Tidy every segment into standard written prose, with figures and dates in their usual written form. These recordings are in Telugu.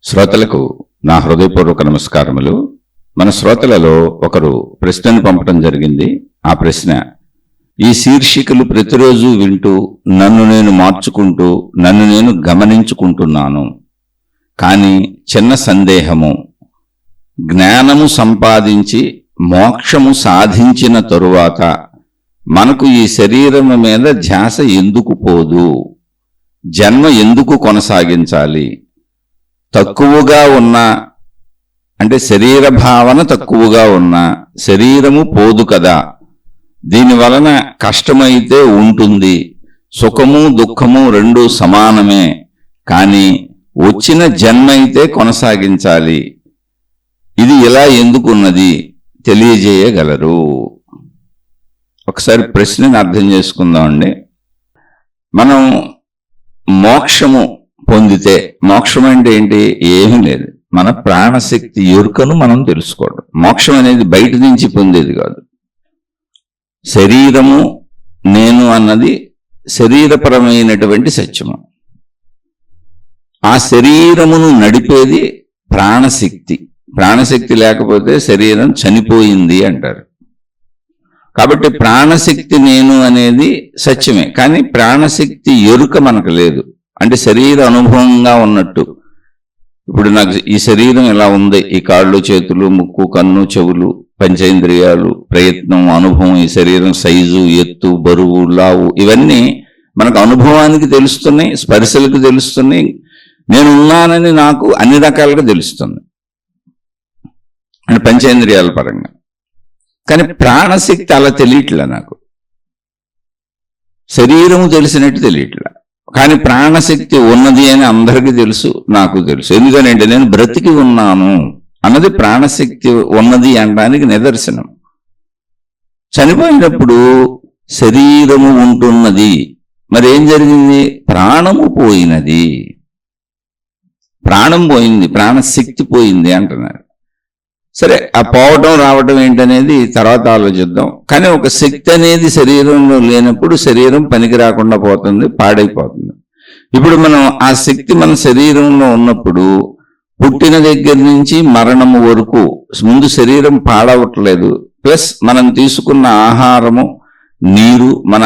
శ్రోతలకు నా హృదయపూర్వక నమస్కారములు. మన శ్రోతలలో ఒకరు ప్రశ్నను పంపడం జరిగింది. ఆ ప్రశ్న, ఈ శీర్షికలు ప్రతిరోజు వింటూ నన్ను నేను మార్చుకుంటూ నన్ను నేను గమనించుకుంటున్నాను. కానీ చిన్న సందేహము, జ్ఞానము సంపాదించి మోక్షము సాధించిన తరువాత మనకు ఈ శరీరము మీద ధ్యాస ఎందుకు పోదు? జన్మ ఎందుకు కొనసాగించాలి? తక్కువగా ఉన్నా అంటే శరీర భావన తక్కువగా ఉన్నా శరీరము పోదు కదా. దీని వలన కష్టమైతే ఉంటుంది, సుఖము దుఃఖము రెండూ సమానమే. కానీ వచ్చిన జన్మ అయితే కొనసాగించాలి. ఇది ఇలా ఎందుకున్నది తెలియజేయగలరు? ఒకసారి ప్రశ్నను అర్థం చేసుకుందామండి. మనం మోక్షము పొందితే, మోక్షం అంటే ఏంటి? ఏమీ లేదు, మన ప్రాణశక్తి ఎరుకను మనం తెలుసుకోవడం. మోక్షం అనేది బయట నుంచి పొందేది కాదు. శరీరము నేను అన్నది శరీరపరమైనటువంటి సత్యము. ఆ శరీరమును నడిపేది ప్రాణశక్తి. ప్రాణశక్తి లేకపోతే శరీరం చనిపోయింది అంటారు. కాబట్టి ప్రాణశక్తి నేను అనేది సత్యమే, కానీ ప్రాణశక్తి ఎరుక మనకు లేదు. అంటే శరీర అనుభవంగా ఉన్నట్టు. ఇప్పుడు నాకు ఈ శరీరం ఎలా ఉంది, ఈ కాళ్ళు చేతులు ముక్కు కన్ను చెవులు పంచేంద్రియాలు ప్రయత్నం అనుభవం, ఈ శరీరం సైజు ఎత్తు బరువు లావు ఇవన్నీ మనకు అనుభవానికి తెలుస్తున్నాయి, స్పర్శలకు తెలుస్తున్నాయి. నేను ఉన్నానని నాకు అన్ని రకాలుగా తెలుస్తుంది అంటే పంచేంద్రియాల పరంగా. కానీ ప్రాణశక్తి అలా తెలియట్లే నాకు. శరీరము తెలిసినట్టు తెలియట్లే, కానీ ప్రాణశక్తి ఉన్నది అని అందరికీ తెలుసు, నాకు తెలుసు. ఎందుకనంటే నేను బ్రతికి ఉన్నాను అన్నది ప్రాణశక్తి ఉన్నది అనడానికి నిదర్శనం. చనిపోయినప్పుడు శరీరము ఉంటున్నది, మరి ఏం జరిగింది? ప్రాణము పోయినది. ప్రాణం పోయింది, ప్రాణశక్తి పోయింది అంటున్నారు. సరే, ఆ పోవటం రావటం ఏంటనేది తర్వాత ఆలోచిద్దాం. కానీ ఒక శక్తి అనేది శరీరంలో లేనప్పుడు శరీరం పనికి రాకుండా పోతుంది, పాడైపోతుంది. ఇప్పుడు మనం ఆ శక్తి మన శరీరంలో ఉన్నప్పుడు పుట్టిన దగ్గర నుంచి మరణము వరకు ముందు శరీరం పాడవట్లేదు. ప్లస్ మనం తీసుకున్న ఆహారము, నీరు, మన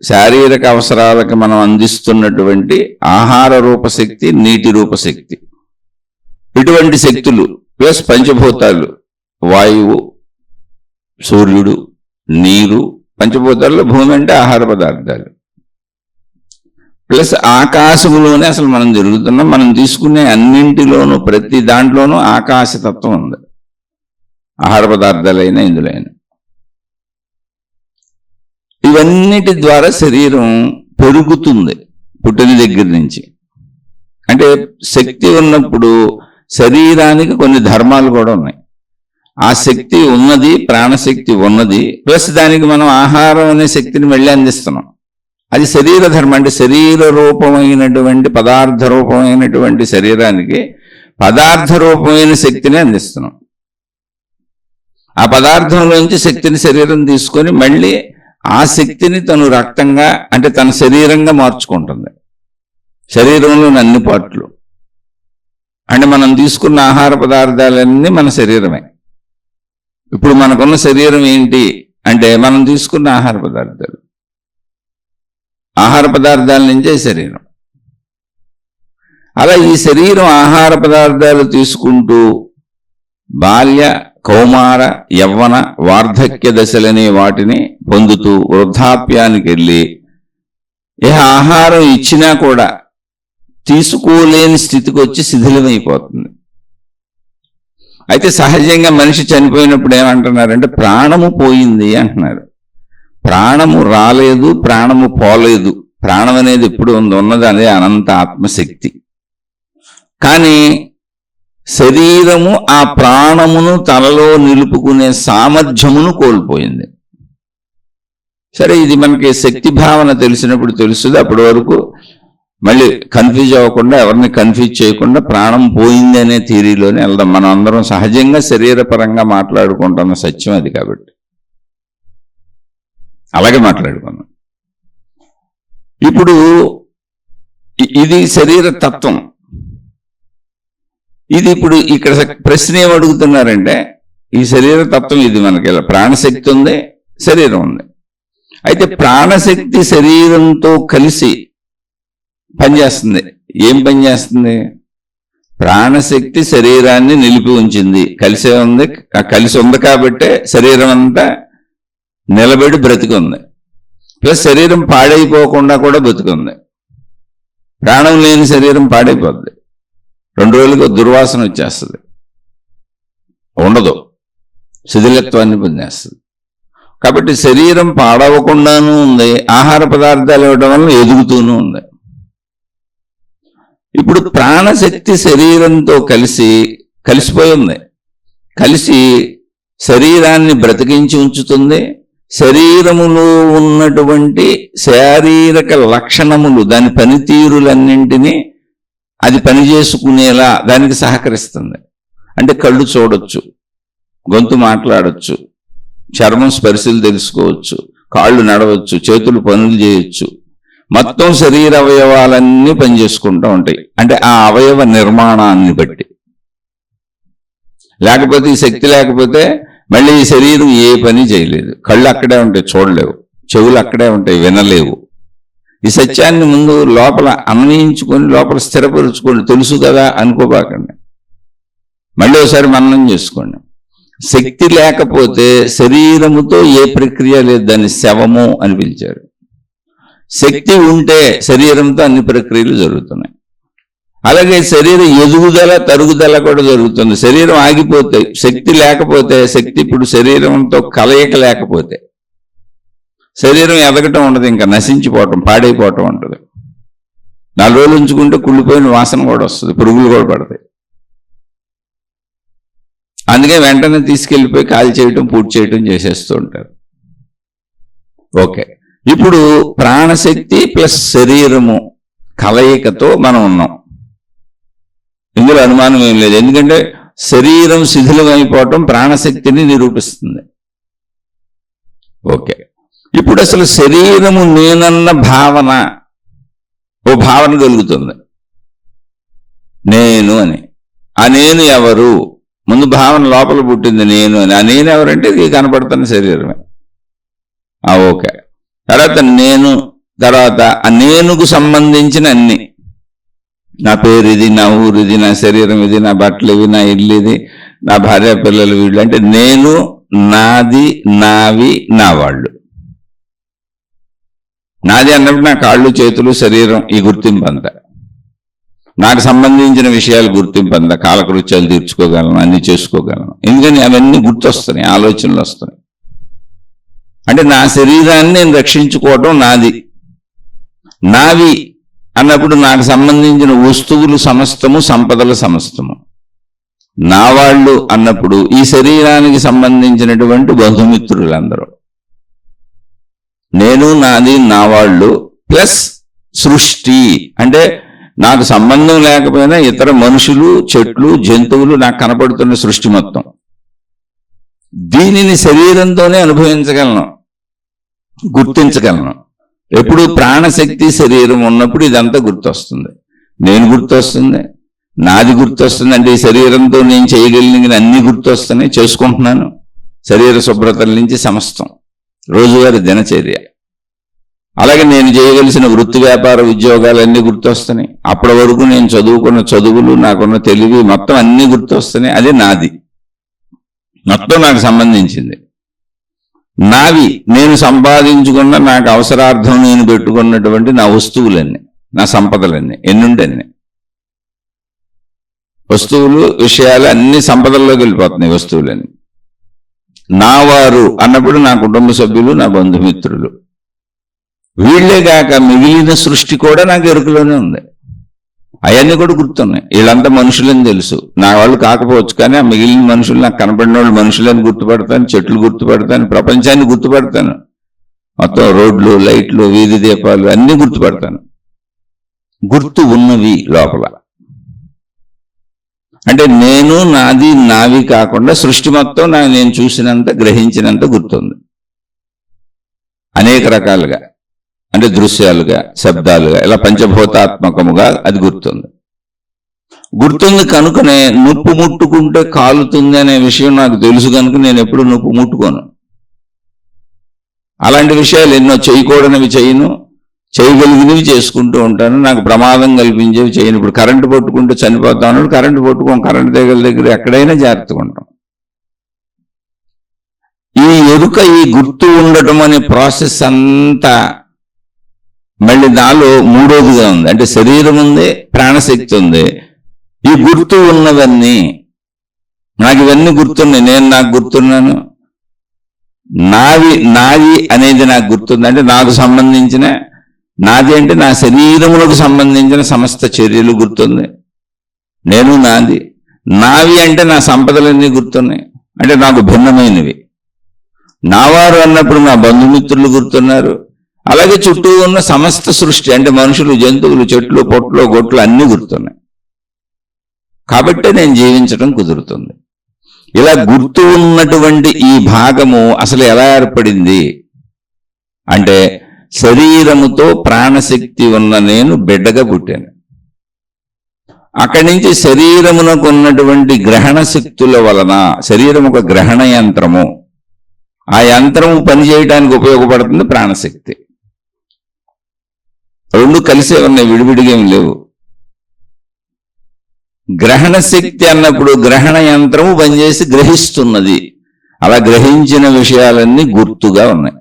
శారీరక అవసరాలకు మనం అందిస్తున్నటువంటి ఆహార రూపశక్తి, నీటి రూపశక్తి, ఇటువంటి శక్తులు ప్లస్ పంచభూతాలు, వాయువు, సూర్యుడు, నీరు, పంచభూతాల్లో భూమి అంటే ఆహార పదార్థాలు, ప్లస్ ఆకాశంలోనే అసలు మనం జరుగుతున్నాం. మనం తీసుకునే అన్నింటిలోనూ ప్రతి దాంట్లోనూ ఆకాశతత్వం ఉంది, ఆహార పదార్థాలైనా ఇందులో అయినా. ఇవన్నిటి ద్వారా శరీరం పెరుగుతుంది పుట్టిన దగ్గర నుంచి. అంటే శక్తి ఉన్నప్పుడు శరీరానికి కొన్ని ధర్మాలు కూడా ఉన్నాయి. ఆ శక్తి ఉన్నది, ప్రాణశక్తి ఉన్నది, ప్లస్ దానికి మనం ఆహారం అనే శక్తిని వెళ్ళి అందిస్తున్నాం. అది శరీర ధర్మం. అంటే శరీర రూపమైనటువంటి పదార్థ రూపమైనటువంటి శరీరానికి పదార్థ రూపమైన శక్తిని అందిస్తున్నాం. ఆ పదార్థంలోంచి శక్తిని శరీరం తీసుకొని మళ్ళీ ఆ శక్తిని తను రక్తంగా అంటే తన శరీరంగా మార్చుకుంటుంది. శరీరంలోని అన్ని పార్ట్లు అంటే మనం తీసుకున్న ఆహార పదార్థాలన్నీ మన శరీరమే. ఇప్పుడు మనకున్న శరీరం ఏంటి అంటే మనం తీసుకున్న ఆహార పదార్థాలు, ఆహార పదార్థాల నుంచే శరీరం. అలా ఈ శరీరం ఆహార పదార్థాలు తీసుకుంటూ బాల్య, కౌమార, యవ్వన, వార్ధక్య దశలనే వాటిని పొందుతూ వృద్ధాప్యానికి వెళ్ళి ఏ ఆహారం ఇచ్చినా కూడా తీసుకోలేని స్థితికి వచ్చి శిథిలమైపోతుంది. అయితే సహజంగా మనిషి చనిపోయినప్పుడు ఏమంటున్నారంటే ప్రాణము పోయింది అంటున్నారు. ప్రాణము రాలేదు, ప్రాణము పోలేదు. ప్రాణం అనేది ఎప్పుడు ఉన్నది, అదే అనంత ఆత్మశక్తి. కానీ శరీరము ఆ ప్రాణమును తనలో నిలుపుకునే సామర్థ్యమును కోల్పోయింది. సరే, ఇది మనకి శక్తి భావన తెలిసినప్పుడు తెలుస్తుంది. అప్పటి వరకు మళ్ళీ కన్ఫ్యూజ్ అవ్వకుండా, ఎవరిని కన్ఫ్యూజ్ చేయకుండా ప్రాణం పోయింది అనే థియరీలోనే వెళ్దాం. మనం అందరం సహజంగా శరీరపరంగా మాట్లాడుకుంటున్న సత్యం అది. కాబట్టి అలాగే మాట్లాడుకున్నాం. ఇప్పుడు ఇది శరీర తత్వం. ఇది ఇప్పుడు ఇక్కడ ప్రశ్న ఏమడుగుతున్నారంటే, ఈ శరీర తత్వం ఇది, మనకి ప్రాణశక్తి ఉంది, శరీరం ఉంది. అయితే ప్రాణశక్తి శరీరంతో కలిసి పనిచేస్తుంది. ఏం పనిచేస్తుంది? ప్రాణశక్తి శరీరాన్ని నిలిపి ఉంచింది, కలిసి ఉంది కాబట్టే శరీరం అంతా నిలబడి బ్రతికుంది. ప్లస్ శరీరం పాడైపోకుండా కూడా బ్రతికుంది. ప్రాణం లేని శరీరం పాడైపోద్ది, 2 రోజులకు దుర్వాసన వచ్చేస్తుంది, ఉండదు, శిథిలత్వాన్ని పొందేస్తుంది. కాబట్టి శరీరం పాడవకుండానూ ఉంది, ఆహార పదార్థాలు ఇవ్వడం వల్ల ఎదుగుతూనూ ఉంది. ఇప్పుడు ప్రాణశక్తి శరీరంతో కలిసిపోయి ఉంది, కలిసి శరీరాన్ని బ్రతికించి ఉంచుతుంది. శరీరములో ఉన్నటువంటి శారీరక లక్షణములు, దాని పనితీరులన్నింటినీ అది పనిచేసుకునేలా దానికి సహకరిస్తుంది. అంటే కళ్ళు చూడొచ్చు, గొంతు మాట్లాడొచ్చు, చర్మం స్పర్శలు తెలుసుకోవచ్చు, కాళ్ళు నడవచ్చు, చేతులు పనులు చేయొచ్చు, మొత్తం శరీర అవయవాలన్నీ పనిచేసుకుంటూ ఉంటాయి. అంటే ఆ అవయవ నిర్మాణాన్ని బట్టి. లేకపోతే ఈ శక్తి లేకపోతే మళ్ళీ ఈ శరీరం ఏ పని చేయలేదు. కళ్ళు అక్కడే ఉంటాయి, చూడలేవు, చెవులు అక్కడే ఉంటాయి, వినలేవు. ఈ సత్యాన్ని ముందు లోపల అన్వయించుకొని లోపల స్థిరపరుచుకోండి. తెలుసు కదా అనుకోబాకండి, మళ్ళీ ఒకసారి మననం చేసుకోండి. శక్తి లేకపోతే శరీరముతో ఏ ప్రక్రియ లేదు, దాన్ని శవము అని పిలిచారు. శక్తి ఉంటే శరీరంతో అన్ని ప్రక్రియలు జరుగుతున్నాయి. అలాగే శరీర ఎదుగుదల తరుగుదల కూడా జరుగుతుంది. శరీరం ఆగిపోతే, శక్తి లేకపోతే, శక్తి ఇప్పుడు శరీరంతో కలయిక లేకపోతే శరీరం ఎదగటం ఉండదు, ఇంకా నశించిపోవటం, పాడైపోవటం ఉంటుంది. 4 రోజులు ఉంచుకుంటే కుళ్ళిపోయిన వాసన కూడా వస్తుంది, పురుగులు కూడా పడతాయి. అందుకే వెంటనే తీసుకెళ్ళిపోయి కాల్ చేయటం, పూర్తి చేయటం చేసేస్తూ ఉంటారు. ఓకే, ఇప్పుడు ప్రాణశక్తి ప్లస్ శరీరము కలయికతో మనం ఉన్నాం, ఇందులో అనుమానం ఏం లేదు. ఎందుకంటే శరీరం శిథిలమైపోవటం ప్రాణశక్తిని నిరూపిస్తుంది. ఓకే, ఇప్పుడు అసలు శరీరము నేనన్న భావన, ఓ భావన కలుగుతుంది, నేను అని. ఆ నేను ఎవరు? ముందు భావన లోపల పుట్టింది, నేను అని. ఆ నేను ఎవరంటే ఇది కనపడుతున్న శరీరమే. ఓకే, తర్వాత ఆ నేనుకు సంబంధించిన అన్ని, నా పేరు ఇది, నా ఊరు ఇది, నా శరీరం ఇది, నా బట్టలు ఇవి, నా ఇల్లు ఇది, నా భార్య పిల్లలు వీళ్ళు. అంటే నేను, నాది, నావి, నా వాళ్ళు. నాది అన్నప్పుడు నా కాళ్ళు, చేతులు, శరీరం, ఈ గుర్తింపు అంతా. నాకు సంబంధించిన విషయాలు గుర్తింపు అంతా, కాలకృత్యాలు తీర్చుకోగలను, అన్ని చేసుకోగలను. ఎందుకని అవన్నీ గుర్తొస్తున్నాయి, ఆలోచనలు వస్తున్నాయి. అంటే నా శరీరాన్ని నేను రక్షించుకోవటం నాది. నావి అన్నప్పుడు నాకు సంబంధించిన వస్తువులు సమస్తము, సంపదల సమస్తము. నా వాళ్ళు అన్నప్పుడు ఈ శరీరానికి సంబంధించినటువంటి బంధుమిత్రులందరూ. నేను, నాది, నా వాళ్ళు ప్లస్ సృష్టి. అంటే నాకు సంబంధం లేకపోయినా ఇతర మనుషులు, చెట్లు, జంతువులు, నాకు కనపడుతున్న సృష్టి మొత్తం. దీనిని శరీరంతోనే అనుభవించగలను, గుర్తించగలను. ఎప్పుడు ప్రాణశక్తి శరీరం ఉన్నప్పుడు ఇదంతా గుర్తొస్తుంది. నేను గుర్తొస్తుంది, నాది గుర్తొస్తుంది. అంటే ఈ శరీరంతో నేను చేయగలిగిన అన్ని గుర్తొస్తున్నాయి, చేసుకుంటున్నాను. శరీర శుభ్రతల నుంచి సమస్తం, రోజువారీ దినచర్య. అలాగే నేను చేయవలసిన వృత్తి, వ్యాపార, ఉద్యోగాలన్నీ గుర్తొస్తున్నాయి. అప్పటి వరకు నేను చదువుకున్న చదువులు, నాకున్న తెలివి మొత్తం అన్నీ గుర్తొస్తున్నాయి. అది నాది, మొత్తం నాకు సంబంధించింది. నావి నేను సంపాదించుకున్న, నాకు అవసరార్థం నేను పెట్టుకున్నటువంటి నా వస్తువులన్నీ, నా సంపదలన్నీ, ఎన్నుంటన్నీ వస్తువులు, విషయాలు అన్ని సంపదల్లోకి వెళ్ళిపోతున్నాయి వస్తువులన్నీ. నా వారు అన్నప్పుడు నా కుటుంబ సభ్యులు, నా బంధుమిత్రులు. వీళ్లే కాక మిగిలిన సృష్టి కూడా నాకు ఎరుకలోనే ఉంది. అవన్నీ కూడా గుర్తున్నాయి. వీళ్ళంతా మనుషులని తెలుసు, నా వాళ్ళు కాకపోవచ్చు, కానీ ఆ మిగిలిన మనుషులు, నాకు కనపడిన వాళ్ళు మనుషులని గుర్తుపడతాను, చెట్లు గుర్తుపడతాను, ప్రపంచాన్ని గుర్తుపడతాను, మొత్తం రోడ్లు, లైట్లు, వీధి దీపాలు అన్నీ గుర్తుపడతాను. గుర్తు ఉన్నవి లోపల. అంటే నేను, నాది, నావి కాకుండా సృష్టి మొత్తం నేను చూసినంత, గ్రహించినంత గుర్తుంది. అనేక రకాలుగా, అంటే దృశ్యాలుగా, శబ్దాలుగా, ఇలా పంచభూతాత్మకముగా అది గుర్తుంది. గుర్తుంది కనుకనే నొప్పు ముట్టుకుంటే కాలుతుంది అనే విషయం నాకు తెలుసు కనుక నేను ఎప్పుడు నొప్పు ముట్టుకోను. అలాంటి విషయాలు ఎన్నో, చేయకూడనివి చేయను, చేయగలిగినవి చేసుకుంటూ ఉంటాను. నాకు ప్రమాదం కల్పించేవి చేయను. ఇప్పుడు కరెంటు పట్టుకుంటే చనిపోతాను, కరెంటు పట్టుకోం, కరెంటు తీగల దగ్గర ఎక్కడైనా జాగ్రత్తగా ఉంటాం. ఈ ఎరుక, ఈ గుర్తు ఉండటం అనే ప్రాసెస్ అంతా మళ్ళీ నాలో మూడోదిగా ఉంది. అంటే శరీరం ఉంది, ప్రాణశక్తి ఉంది. ఈ గుర్తు ఉన్నవన్నీ నాకు ఇవన్నీ గుర్తున్నాయి. నేను నాకు గుర్తున్నాను. నాది అనేది నాకు గుర్తుంది. అంటే నాకు సంబంధించిన, నాది అంటే నా శరీరములకు సంబంధించిన సమస్త చర్యలు గుర్తుంది. నేను నాది. నావి అంటే నా సంపదలన్నీ గుర్తున్నాయి, అంటే నాకు భిన్నమైనవి. నావారు అన్నప్పుడు నా బంధుమిత్రులు గుర్తున్నారు. అలాగే చుట్టూ ఉన్న సమస్త సృష్టి అంటే మనుషులు, జంతువులు, చెట్లు, పొట్లు, గొట్లు అన్నీ గుర్తున్నాయి. కాబట్టే నేను జీవించడం కుదురుతుంది. ఇలా గుర్తు ఉన్నటువంటి ఈ భాగము అసలు ఎలా ఏర్పడింది అంటే, శరీరముతో ప్రాణశక్తి ఉన్న నేను బిడ్డగా పుట్టాను. అక్కడి నుంచి శరీరమునకు ఉన్నటువంటి గ్రహణ శక్తుల వలన, శరీరం ఒక గ్రహణ యంత్రము, ఆ యంత్రము పనిచేయడానికి ఉపయోగపడుతుంది ప్రాణశక్తి. రెండు కలిసే ఉన్నాయి, విడివిడిగా ఏమి లేవు. గ్రహణ శక్తి అన్నప్పుడు గ్రహణ యంత్రము పనిచేసి గ్రహిస్తున్నది. అలా గ్రహించిన విషయాలన్నీ గుర్తుగా ఉన్నాయి.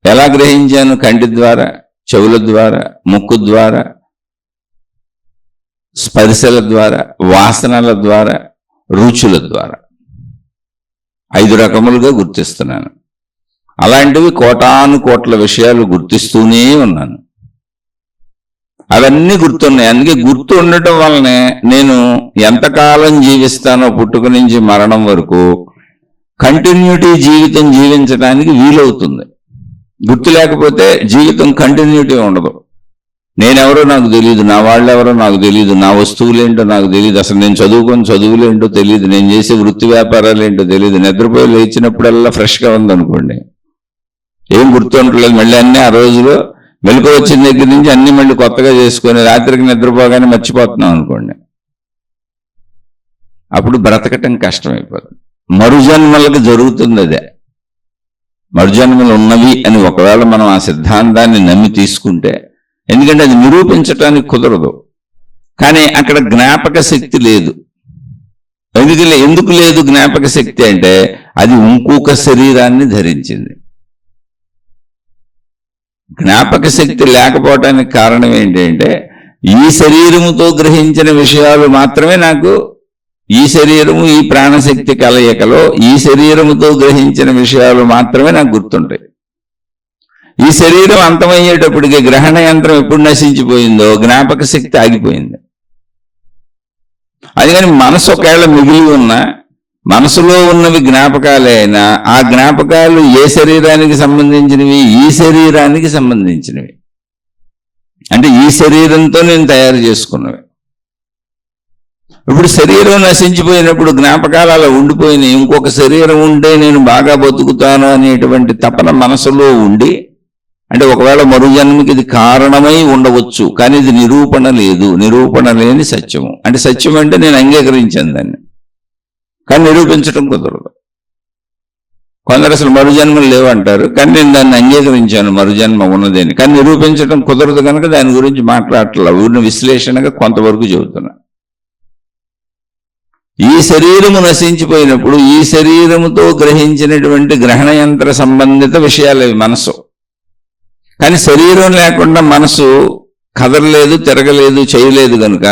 ఎలా గ్రహించాను? కంటి ద్వారా, చెవుల ద్వారా, ముక్కు ద్వారా, స్పర్శల ద్వారా, వాసనల ద్వారా, రుచుల ద్వారా 5 రకములుగా గుర్తిస్తున్నాను. అలాంటివి కోటాను కోట్ల విషయాలు గుర్తిస్తూనే ఉన్నాను. అవన్నీ గుర్తున్నాయి. అందుకే గుర్తు ఉండటం వల్లనే నేను ఎంతకాలం జీవిస్తానో, పుట్టుక నుంచి మరణం వరకు కంటిన్యూటీ జీవితం జీవించడానికి వీలవుతుంది. గుర్తు లేకపోతే జీవితం కంటిన్యూటీ ఉండదు. నేనెవరో నాకు తెలియదు, నా వాళ్ళెవరో నాకు తెలియదు, నా వస్తువులేంటో నాకు తెలియదు, అసలు నేను చదువుకొని చదువులేంటో తెలియదు, నేను చేసే వృత్తి వ్యాపారాలు ఏంటో తెలియదు. నిద్రపోయి లేచినప్పుడల్లా ఫ్రెష్గా ఉందనుకోండి, ఏం గుర్తు ఉండట్లేదు. మళ్ళీ అన్నీ ఆ రోజులో మెలకు వచ్చిన దగ్గర నుంచి అన్ని మళ్ళీ కొత్తగా చేసుకొని రాత్రికి నిద్రపోగానే మర్చిపోతున్నాం అనుకోండి, అప్పుడు బ్రతకటం కష్టమైపోతుంది. మరుజన్మలకు జరుగుతుంది అదే. మరుజన్మలు ఉన్నవి అని ఒకవేళ మనం ఆ సిద్ధాంతాన్ని నమ్మి తీసుకుంటే, ఎందుకంటే అది నిరూపించటానికి కుదరదు. కానీ అక్కడ జ్ఞాపక శక్తి లేదు. ఎందుకు లేదు జ్ఞాపక శక్తి అంటే, అది ఇంకొక శరీరాన్ని ధరించింది. జ్ఞాపక శక్తి లేకపోవటానికి కారణం ఏంటంటే, ఈ శరీరముతో గ్రహించిన విషయాలు మాత్రమే నాకు, ఈ శరీరము ఈ ప్రాణశక్తి కలయికలో ఈ శరీరముతో గ్రహించిన విషయాలు మాత్రమే నాకు గుర్తుంటాయి. ఈ శరీరం అంతమయ్యేటప్పటికి గ్రహణ యంత్రం ఎప్పుడు నశించిపోయిందో జ్ఞాపక శక్తి ఆగిపోయింది. అందుకని మనసు ఒకవేళ మిగిలి ఉన్న, మనసులో ఉన్నవి జ్ఞాపకాలే అయినా ఆ జ్ఞాపకాలు ఏ శరీరానికి సంబంధించినవి? ఈ శరీరానికి సంబంధించినవి. అంటే ఈ శరీరంతో నేను తయారు చేసుకున్నవి. ఇప్పుడు శరీరం నశించిపోయినప్పుడు జ్ఞాపకాలు అలా ఉండిపోయినాయి. ఇంకొక శరీరం ఉంటే నేను బాగా బతుకుతాను అనేటువంటి తపన మనసులో ఉండి, అంటే ఒకవేళ మరో జన్మకి ఇది కారణమై ఉండవచ్చు, కానీ ఇది నిరూపణ లేదు, నిరూపణ లేని సత్యము. అంటే సత్యం అంటే నేను అంగీకరించాను దాన్ని, కానీ నిరూపించడం కుదరదు. కొందరు అసలు మరుజన్మలు లేవంటారు, కానీ నేను దాన్ని అంగీకరించాను మరుజన్మ ఉన్నదేని, కానీ నిరూపించడం కుదరదు కనుక దాని గురించి మాట్లాడట్లా. ఊరిని విశ్లేషణగా కొంతవరకు చెబుతున్నా. ఈ శరీరము నశించిపోయినప్పుడు ఈ శరీరముతో గ్రహించినటువంటి గ్రహణ యంత్ర సంబంధిత విషయాలు అవి మనసు. కానీ శరీరం లేకుండా మనసు కదలలేదు, తిరగలేదు, చేయలేదు కనుక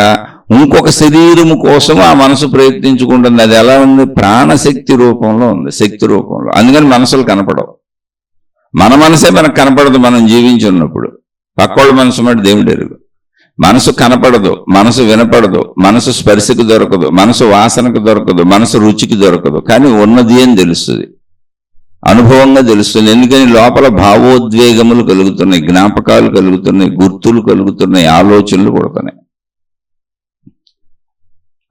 ఇంకొక శరీరము కోసం ఆ మనసు ప్రయత్నించుకుంటుంది. అది ఎలా ఉంది? ప్రాణశక్తి రూపంలో ఉంది, శక్తి రూపంలో. అందుకని మనసులు కనపడవు. మన మనసే మనకు కనపడదు మనం జీవించి ఉన్నప్పుడు. పక్కోళ్ళ మనసు మాట దేవుడు ఎరుగు. మనసు కనపడదు, మనసు వినపడదు, మనసు స్పర్శకు దొరకదు, మనసు వాసనకు దొరకదు, మనసు రుచికి దొరకదు, కానీ ఉన్నది అని తెలుస్తుంది, అనుభవంగా తెలుస్తుంది. ఎందుకని లోపల భావోద్వేగములు కలుగుతున్నాయి, జ్ఞాపకాలు కలుగుతున్నాయి, గుర్తులు కలుగుతున్నాయి, ఆలోచనలు పడుతున్నాయి.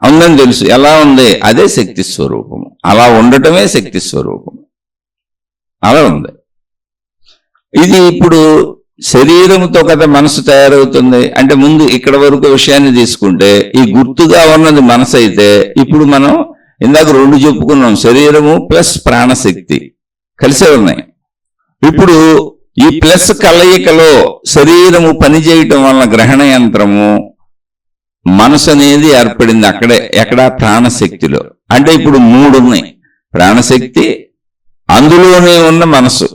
ఉందని తెలుసు. ఎలా ఉంది? అదే శక్తి స్వరూపము. అలా ఉండటమే శక్తి స్వరూపము. అలా ఉంది. ఇది ఇప్పుడు శరీరముతో కదా మనసు తయారవుతుంది. అంటే ముందు ఇక్కడ వరకు విషయాన్ని తీసుకుంటే ఈ గుర్తుగా ఉన్నది మనసు అయితే, ఇప్పుడు మనం ఇందాక 2 చెప్పుకున్నాం, శరీరము ప్లస్ ప్రాణశక్తి కలిసే ఉన్నాయి. ఇప్పుడు ఈ ప్లస్ కలయికలో శరీరము పనిచేయటం వలన గ్రహణ యంత్రము మనసు అనేది ఏర్పడింది. ఎక్కడ ప్రాణశక్తిలో. అంటే ఇప్పుడు 3 ఉన్నాయి, ప్రాణశక్తి, అందులోనే ఉన్న మనసు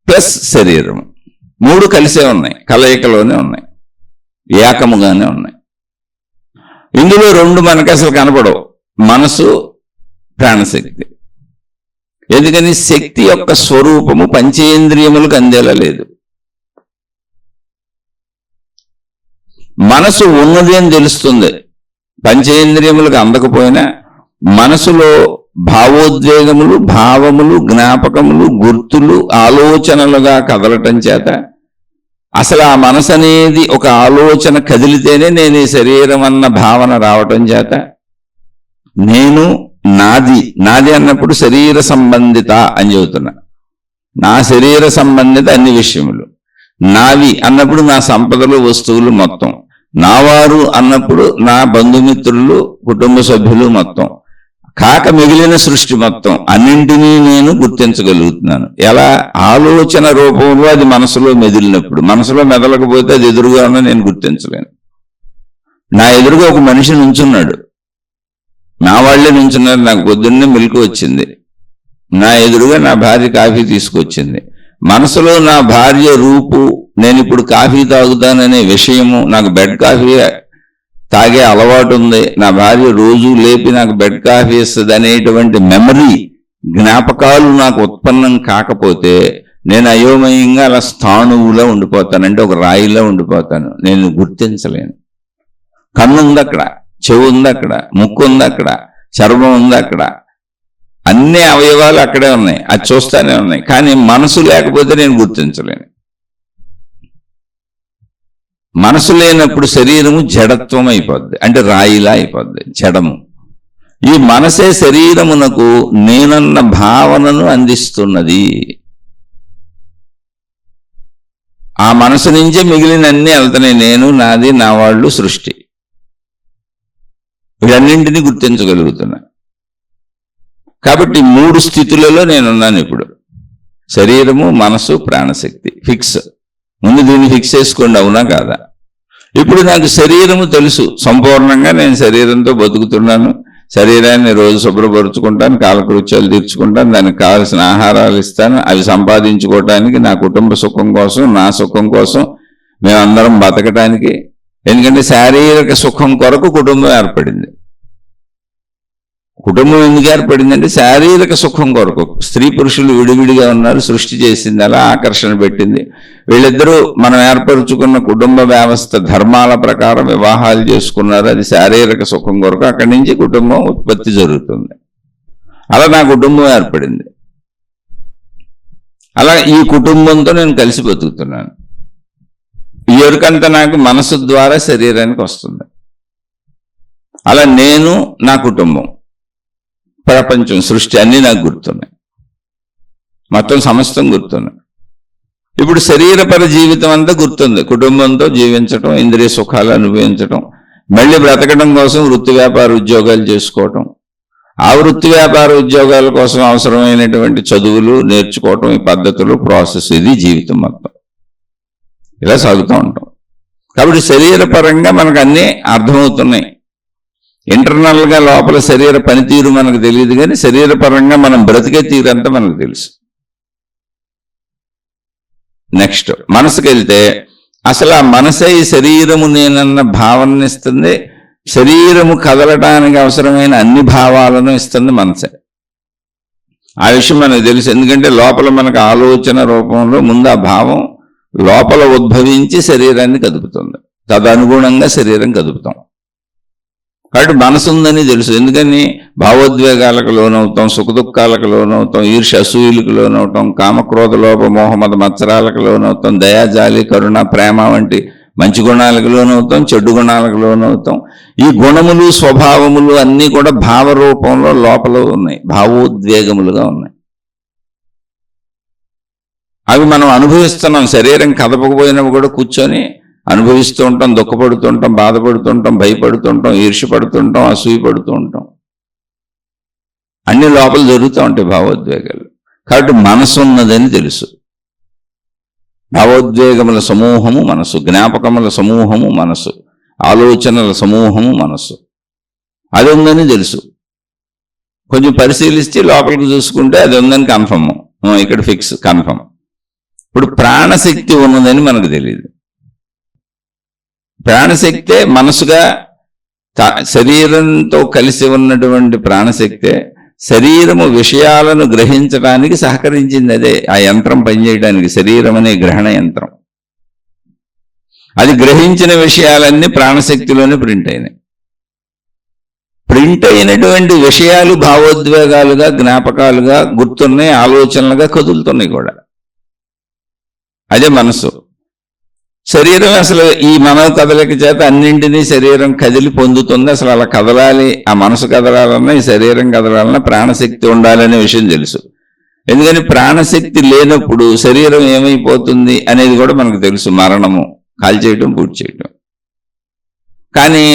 ప్లస్ శరీరం, 3 కలిసే ఉన్నాయి, కలయికలోనే ఉన్నాయి, ఏకముగానే ఉన్నాయి. ఇందులో 2 మనకు అసలు కనపడవు, మనసు, ప్రాణశక్తి. ఎందుకని? శక్తి యొక్క స్వరూపము పంచేంద్రియములకు అందేలా లేదు. మనసు ఉన్నది అని తెలుస్తుంది, పంచేంద్రియములకు అందకపోయినా మనసులో భావోద్వేగములు, భావములు, జ్ఞాపకములు, గుర్తులు, ఆలోచనలుగా కదలటం చేత అసలు ఆ మనసు అనేది ఒక ఆలోచన కదిలితేనే నేను ఈ శరీరం అన్న భావన రావటం చేత నేను నాది అన్నప్పుడు శరీర సంబంధిత అని చెబుతున్నా. నా శరీర సంబంధిత అన్ని విషయములు. నావి అన్నప్పుడు నా సంపదలు, వస్తువులు మొత్తం. నావారు అన్నప్పుడు నా బంధుమిత్రులు, కుటుంబ సభ్యులు మొత్తం. కాక మిగిలిన సృష్టి మొత్తం అన్నింటినీ నేను గుర్తించగలుగుతున్నాను. ఎలా? ఆలోచన రూపంలో అది మనసులో మెదిలినప్పుడు. మనసులో మెదలకపోతే అది ఎదురుగా ఉన్నా నేను గుర్తించలేను. నా ఎదురుగా ఒక మనిషి నుంచున్నాడు, నా వాళ్లే నుంచున్నారు. నాకు పొద్దున్నే మిల్క్ వచ్చింది, నా ఎదురుగా నా భార్య కాఫీ తీసుకొచ్చింది. మనసులో నా భార్య రూపు, నేను ఇప్పుడు కాఫీ తాగుతాననే విషయము, నాకు బెడ్ కాఫీ తాగే అలవాటు ఉంది, నా భార్య రోజు లేపి నాకు బెడ్ కాఫీ ఇస్తుంది అనేటువంటి మెమరీ, జ్ఞాపకాలు నాకు ఉత్పన్నం కాకపోతే నేను అయోమయంగా అలా స్థాణువులో ఉండిపోతానంటే ఒక రాయిలో ఉండిపోతాను. నేను గుర్తించలేను. కన్ను ఉంది అక్కడ, చెవు ఉంది అక్కడ, ముక్కు ఉంది అక్కడ, చర్మం ఉంది అక్కడ, అన్ని అవయవాలు అక్కడే ఉన్నాయి, అది చూస్తానే ఉన్నాయి. కానీ మనసు లేకపోతే నేను గుర్తించలేను. మనసు లేనప్పుడు శరీరము జడత్వం అయిపోద్ది, అంటే రాయిలా అయిపోద్ది, జడము. ఈ మనసే శరీరమునకు నేనన్న భావనను అందిస్తున్నది. ఆ మనసు నుంచే మిగిలినన్నీ వెళ్తున్నాయి, నేను, నాది, నా వాళ్ళు, సృష్టి. వీటన్నింటినీ గుర్తించగలుగుతున్నా. కాబట్టి 3 స్థితులలో నేనున్నాను ఇప్పుడు. శరీరము, మనసు, ప్రాణశక్తి ఫిక్స్. ముందు దీన్ని ఫిక్స్ చేసుకోండి, అవునా కాదా? ఇప్పుడు నాకు శరీరము తెలుసు సంపూర్ణంగా, నేను శరీరంతో బతుకుతున్నాను. శరీరాన్ని రోజు శుభ్రపరుచుకుంటాను, కాలకృత్యాలు తీర్చుకుంటాను, దానికి కావాల్సిన ఆహారాలు ఇస్తాను, అవి సంపాదించుకోవటానికి, నా కుటుంబ సుఖం కోసం, నా సుఖం కోసం, మేమందరం బతకటానికి. ఎందుకంటే శారీరక సుఖం కొరకు కుటుంబం ఏర్పడింది. కుటుంబం ఎందుకు ఏర్పడిందంటే శారీరక సుఖం కొరకు. స్త్రీ పురుషులు విడివిడిగా ఉన్నారు, సృష్టి చేసింది అలా, ఆకర్షణ పెట్టింది. వీళ్ళిద్దరూ మనం ఏర్పరుచుకున్న కుటుంబ వ్యవస్థ ధర్మాల ప్రకారం వివాహాలు చేసుకున్నారు, అది శారీరక సుఖం కొరకు. అక్కడి నుంచి కుటుంబం ఉత్పత్తి జరుగుతుంది. అలా నా కుటుంబం ఏర్పడింది. అలా ఈ కుటుంబంతో నేను కలిసి బతుకుతున్నాను. ఈ ఎరుకంతా నాకు మనసు ద్వారా శరీరానికి వస్తుంది. అలా నేను, నా కుటుంబం, ప్రపంచం, సృష్టి అన్నీ నాకు గుర్తున్నాయి, మొత్తం సమస్తం గుర్తున్నాయి. ఇప్పుడు శరీరపర జీవితం అంతా గుర్తుంది. కుటుంబంతో జీవించటం, ఇంద్రియ సుఖాలు అనుభవించటం, మళ్ళీ బ్రతకడం కోసం వృత్తి వ్యాపార ఉద్యోగాలు చేసుకోవటం, ఆ వృత్తి వ్యాపార ఉద్యోగాల కోసం అవసరమైనటువంటి చదువులు నేర్చుకోవటం, ఈ పద్ధతులు, ప్రాసెస్, ఇది జీవితం మొత్తం. ఇలా సాగుతూ ఉంటాం. కాబట్టి శరీరపరంగా మనకు అన్నీ అర్థమవుతున్నాయి. ఇంటర్నల్గా లోపల శరీర పనితీరు మనకు తెలియదు, కానీ శరీరపరంగా మనం బ్రతికే తీరంతా మనకు తెలుసు. నెక్స్ట్ మనసుకి వెళ్తే అసలు ఆ మనసే ఈ శరీరము నేనన్న భావనని ఇస్తుంది. శరీరము కదలటానికి అవసరమైన అన్ని భావాలను ఇస్తుంది మనసే. ఆ విషయం మనకు తెలుసు. ఎందుకంటే లోపల మనకు ఆలోచన రూపంలో ముందు ఆ భావం లోపల ఉద్భవించి శరీరాన్ని కదుపుతుంది, తదనుగుణంగా శరీరం కదుపుతాం. కాబట్టి మనసు ఉందని తెలుసు. ఎందుకని? భావోద్వేగాలకు లోనవుతాం, సుఖదుఖాలకు లోనవుతాం, ఈర్ష్య అసూయలకు లోనవుతాం, కామక్రోధ లోప మోహమద మత్సరాలకు లోనవుతాం, దయాజాలి కరుణ ప్రేమ వంటి మంచి గుణాలకు లోనవుతాం, చెడ్డు గుణాలకు లోనవుతాం. ఈ గుణములు స్వభావములు అన్నీ కూడా భావరూపంలో లోపల ఉన్నాయి, భావోద్వేగములుగా ఉన్నాయి. అవి మనం అనుభవిస్తున్నాం. శరీరం కదపకపోయినప్పుడు కూడా కూర్చొని అనుభవిస్తూ ఉంటాం, దుఃఖపడుతూ ఉంటాం, బాధపడుతూ ఉంటాం, భయపడుతుంటాం, ఈర్ష్యపడుతుంటాం, అసూయపడుతూ ఉంటాం. అన్ని లోపల జరుగుతూ ఉంటాయి భావోద్వేగాలు. కాబట్టి మనసు ఉన్నదని తెలుసు. భావోద్వేగముల సమూహము మనసు, జ్ఞాపకముల సమూహము మనసు, ఆలోచనల సమూహము మనసు. అది ఉందని తెలుసు. కొంచెం పరిశీలిస్తే లోపలికి చూసుకుంటే అది ఉందని కన్ఫర్మ్, ఇక్కడ ఫిక్స్ కన్ఫర్మ్. ఇప్పుడు ప్రాణశక్తి ఉన్నదని మనకు తెలియదు. ప్రాణశక్తే మనసుగా శరీరంతో కలిసి ఉన్నటువంటి ప్రాణశక్తే శరీరము విషయాలను గ్రహించడానికి సహకరించింది. అదే ఆ యంత్రం పనిచేయడానికి, శరీరం అనే గ్రహణ యంత్రం. అది గ్రహించిన విషయాలన్నీ ప్రాణశక్తిలోనే ప్రింట్ అయినాయి. ప్రింట్ అయినటువంటి విషయాలు భావోద్వేగాలుగా, జ్ఞాపకాలుగా గుర్తున్నాయి, ఆలోచనలుగా కదులుతున్నాయి కూడా. అదే మనసు. శరీరం అసలు ఈ మనో కదలిక చేత అన్నింటినీ శరీరం కదిలి పొందుతుంది. అసలు అలా కదలాలి, ఆ మనసు కదలాలన్నా, ఈ శరీరం కదలాలన్నా ప్రాణశక్తి ఉండాలనే విషయం తెలుసు. ఎందుకని ప్రాణశక్తి లేనప్పుడు శరీరం ఏమైపోతుంది అనేది కూడా మనకు తెలుసు. మరణము, కాల్చేయటం, పూర్తి చేయటం. కానీ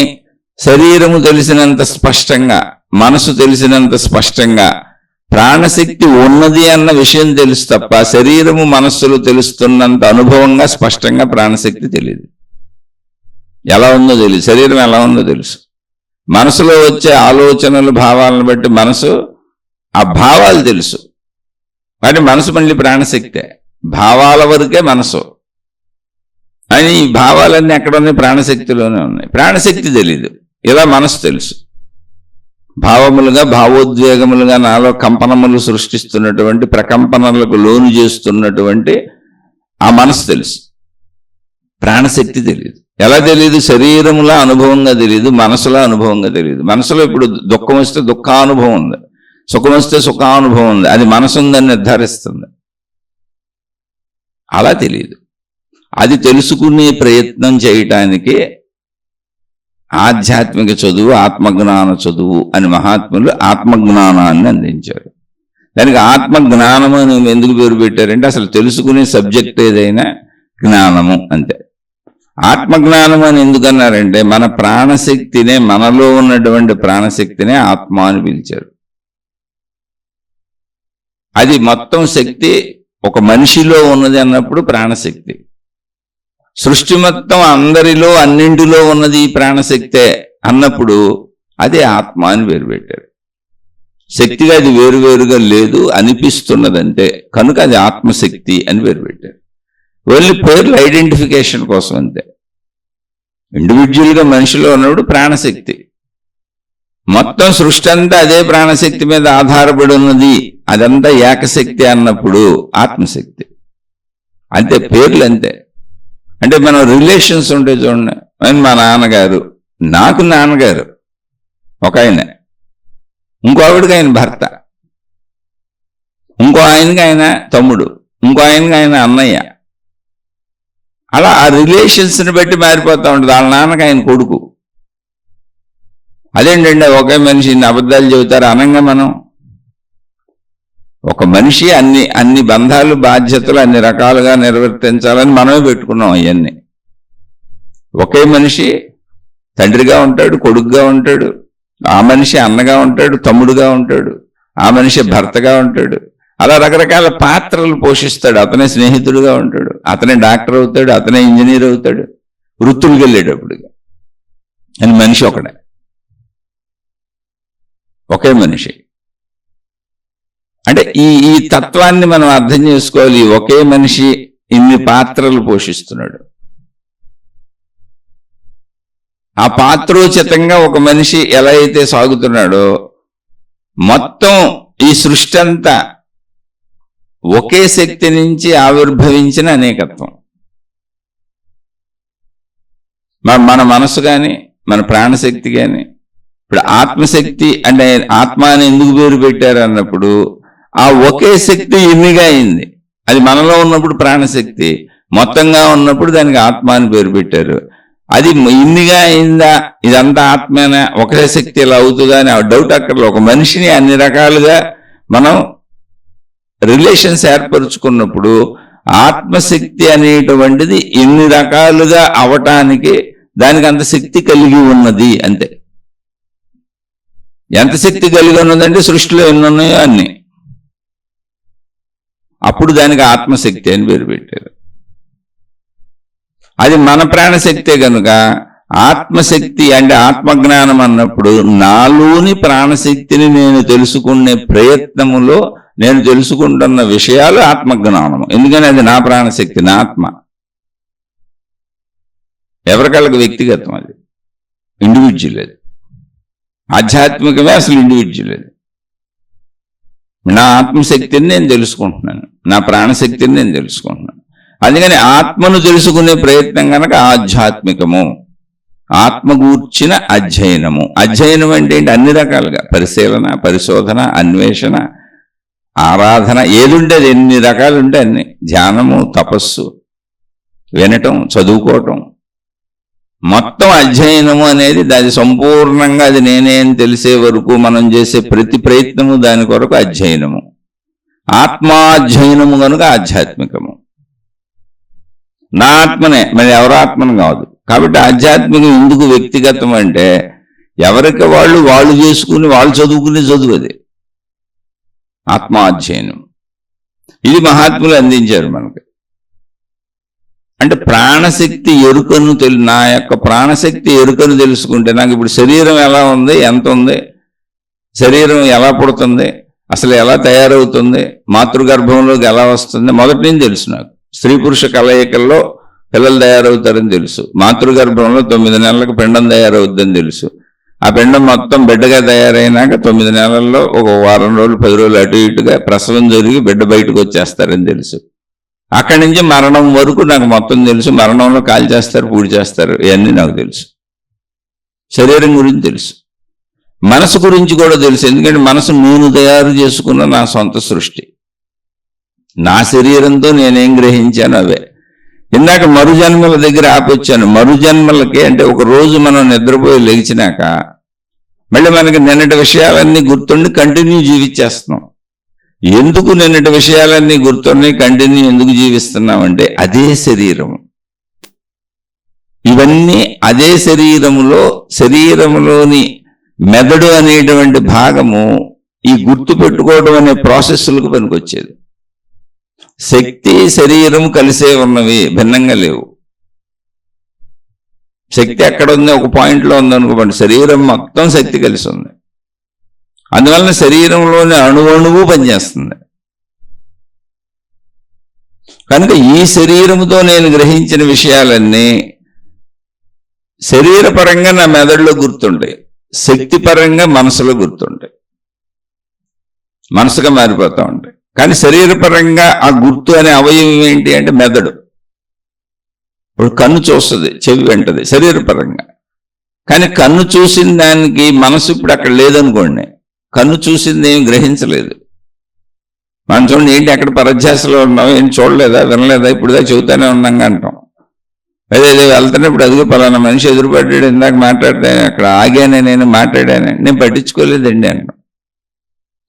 శరీరము తెలిసినంత స్పష్టంగా, మనసు తెలిసినంత స్పష్టంగా ప్రాణశక్తి ఉన్నది అన్న విషయం తెలుసు తప్ప శరీరము మనస్సులు తెలుస్తున్నంత అనుభవంగా స్పష్టంగా ప్రాణశక్తి తెలియదు. ఎలా ఉందో తెలియదు, శరీరం ఎలా ఉందో తెలుసు. మనసులో వచ్చే ఆలోచనలు, భావాలను బట్టి మనసు, ఆ భావాలు తెలుసు. కానీ మనసు మళ్ళీ ప్రాణశక్తే. భావాల వరకే మనసు. అని ఈ భావాలన్నీ ఎక్కడ ఉన్నాయి? ప్రాణశక్తిలోనే ఉన్నాయి. ప్రాణశక్తి తెలీదు, ఇలా మనసు తెలుసు. భావములుగా, భావోద్వేగములుగా నాలో కంపనములు సృష్టిస్తున్నటువంటి, ప్రకంపనలకు లోను చేస్తున్నటువంటి ఆ మనసు తెలుసు. ప్రాణశక్తి తెలియదు. ఎలా తెలియదు? శరీరములా అనుభవంగా తెలియదు, మనసులా అనుభవంగా తెలియదు. మనసులో ఇప్పుడు దుఃఖం వస్తే దుఃఖానుభవం ఉంది, సుఖం వస్తే సుఖానుభవం ఉంది. అది మనసు ఉందని నిర్ధారిస్తుంది. అలా తెలియదు. అది తెలుసుకునే ప్రయత్నం చేయటానికి ఆధ్యాత్మిక చదువు, ఆత్మజ్ఞాన చదువు అని మహాత్ములు ఆత్మజ్ఞానాన్ని అందించారు. దానికి ఆత్మజ్ఞానము అని ఎందుకు పేరు పెట్టారంటే అసలు తెలుసుకునే సబ్జెక్ట్ ఏదైనా జ్ఞానము అంతే. ఆత్మజ్ఞానం అని ఎందుకన్నారంటే మన ప్రాణశక్తినే, మనలో ఉన్నటువంటి ప్రాణశక్తినే ఆత్మ అని పిలిచారు. అది మొత్తం శక్తి ఒక మనిషిలో ఉన్నది అన్నప్పుడు ప్రాణశక్తి. సృష్టి మొత్తం అందరిలో, అన్నింటిలో ఉన్నది ఈ ప్రాణశక్తే అన్నప్పుడు అదే ఆత్మ అని పేరు పెట్టారు. శక్తిగా అది వేరువేరుగా లేదు, అనిపిస్తున్నదంటే కనుక అది ఆత్మశక్తి అని పేరు పెట్టారు. ఓన్లీ పేర్లు ఐడెంటిఫికేషన్ కోసం అంతే. ఇండివిజువల్గా మనిషిలో ఉన్నప్పుడు ప్రాణశక్తి, మొత్తం సృష్టి అంతా అదే ప్రాణశక్తి మీద ఆధారపడి ఉన్నది, అదంతా ఏకశక్తి అన్నప్పుడు ఆత్మశక్తి. అంతే, పేర్లు అంతే. అంటే మనం రిలేషన్స్ ఉంటే చూడండి, మా నాన్నగారు, నాకు నాన్నగారు ఒక ఆయన, ఇంకో ఆవిడకి ఆయన భర్త, ఇంకో ఆయనకి ఆయన తమ్ముడు, ఇంకో ఆయనకి ఆయన అన్నయ్య. అలా ఆ రిలేషన్స్ని బట్టి మారిపోతూ ఉంటుంది. వాళ్ళ నాన్నకి ఆయన కొడుకు. అదేంటండి ఒకే మనిషి ఇన్ని అబద్ధాలు చెబుతారు అనంగా మనం ఒక మనిషి అన్ని బంధాలు, బాధ్యతలు అన్ని రకాలుగా నిర్వర్తించాలని మనమే పెట్టుకున్నాం. అవన్నీ ఒకే మనిషి తండ్రిగా ఉంటాడు, కొడుకుగా ఉంటాడు, ఆ మనిషి అన్నగా ఉంటాడు, తమ్ముడుగా ఉంటాడు, ఆ మనిషి భర్తగా ఉంటాడు. అలా రకరకాల పాత్రలు పోషిస్తాడు. అతనే స్నేహితుడుగా ఉంటాడు, అతనే డాక్టర్ అవుతాడు, అతనే ఇంజనీర్ అవుతాడు, వృత్తులకు వెళ్ళేటప్పుడు. అని మనిషి ఒకడే, ఒకే మనిషి. అంటే ఈ తత్వాన్ని మనం అర్థం చేసుకోవాలి. ఒకే మనిషి ఇన్ని పాత్రలు పోషిస్తున్నాడు. ఆ పాత్రోచితంగా ఒక మనిషి ఎలా అయితే సాగుతున్నాడో మొత్తం ఈ సృష్టి అంతా ఒకే శక్తి నుంచి ఆవిర్భవించిన అనేకత్వం. మన మనసు కానీ, మన ప్రాణశక్తి కానీ, ఇప్పుడు ఆత్మశక్తి అంటే ఆత్మ అని ఎందుకు పేరు పెట్టారు అన్నప్పుడు ఆ ఒకే శక్తి ఇన్నిగా అయింది. అది మనలో ఉన్నప్పుడు ప్రాణశక్తి, మొత్తంగా ఉన్నప్పుడు దానికి ఆత్మ అని పేరు పెట్టారు. అది ఇన్నిగా అయిందా, ఇదంతా ఆత్మేనా, ఒకే శక్తి ఇలా అవుతుందా అని డౌట్ అక్కర్లో. ఒక మనిషిని అన్ని రకాలుగా మనం రిలేషన్స్ ఏర్పరచుకున్నప్పుడు ఆత్మశక్తి అనేటువంటిది ఎన్ని రకాలుగా అవటానికి దానికి అంత శక్తి కలిగి ఉన్నది అంతే. ఎంత శక్తి కలిగి ఉన్నదంటే సృష్టిలో ఎన్ని ఉన్నాయో అన్ని. అప్పుడు దానికి ఆత్మశక్తి అని పేరు పెట్టారు. అది మన ప్రాణశక్తే కనుక ఆత్మశక్తి అంటే ఆత్మజ్ఞానం అన్నప్పుడు నాలోని ప్రాణశక్తిని నేను తెలుసుకునే ప్రయత్నములో నేను తెలుసుకుంటున్న విషయాలు ఆత్మజ్ఞానము. ఎందుకని అది నా ప్రాణశక్తి, నా ఆత్మ. ఎవరికళ్ళకి వ్యక్తిగతం, అది ఇండివిజువల్. అది ఆధ్యాత్మికమే అసలు ఇండివిజువల్. అది నా ఆత్మశక్తిని నేను తెలుసుకుంటున్నాను, నా ప్రాణశక్తిని నేను తెలుసుకుంటున్నాను. అందుకని ఆత్మను తెలుసుకునే ప్రయత్నం కనుక ఆధ్యాత్మికము, ఆత్మగూర్చిన అధ్యయనము. అధ్యయనం అంటే ఏంటి? అన్ని రకాలుగా పరిశీలన, పరిశోధన, అన్వేషణ, ఆరాధన, ఏదుంటే అది ఎన్ని రకాలు ఉంటే అన్ని. ధ్యానము, తపస్సు, వినటం, చదువుకోవటం, మొత్తం అధ్యయనము అనేది దాని సంపూర్ణంగా అది నేనే అని తెలిసే వరకు మనం చేసే ప్రతి ప్రయత్నము దాని కొరకు అధ్యయనము. ఆత్మాధ్యయనము కనుక ఆధ్యాత్మికము. నా ఆత్మనే, మరి ఎవరి ఆత్మను కాదు. కాబట్టి ఆధ్యాత్మికం ఎందుకు వ్యక్తిగతం అంటే ఎవరికి వాళ్ళు చేసుకుని వాళ్ళు చదువుకునే చదువు అది ఆత్మాధ్యయనం. ఇది మహాత్ములు అందించారు మనకి. అంటే ప్రాణశక్తి ఎరుకను నా యొక్క ప్రాణశక్తి ఎరుకను తెలుసుకుంటే నాకు ఇప్పుడు శరీరం ఎలా ఉంది, ఎంత ఉంది, శరీరం ఎలా పుడుతుంది, అసలు ఎలా తయారవుతుంది, మాతృగర్భంలోకి ఎలా వస్తుంది, మొదటి నుంచి తెలుసు నాకు. స్త్రీ పురుష కలయికల్లో పిల్లలు తయారవుతారని తెలుసు. మాతృగర్భంలో 9 నెలలకు పిండం తయారవుద్దని తెలుసు. ఆ పిండం మొత్తం బిడ్డగా తయారైనాక 9 నెలల్లో ఒక వారం రోజులు 10 రోజులు అటు ఇటుగా ప్రసవం జరిగి బిడ్డ బయటకు వచ్చేస్తారని తెలుసు. అక్కడి నుంచి మరణం వరకు నాకు మొత్తం తెలుసు. మరణంలో కాల్ చేస్తారు, పూడి చేస్తారు, ఇవన్నీ నాకు తెలుసు. శరీరం గురించి తెలుసు, మనసు గురించి కూడా తెలుసు. ఎందుకంటే మనసు నేను తయారు చేసుకున్న నా సొంత సృష్టి. నా శరీరంతో నేనేం గ్రహించాను అవే. ఇందాక మరుజన్మల దగ్గర ఆపొచ్చాను. మరుజన్మలకి అంటే ఒక రోజు మనం నిద్రపోయి లేచినాక మళ్ళీ మనకి నిన్నటి విషయాలన్నీ గుర్తుండి కంటిన్యూ జీవించేస్తున్నాం. ఎందుకు నిన్నటి విషయాలన్నీ గుర్తున్నాయి, కంటిన్యూ ఎందుకు జీవిస్తున్నామంటే అదే శరీరము. ఇవన్నీ అదే శరీరములోని మెదడు అనేటువంటి భాగము ఈ గుర్తు పెట్టుకోవడం అనే ప్రాసెస్లకు పనికొచ్చేది. శక్తి శరీరం కలిసే ఉన్నవి, భిన్నంగా లేవు. శక్తి ఎక్కడ ఉంది, ఒక పాయింట్లో ఉందనుకోండి, శరీరం మొత్తం శక్తి కలిసి ఉంది. అందువలన శరీరంలోని అణువు పనిచేస్తుంది. కనుక ఈ శరీరముతో నేను గ్రహించిన విషయాలన్నీ శరీరపరంగా నా మెదడులో గుర్తుంటాయి, శక్తిపరంగా మనసులో గుర్తుంటాయి, మనసుగా మారిపోతూ ఉంటాయి. కానీ శరీరపరంగా ఆ గుర్తు అనే అవయవం ఏంటి అంటే మెదడు. ఇప్పుడు కన్ను చూస్తుంది, చెవి వింటది శరీరపరంగా. కానీ కన్ను చూసిన దానికి మనసు ఇప్పుడు అక్కడ లేదనుకోండి, కన్ను చూసింది ఏం గ్రహించలేదు. మనం చూడండి, ఏంటి అక్కడ పరధ్యాసలో ఉన్నాం, ఏం చూడలేదా, వినలేదా, ఇప్పుడుదా చెబుతానే ఉన్నాగా అంటాం. అదే వెళ్తానే ఇప్పుడు అదిగో పలానా మనిషి ఎదురుపడ్డాడు, ఇందాక మాట్లాడితే అక్కడ ఆగానే నేను మాట్లాడాను, నేను పట్టించుకోలేదండి అంటాం.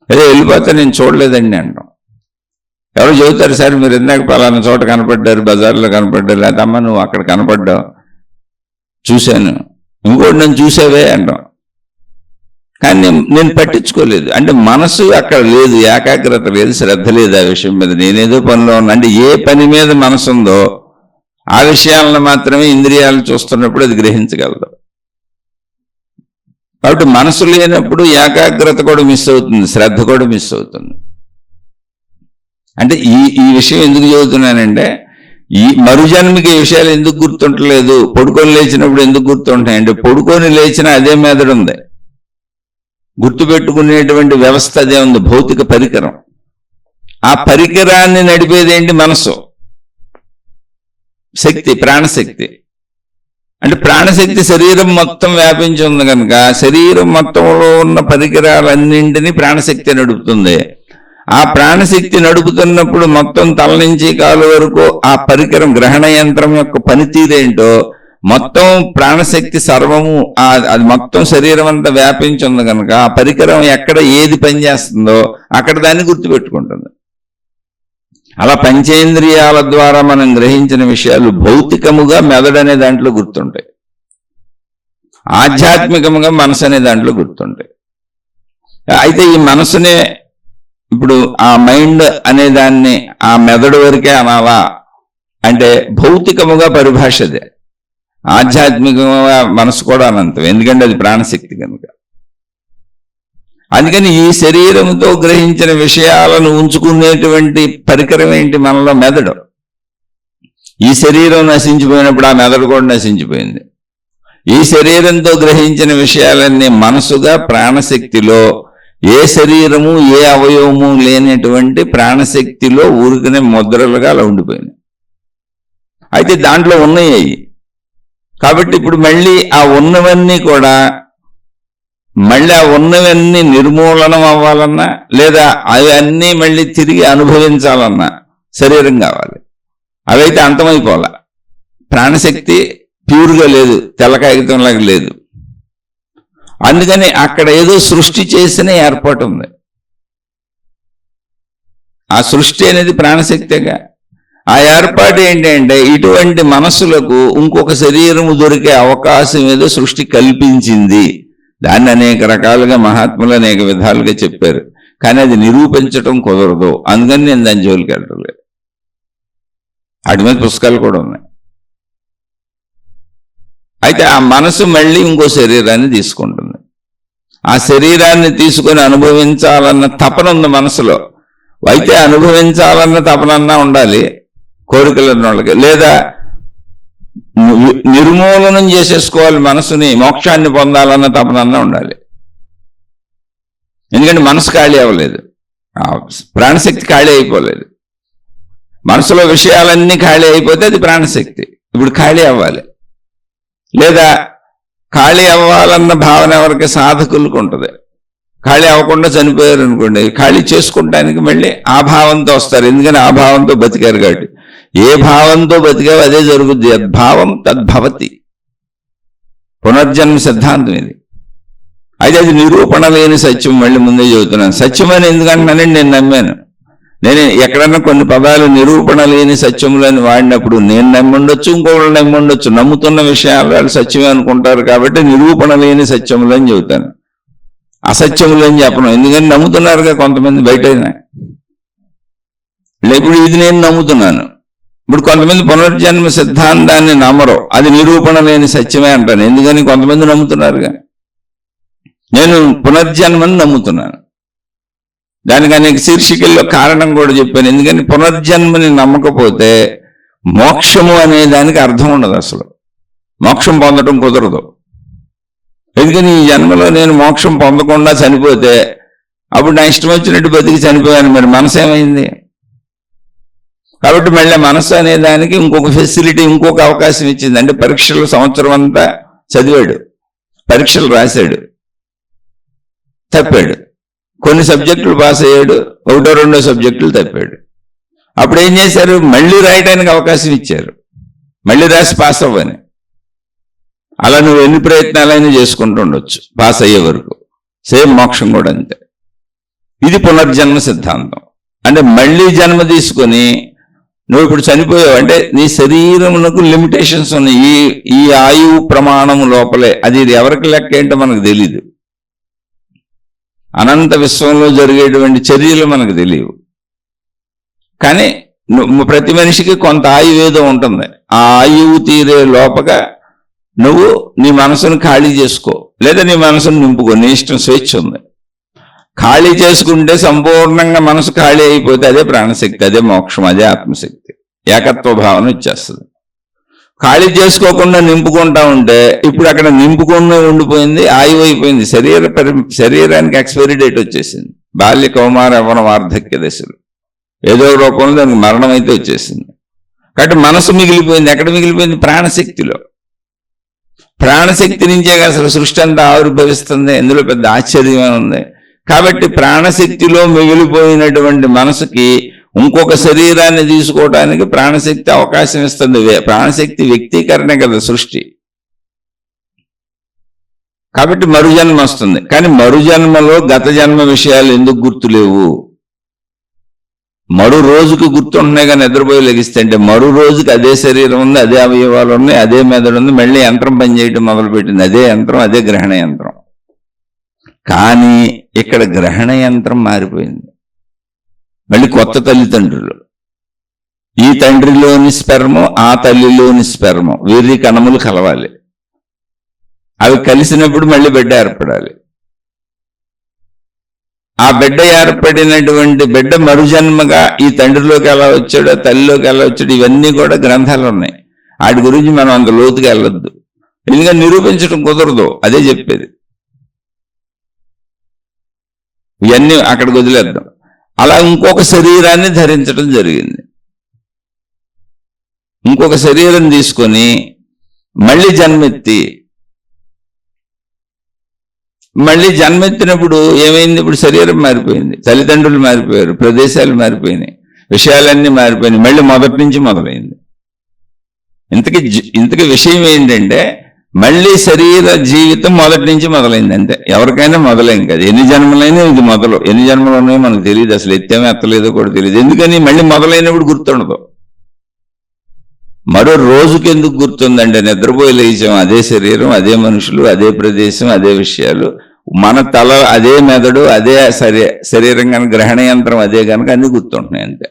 అదే వెళ్ళిపోతే నేను చూడలేదండి అంటాం. ఎవరు చెబుతారు, సార్ మీరు ఇందాక పలానా చోట కనపడ్డారు, బజార్లో కనపడ్డారు, లేకపోతే అమ్మ నువ్వు అక్కడ కనపడ్డావు చూశాను, ఇంకోటి నన్ను చూసావే అంటాం. కానీ నేను పట్టించుకోలేదు. అంటే మనసు అక్కడ లేదు, ఏకాగ్రత లేదు, శ్రద్ధ లేదు ఆ విషయం మీద. నేనేదో పనిలో ఉన్నా. అంటే ఏ పని మీద మనసు ఉందో ఆ విషయాలను మాత్రమే ఇంద్రియాలు చూస్తున్నప్పుడు అది గ్రహించగలదు. కాబట్టి మనసు లేనప్పుడు ఏకాగ్రత కూడా మిస్ అవుతుంది, శ్రద్ధ కూడా మిస్ అవుతుంది. అంటే ఈ విషయం ఎందుకు చదువుతున్నానంటే ఈ మరుజన్మకి ఈ విషయాలు ఎందుకు గుర్తుంటలేదు, పడుకొని లేచినప్పుడు ఎందుకు గుర్తుంటాయంటే పడుకొని లేచిన అదే మెదడు ఉంది, గుర్తుపెట్టుకునేటువంటి వ్యవస్థ అదే ఉంది, భౌతిక పరికరం. ఆ పరికరాన్ని నడిపేది ఏంటి? మనసు, శక్తి, ప్రాణశక్తి. అంటే ప్రాణశక్తి శరీరం మొత్తం వ్యాపించి ఉంది కనుక శరీరం మొత్తంలో ఉన్న పరికరాలన్నింటినీ ప్రాణశక్తి నడుపుతుంది. ఆ ప్రాణశక్తి నడుపుతున్నప్పుడు మొత్తం తల నుంచి కాలు వరకు ఆ పరికరం, గ్రహణ యంత్రం యొక్క పనితీరేంటో మొత్తం ప్రాణశక్తి సర్వము అది మొత్తం శరీరం అంతా వ్యాపించి ఉంది కనుక ఆ పరికరం ఎక్కడ ఏది పనిచేస్తుందో అక్కడ దాన్ని గుర్తుపెట్టుకుంటుంది. అలా పంచేంద్రియాల ద్వారా మనం గ్రహించిన విషయాలు భౌతికముగా మెదడు అనే దాంట్లో గుర్తుంటాయి, ఆధ్యాత్మికముగా మనసు అనే దాంట్లో గుర్తుంటాయి. అయితే ఈ మనసునే ఇప్పుడు ఆ మైండ్ అనే దాన్ని ఆ మెదడు వరకే అనాలా అంటే భౌతికముగా పరిభాషదే, ఆధ్యాత్మికంగా మనసు కూడా అనంతం, ఎందుకంటే అది ప్రాణశక్తి కనుక. అందుకని ఈ శరీరంతో గ్రహించిన విషయాలను ఉంచుకునేటువంటి పరికరం ఏంటి? మనలో మెదడు. ఈ శరీరం నశించిపోయినప్పుడు ఆ మెదడు కూడా నశించిపోయింది. ఈ శరీరంతో గ్రహించిన విషయాలన్నీ మనసుగా ప్రాణశక్తిలో, ఏ శరీరము ఏ అవయవము లేనటువంటి ప్రాణశక్తిలో ఊరికనే ముద్రలుగా అలా ఉండిపోయినాయి. అయితే దాంట్లో ఉన్నాయి. కాబట్టి ఇప్పుడు మళ్ళీ ఆ ఉన్నవన్నీ కూడా మళ్ళీ ఆ ఉన్నవన్నీ నిర్మూలనం అవ్వాలన్నా లేదా అవన్నీ మళ్ళీ తిరిగి అనుభవించాలన్నా శరీరం కావాలి. అవైతే అంతమైపోవాల. ప్రాణశక్తి ప్యూర్గా లేదు, తెల్ల కాగితంలాగా లేదు. అందుకని అక్కడ ఏదో సృష్టి చేసిన ఏర్పాటు ఉంది. ఆ సృష్టి అనేది ప్రాణశక్తిగా. ఆ ఏర్పాటు ఏంటంటే ఇటువంటి మనస్సులకు ఇంకొక శరీరము దొరికే అవకాశం ఏదో సృష్టి కల్పించింది. దాన్ని అనేక రకాలుగా మహాత్ములు అనేక విధాలుగా చెప్పారు, కానీ అది నిరూపించటం కుదరదు. అందుకని నేను దాని జోలికి వెళ్ళటం లేదు. వాటి మీద పుస్తకాలు కూడా ఉన్నాయి. అయితే ఆ మనసు మళ్ళీ ఇంకో శరీరాన్ని తీసుకుంటుంది. ఆ శరీరాన్ని తీసుకొని అనుభవించాలన్న తపన ఉంది మనసులో. అయితే అనుభవించాలన్న తపనన్నా ఉండాలి కోరికలున్న వాళ్ళకి, లేదా నిర్మూలనం చేసేసుకోవాలి మనసుని, మోక్షాన్ని పొందాలన్న తపనన్నా ఉండాలి. ఎందుకంటే మనసు ఖాళీ అవ్వలేదు, ప్రాణశక్తి ఖాళీ అయిపోలేదు. మనసులో విషయాలన్నీ ఖాళీ అయిపోతే అది ప్రాణశక్తి ఇప్పుడు ఖాళీ అవ్వాలి. లేదా ఖాళీ అవ్వాలన్న భావన ఎవరికి? సాధకులకు ఉంటుంది. ఖాళీ అవ్వకుండా చనిపోయారు అనుకోండి, ఖాళీ చేసుకుంటానికి మళ్ళీ ఆ భావంతో వస్తారు. ఎందుకని ఆ భావంతో బతికారు కాబట్టి. ఏ భావంతో బతికావో అదే జరుగుద్ది. యద్భావం తద్భవతి. పునర్జన్మ సిద్ధాంతం ఇది. అయితే అది నిరూపణ లేని సత్యం. మళ్ళీ ముందే చెబుతున్నాను. సత్యమని ఎందుకంటున్నానండి, నేను నమ్మాను. నేను ఎక్కడన్నా కొన్ని పదాలు నిరూపణ లేని సత్యములని వాడినప్పుడు నేను నమ్ముండొచ్చు, ఇంకొకరు నమ్ముండొచ్చు. నమ్ముతున్న విషయాలు వాళ్ళు సత్యమే అనుకుంటారు కాబట్టి నిరూపణ లేని సత్యములని చెబుతాను, అసత్యములని చెప్పను. ఎందుకని నమ్ముతున్నారుగా కొంతమంది బయట. ఇప్పుడు ఇది నేను నమ్ముతున్నాను. ఇప్పుడు కొంతమంది పునర్జన్మ సిద్ధాంతాన్ని నమ్మరు, అది నిరూపణ లేని సత్యమే అంటాను. ఎందుకని కొంతమంది నమ్ముతున్నారుగా. నేను పునర్జన్మని నమ్ముతున్నాను. దానికి అనేక శీర్షికల్లో కారణం కూడా చెప్పాను. ఎందుకని పునర్జన్మని నమ్మకపోతే మోక్షము అనే దానికి అర్థం ఉండదు. అసలు మోక్షం పొందడం కుదరదు. ఎందుకని ఈ జన్మలో నేను మోక్షం పొందకుండా చనిపోతే అప్పుడు నా ఇష్టం వచ్చినట్టు బతికి చనిపోయాను, మరి మనసు ఏమైంది? కాబట్టి మళ్ళీ మనసు అనే దానికి ఇంకొక ఫెసిలిటీ, ఇంకొక అవకాశం ఇచ్చింది. అంటే పరీక్షలు సంవత్సరం అంతా చదివాడు, పరీక్షలు రాశాడు, తప్పాడు. కొన్ని సబ్జెక్టులు పాస్ అయ్యాడు, ఒకటో రెండో సబ్జెక్టులు తప్పాడు. అప్పుడు ఏం చేశారు? మళ్ళీ రాయడానికి అవకాశం ఇచ్చారు, మళ్ళీ రాసి పాస్ అవ్వని. అలా నువ్వు ఎన్ని ప్రయత్నాలైనా చేసుకుంటూ ఉండొచ్చు పాస్ అయ్యే వరకు. సేమ్ మోక్షం కూడా అంతే. ఇది పునర్జన్మ సిద్ధాంతం. అంటే మళ్ళీ జన్మ తీసుకొని నువ్వు ఇప్పుడు చనిపోయావు అంటే నీ శరీరమునకు లిమిటేషన్స్ ఉన్నాయి. ఈ ఆయువు ప్రమాణం లోపలే. అది ఎవరికి లెక్క ఏంటో మనకు తెలీదు. అనంత విశ్వంలో జరిగేటువంటి చర్యలు మనకు తెలియవు. కానీ ప్రతి మనిషికి కొంత ఆయువేదో ఉంటుంది. ఆ ఆయువు తీరే లోపగా నువ్వు నీ మనసును ఖాళీ చేసుకో, లేదా నీ మనసును నింపుకో. నీ ఇష్టం, స్వేచ్ఛ ఉంది. ఖాళీ చేసుకుంటే సంపూర్ణంగా మనసు ఖాళీ అయిపోతే అదే ప్రాణశక్తి, అదే మోక్షం, అదే ఆత్మశక్తి. ఏకత్వ భావన వచ్చేస్తుంది. ఖాళీ చేసుకోకుండా నింపుకుంటా ఉంటే ఇప్పుడు అక్కడ నింపుకున్న ఉండిపోయింది, ఆయువు అయిపోయింది. శరీరానికి ఎక్స్పైరీ డేట్ వచ్చేసింది. బాల్య కౌమార యవ్వన వార్ధక్య దశలు ఏదో రూపంలో దానికి మరణం అయితే వచ్చేసింది. కాబట్టి మనసు మిగిలిపోయింది. ఎక్కడ మిగిలిపోయింది? ప్రాణశక్తిలో. ప్రాణశక్తి నుంచే అసలు సృష్టి అంతా ఆవిర్భవిస్తుంది. ఇందులో పెద్ద ఆశ్చర్యమే ఉంది. కాబట్టి ప్రాణశక్తిలో మిగిలిపోయినటువంటి మనసుకి ఇంకొక శరీరాన్ని తీసుకోవడానికి ప్రాణశక్తి అవకాశం ఇస్తుంది. ప్రాణశక్తి వ్యక్తీకరణే కదా సృష్టి. కాబట్టి మరుజన్మ వస్తుంది. కానీ మరుజన్మలో గత జన్మ విషయాలు ఎందుకు గుర్తులేవు? మరో రోజుకి గుర్తుంటున్నాయి కానీ నిద్రపోయి లెగిస్తే, అంటే మరో రోజుకి అదే శరీరం ఉంది, అదే అవయవాలు ఉన్నాయి, అదే మెదడు ఉంది, మళ్ళీ యంత్రం పనిచేయటం మొదలుపెట్టింది, అదే యంత్రం, అదే గ్రహణ యంత్రం. కానీ ఇక్కడ గ్రహణ యంత్రం మారిపోయింది. మళ్ళీ కొత్త తల్లిదండ్రులు, ఈ తండ్రిలోని స్పెర్మం ఆ తల్లిలోని స్పెర్మం వీరి కణములు కలవాలి. అవి కలిసినప్పుడు మళ్ళీ బిడ్డ ఏర్పడాలి. ఆ బిడ్డ ఏర్పడినటువంటి బిడ్డ మరుజన్మగా ఈ తండ్రిలోకి ఎలా వచ్చాడో తల్లిలోకి ఎలా వచ్చాడు, ఇవన్నీ కూడా గ్రంథాలు ఉన్నాయి. వాటి గురించి మనం అంత లోతుగా వెళ్ళొద్దు, ఎందుకంటే నిరూపించడం కుదరదు, అదే చెప్పేది. ఇవన్నీ అక్కడికి వదిలేద్దాం. అలా ఇంకొక శరీరాన్ని ధరించడం జరిగింది. ఇంకొక శరీరం తీసుకొని మళ్ళీ జన్మెత్తినప్పుడు ఏమైంది? ఇప్పుడు శరీరం మారిపోయింది, తల్లిదండ్రులు మారిపోయారు, ప్రదేశాలు మారిపోయినాయి, విషయాలన్నీ మారిపోయినాయి, మళ్ళీ మొదటి నుంచి మొదలైంది. ఇంతకీ విషయం ఏంటంటే మళ్ళీ శరీర జీవితం మొదటి నుంచి మొదలైంది అంతే. ఎవరికైనా మొదలైంది కదా, ఎన్ని జన్మలైనా ఇది మొదలు. ఎన్ని జన్మలు ఉన్నాయో మనకు తెలియదు, అసలు ఎత్తేమో ఎత్తలేదో కూడా తెలియదు. ఎందుకని మళ్ళీ మొదలైనప్పుడు గుర్తుండదు. మరో రోజుకి ఎందుకు గుర్తుందంటే నిద్రపోయి లేచాం, అదే శరీరం, అదే మనుషులు, అదే ప్రదేశం, అదే విషయాలు, మన తల అదే మెదడు, అదే శరీరం కనుక, గ్రహణ యంత్రం అదే కనుక అన్ని గుర్తుంటున్నాయి అంతే.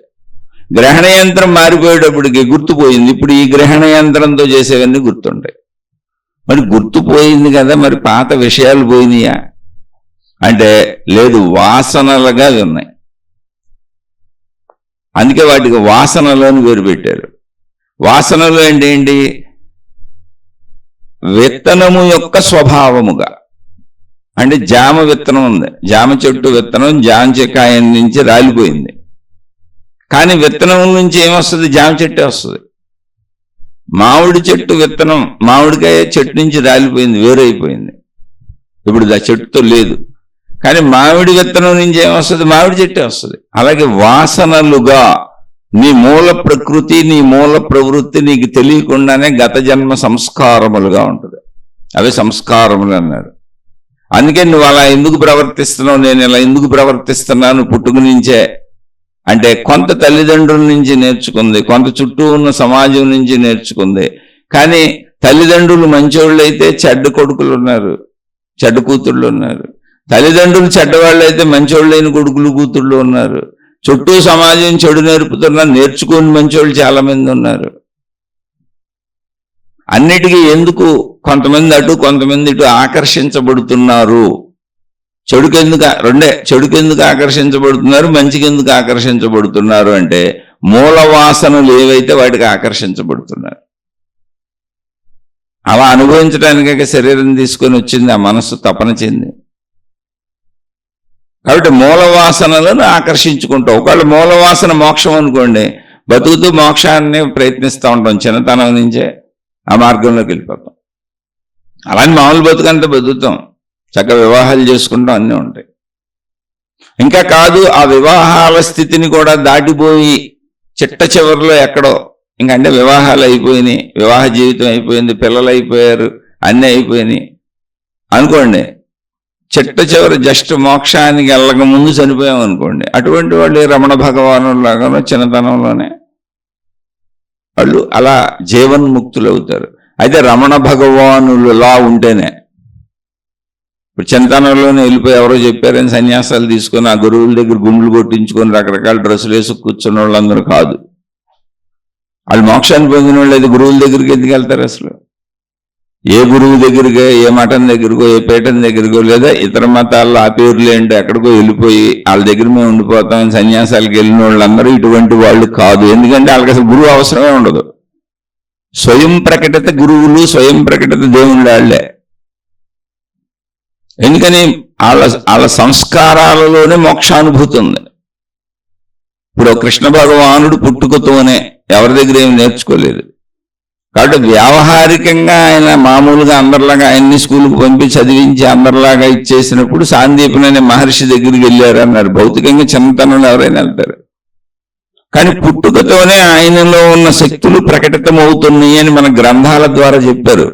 గ్రహణ యంత్రం మారిపోయేటప్పటికి గుర్తుపోయింది. ఇప్పుడు ఈ గ్రహణ యంత్రంతో చేసేవన్నీ గుర్తుంటాయి. మరి గుర్తుపోయింది కదా, మరి పాత విషయాలు పోయినాయా అంటే లేదు, వాసనలుగా ఉన్నాయి. అందుకే వాటికి వాసనలోని పేరు పెట్టారు. వాసనలు అంటే ఏంటి? విత్తనము యొక్క స్వభావముగా. అంటే జామ విత్తనం ఉంది, జామ చెట్టు విత్తనం జాంకాయ నుంచి రాలిపోయింది, కానీ విత్తనం నుంచి ఏమొస్తుంది? జామ చెట్టే వస్తుంది. మామిడి చెట్టు విత్తనం మామిడికాయ చెట్టు నుంచి రాలిపోయింది, వేరైపోయింది, ఇప్పుడు ఆ చెట్టుతో లేదు, కానీ మామిడి విత్తనం నుంచి ఏమొస్తుంది? మామిడి చెట్టే వస్తుంది. అలాగే వాసనలుగా నీ మూల ప్రకృతి, నీ మూల ప్రవృత్తి నీకు తెలియకుండానే గత జన్మ సంస్కారములుగా ఉంటుంది. అవి సంస్కారములు అన్నారు. అందుకే నువ్వు అలా ఎందుకు ప్రవర్తిస్తున్నావు, నేను ఇలా ఎందుకు ప్రవర్తిస్తున్నాను పుట్టుక నుంచే అంటే కొంత తల్లిదండ్రుల నుంచి నేర్చుకుంది, కొంత చుట్టూ ఉన్న సమాజం నుంచి నేర్చుకుంది. కానీ తల్లిదండ్రులు మంచోళ్ళు అయితే చెడ్డ కొడుకులు ఉన్నారు, చెడ్డ కూతుళ్ళు ఉన్నారు. తల్లిదండ్రులు చెడ్డవాళ్ళు అయితే మంచోళ్ళైన కొడుకులు కూతుళ్ళు ఉన్నారు. చుట్టూ సమాజం చెడు నేర్పుతున్నా నేర్చుకుని మంచోళ్ళు చాలా మంది ఉన్నారు. అన్నిటికీ ఎందుకు కొంతమంది అటు కొంతమంది ఇటు ఆకర్షించబడుతున్నారు? చెడుకెందుకు ఆకర్షించబడుతున్నారు, మంచికి ఎందుకు ఆకర్షించబడుతున్నారు అంటే మూల వాసనలు ఏవైతే వాటికి ఆకర్షించబడుతున్నారు. అలా అనుభవించడానికే శరీరం తీసుకొని వచ్చింది, ఆ మనస్సు తపన చెంది. కాబట్టి మూలవాసనలను ఆకర్షించుకుంటాం. ఒకవేళ మూలవాసన మోక్షం అనుకోండి, బతుకుతూ మోక్షాన్ని ప్రయత్నిస్తూ ఉంటాం, చిన్నతనం నుంచే ఆ మార్గంలోకి వెళ్ళిపోతాం. అలానే మామూలు బతుకంతా బతుకుతాం, చక్కగా వివాహాలు చేసుకుంటాం, అన్నీ ఉంటాయి. ఇంకా కాదు, ఆ వివాహాల స్థితిని కూడా దాటిపోయి చిట్ట చివరిలో ఎక్కడో ఇంకంటే వివాహాలు అయిపోయినాయి, వివాహ జీవితం అయిపోయింది, పిల్లలు అయిపోయారు, అన్నీ అయిపోయినాయి అనుకోండి, చిట్ట చివరి జస్ట్ మోక్షానికి వెళ్ళక ముందు చనిపోయాం అనుకోండి, అటువంటి వాళ్ళు రమణ భగవానులాగానో చిన్నతనంలోనే వాళ్ళు అలా జీవన్ముక్తులు అవుతారు. అయితే రమణ భగవానులా ఉంటేనే, ఇప్పుడు చిన్నతనంలోనే వెళ్ళిపోయి ఎవరో చెప్పారని సన్యాసాలు తీసుకొని ఆ గురువుల దగ్గర గుండ్లు కొట్టించుకొని రకరకాల డ్రెస్సులు వేసి కూర్చున్న వాళ్ళందరూ కాదు. వాళ్ళు మోక్షాన్ని పొందిన వాళ్ళు అయితే గురువుల దగ్గరికి ఎందుకు వెళ్తారు? అసలు ఏ గురువు దగ్గరికో, ఏ మఠం దగ్గరకో, ఏ పీఠం దగ్గరకో, లేదా ఇతర మతాల్లో ఆ పేర్లు ఏంటో ఎక్కడికో వెళ్ళిపోయి వాళ్ళ దగ్గర మేము ఉండిపోతామని సన్యాసాలకు వెళ్ళిన వాళ్ళందరూ ఇటువంటి వాళ్ళు కాదు. ఎందుకంటే వాళ్ళకి అసలు గురువు అవసరమే ఉండదు. స్వయం ప్రకటిత గురువులు, స్వయం ప్రకటిత దేవుళ్ళు వాళ్లే. ఎందుకని వాళ్ళ సంస్కారాలలోనే మోక్షానుభూతి ఉంది. ఇప్పుడు కృష్ణ భగవానుడు పుట్టుకతోనే ఎవరి దగ్గర ఏమి నేర్చుకోలేదు. కాబట్టి వ్యావహారికంగా ఆయన మామూలుగా అందరిలాగా ఆయన్ని స్కూల్కి పంపి చదివించి అందరిలాగా ఇచ్చేసినప్పుడు సాందీపని అనే మహర్షి దగ్గరికి వెళ్ళారు అన్నారు. భౌతికంగా చిన్నతనంలో ఎవరైనా వెళ్తారు, కానీ పుట్టుకతోనే ఆయనలో ఉన్న శక్తులు ప్రకటితమవుతున్నాయి అని మన గ్రంథాల ద్వారా చెప్పారు.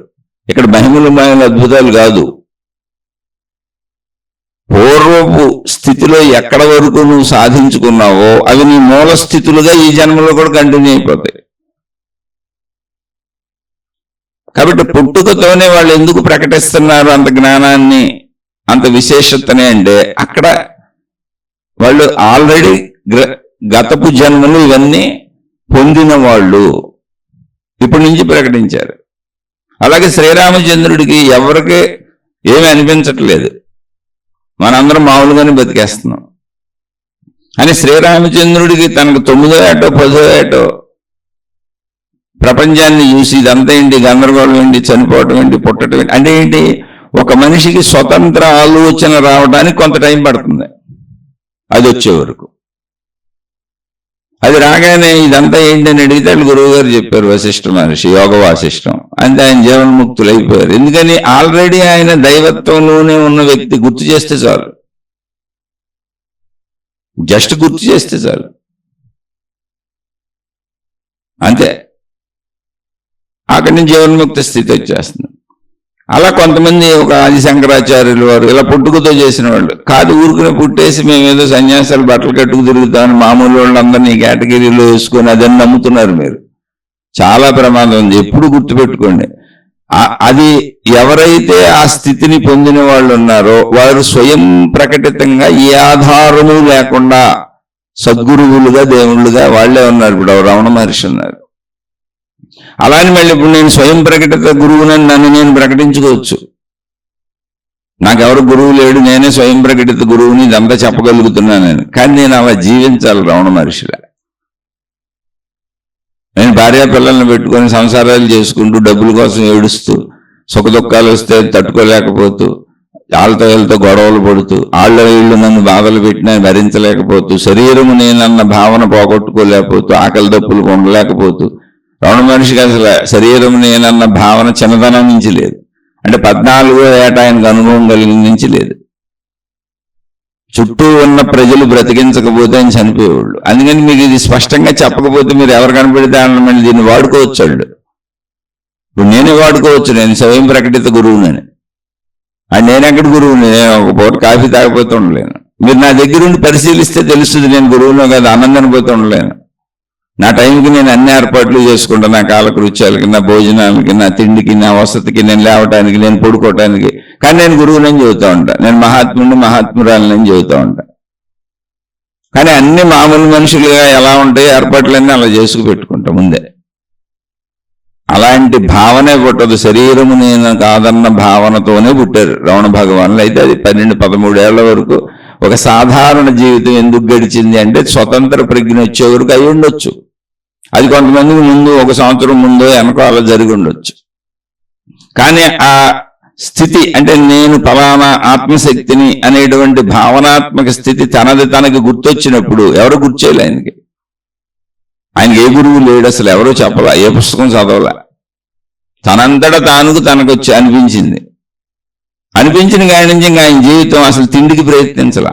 ఇక్కడ మహిమలు అద్భుతాలు కాదు. పూర్వపు స్థితిలో ఎక్కడ వరకు నువ్వు సాధించుకున్నావో అవి నీ మూల స్థితులుగా ఈ జన్మలో కూడా కంటిన్యూ అయిపోతాయి. కాబట్టి పుట్టుకతోనే వాళ్ళు ఎందుకు ప్రకటిస్తున్నారు అంత జ్ఞానాన్ని, అంత విశేషతనే అంటే అక్కడ వాళ్ళు ఆల్రెడీ గతపు జన్మలు ఇవన్నీ పొందిన వాళ్ళు ఇప్పటి నుంచి ప్రకటించారు. అలాగే శ్రీరామచంద్రుడికి ఎవరికి ఏమీ అనిపించట్లేదు, మనందరం మామూలుగానే బతికేస్తున్నాం అని శ్రీరామచంద్రుడికి తనకు 9వ ఏటో 10వ ఏటో ప్రపంచాన్ని చూసి ఇదంతా ఏంటి, గందరగోళం ఏంటి, చనిపోవటం ఏంటి, పుట్టడం ఏంటి అంటే ఏంటి, ఒక మనిషికి స్వతంత్ర ఆలోచన రావడానికి కొంత టైం పడుతుంది. అది వచ్చే వరకు, అది రాగానే ఇదంతా ఏంటి అని అడిగితే వాళ్ళు గురువు గారు చెప్పారు, వశిష్ఠ మహర్షి యోగ వాసిష్టం అంటే ఆయన జీవన్ముక్తులు అయిపోయారు. ఎందుకని ఆల్రెడీ ఆయన దైవత్వంలోనే ఉన్న వ్యక్తి, గుర్తు చేస్తే చాలు, జస్ట్ గుర్తు చేస్తే చాలు అంతే, అక్కడి నుంచి జీవన్ముక్త స్థితి వచ్చేస్తుంది. అలా కొంతమంది ఒక ఆది శంకరాచార్యులు వారు ఇలా పుట్టుకతో చేసిన వాళ్ళు కాదు, ఊరుకునే పుట్టేసి మేము ఏదో సన్యాసాలు బట్టలు కట్టుకు తిరుగుతామని మామూలు వాళ్ళందరినీ ఈ కేటగిరీలో వేసుకొని అదని నమ్ముతున్నారు. మీరు చాలా ప్రమాదం ఉంది, ఎప్పుడు గుర్తుపెట్టుకోండి. అది ఎవరైతే ఆ స్థితిని పొందిన వాళ్ళు ఉన్నారో వారు స్వయం ప్రకటితంగా ఏ ఆధారము లేకుండా సద్గురువులుగా దేవుళ్ళుగా వాళ్లే ఉన్నారు. ఇప్పుడు రమణ మహర్షి ఉన్నారు. అలానే మళ్ళీ ఇప్పుడు నేను స్వయం ప్రకటిత గురువునని నన్ను నేను ప్రకటించుకోవచ్చు, నాకెవరు గురువు లేడు, నేనే స్వయం ప్రకటిత గురువుని ఇదంతా చెప్పగలుగుతున్నాను నేను. కానీ నేను అలా జీవించాలి రమణ మహర్షిలా. నేను భార్య పిల్లల్ని పెట్టుకొని సంసారాలు చేసుకుంటూ డబ్బుల కోసం ఏడుస్తూ సుఖదుఖాలు వస్తే తట్టుకోలేకపోతూ వాళ్ళతో వీళ్ళతో గొడవలు పడుతూ వీళ్ళు నన్ను బాధలు పెట్టినా భరించలేకపోతూ శరీరము నేనన్న భావన పోగొట్టుకోలేకపోతూ ఆకలి దప్పులు ఉండలేకపోతూ రమణ మనిషికి అసలు శరీరం నేనన్న భావన చిన్నదనం నుంచి లేదు. అంటే 14వ ఏట ఆయనకు అనుభవం కలిగిన నుంచి లేదు. చుట్టూ ఉన్న ప్రజలు బ్రతికించకపోతే ఆయన చనిపోయేవాళ్ళు. అందుకని మీకు ఇది స్పష్టంగా చెప్పకపోతే మీరు ఎవరు కనపడితే మళ్ళీ దీన్ని వాడుకోవచ్చు. వాళ్ళు ఇప్పుడు నేనే వాడుకోవచ్చు, నేను స్వయం ప్రకటిత గురువునని. నేను ఎక్కడ గురువుని, నేను ఒక పూట కాఫీ తాగిపోతూ ఉండలేను. మీరు నా దగ్గరుండి పరిశీలిస్తే తెలుస్తుంది నేను గురువునో కాదు, ఆనందాన్ని పోతూ ఉండలేను. నా టైంకి నేను అన్ని ఏర్పాట్లు చేసుకుంటాను, నా కాలకృత్యాలకి, నా భోజనాలకి, నా తిండికి, నా వసతికి, నేను లేవటానికి, నేను పడుకోవటానికి. కానీ నేను గురువునని చెబుతూ ఉంటా, నేను మహాత్మురాలని చెబుతూ ఉంటా. కానీ అన్ని మామూలు మనుషులుగా ఎలా ఉంటాయో ఏర్పాట్లన్నీ అలా చేసుకు పెట్టుకుంటా ముందే. అలాంటి భావనే పుట్టదు, శరీరము నేను కాదన్న భావనతోనే పుట్టారు రమణ భగవానులు. అయితే అది 12-13 ఏళ్ల వరకు ఒక సాధారణ జీవితం ఎందుకు గడిచింది అంటే స్వతంత్ర ప్రజ్ఞ వచ్చే వరకు అయి ఉండొచ్చు. అది కొంతమందికి ముందు 1 సంవత్సరం ముందో వెనకో అలా జరిగి ఉండొచ్చు. కానీ ఆ స్థితి అంటే నేను ఫలానా ఆత్మశక్తిని అనేటువంటి భావనాత్మక స్థితి తనకి గుర్తొచ్చినప్పుడు ఎవరు గుర్చేయాలి ఆయనకి ఏ గురువు లేడు, అసలు ఎవరో చెప్పలా, ఏ పుస్తకం చదవలా, తనంతటా తనకు వచ్చి అనిపించిన కాడి నుంచి ఇంకా ఆయన జీవితం అసలు తిండికి ప్రయత్నించాల,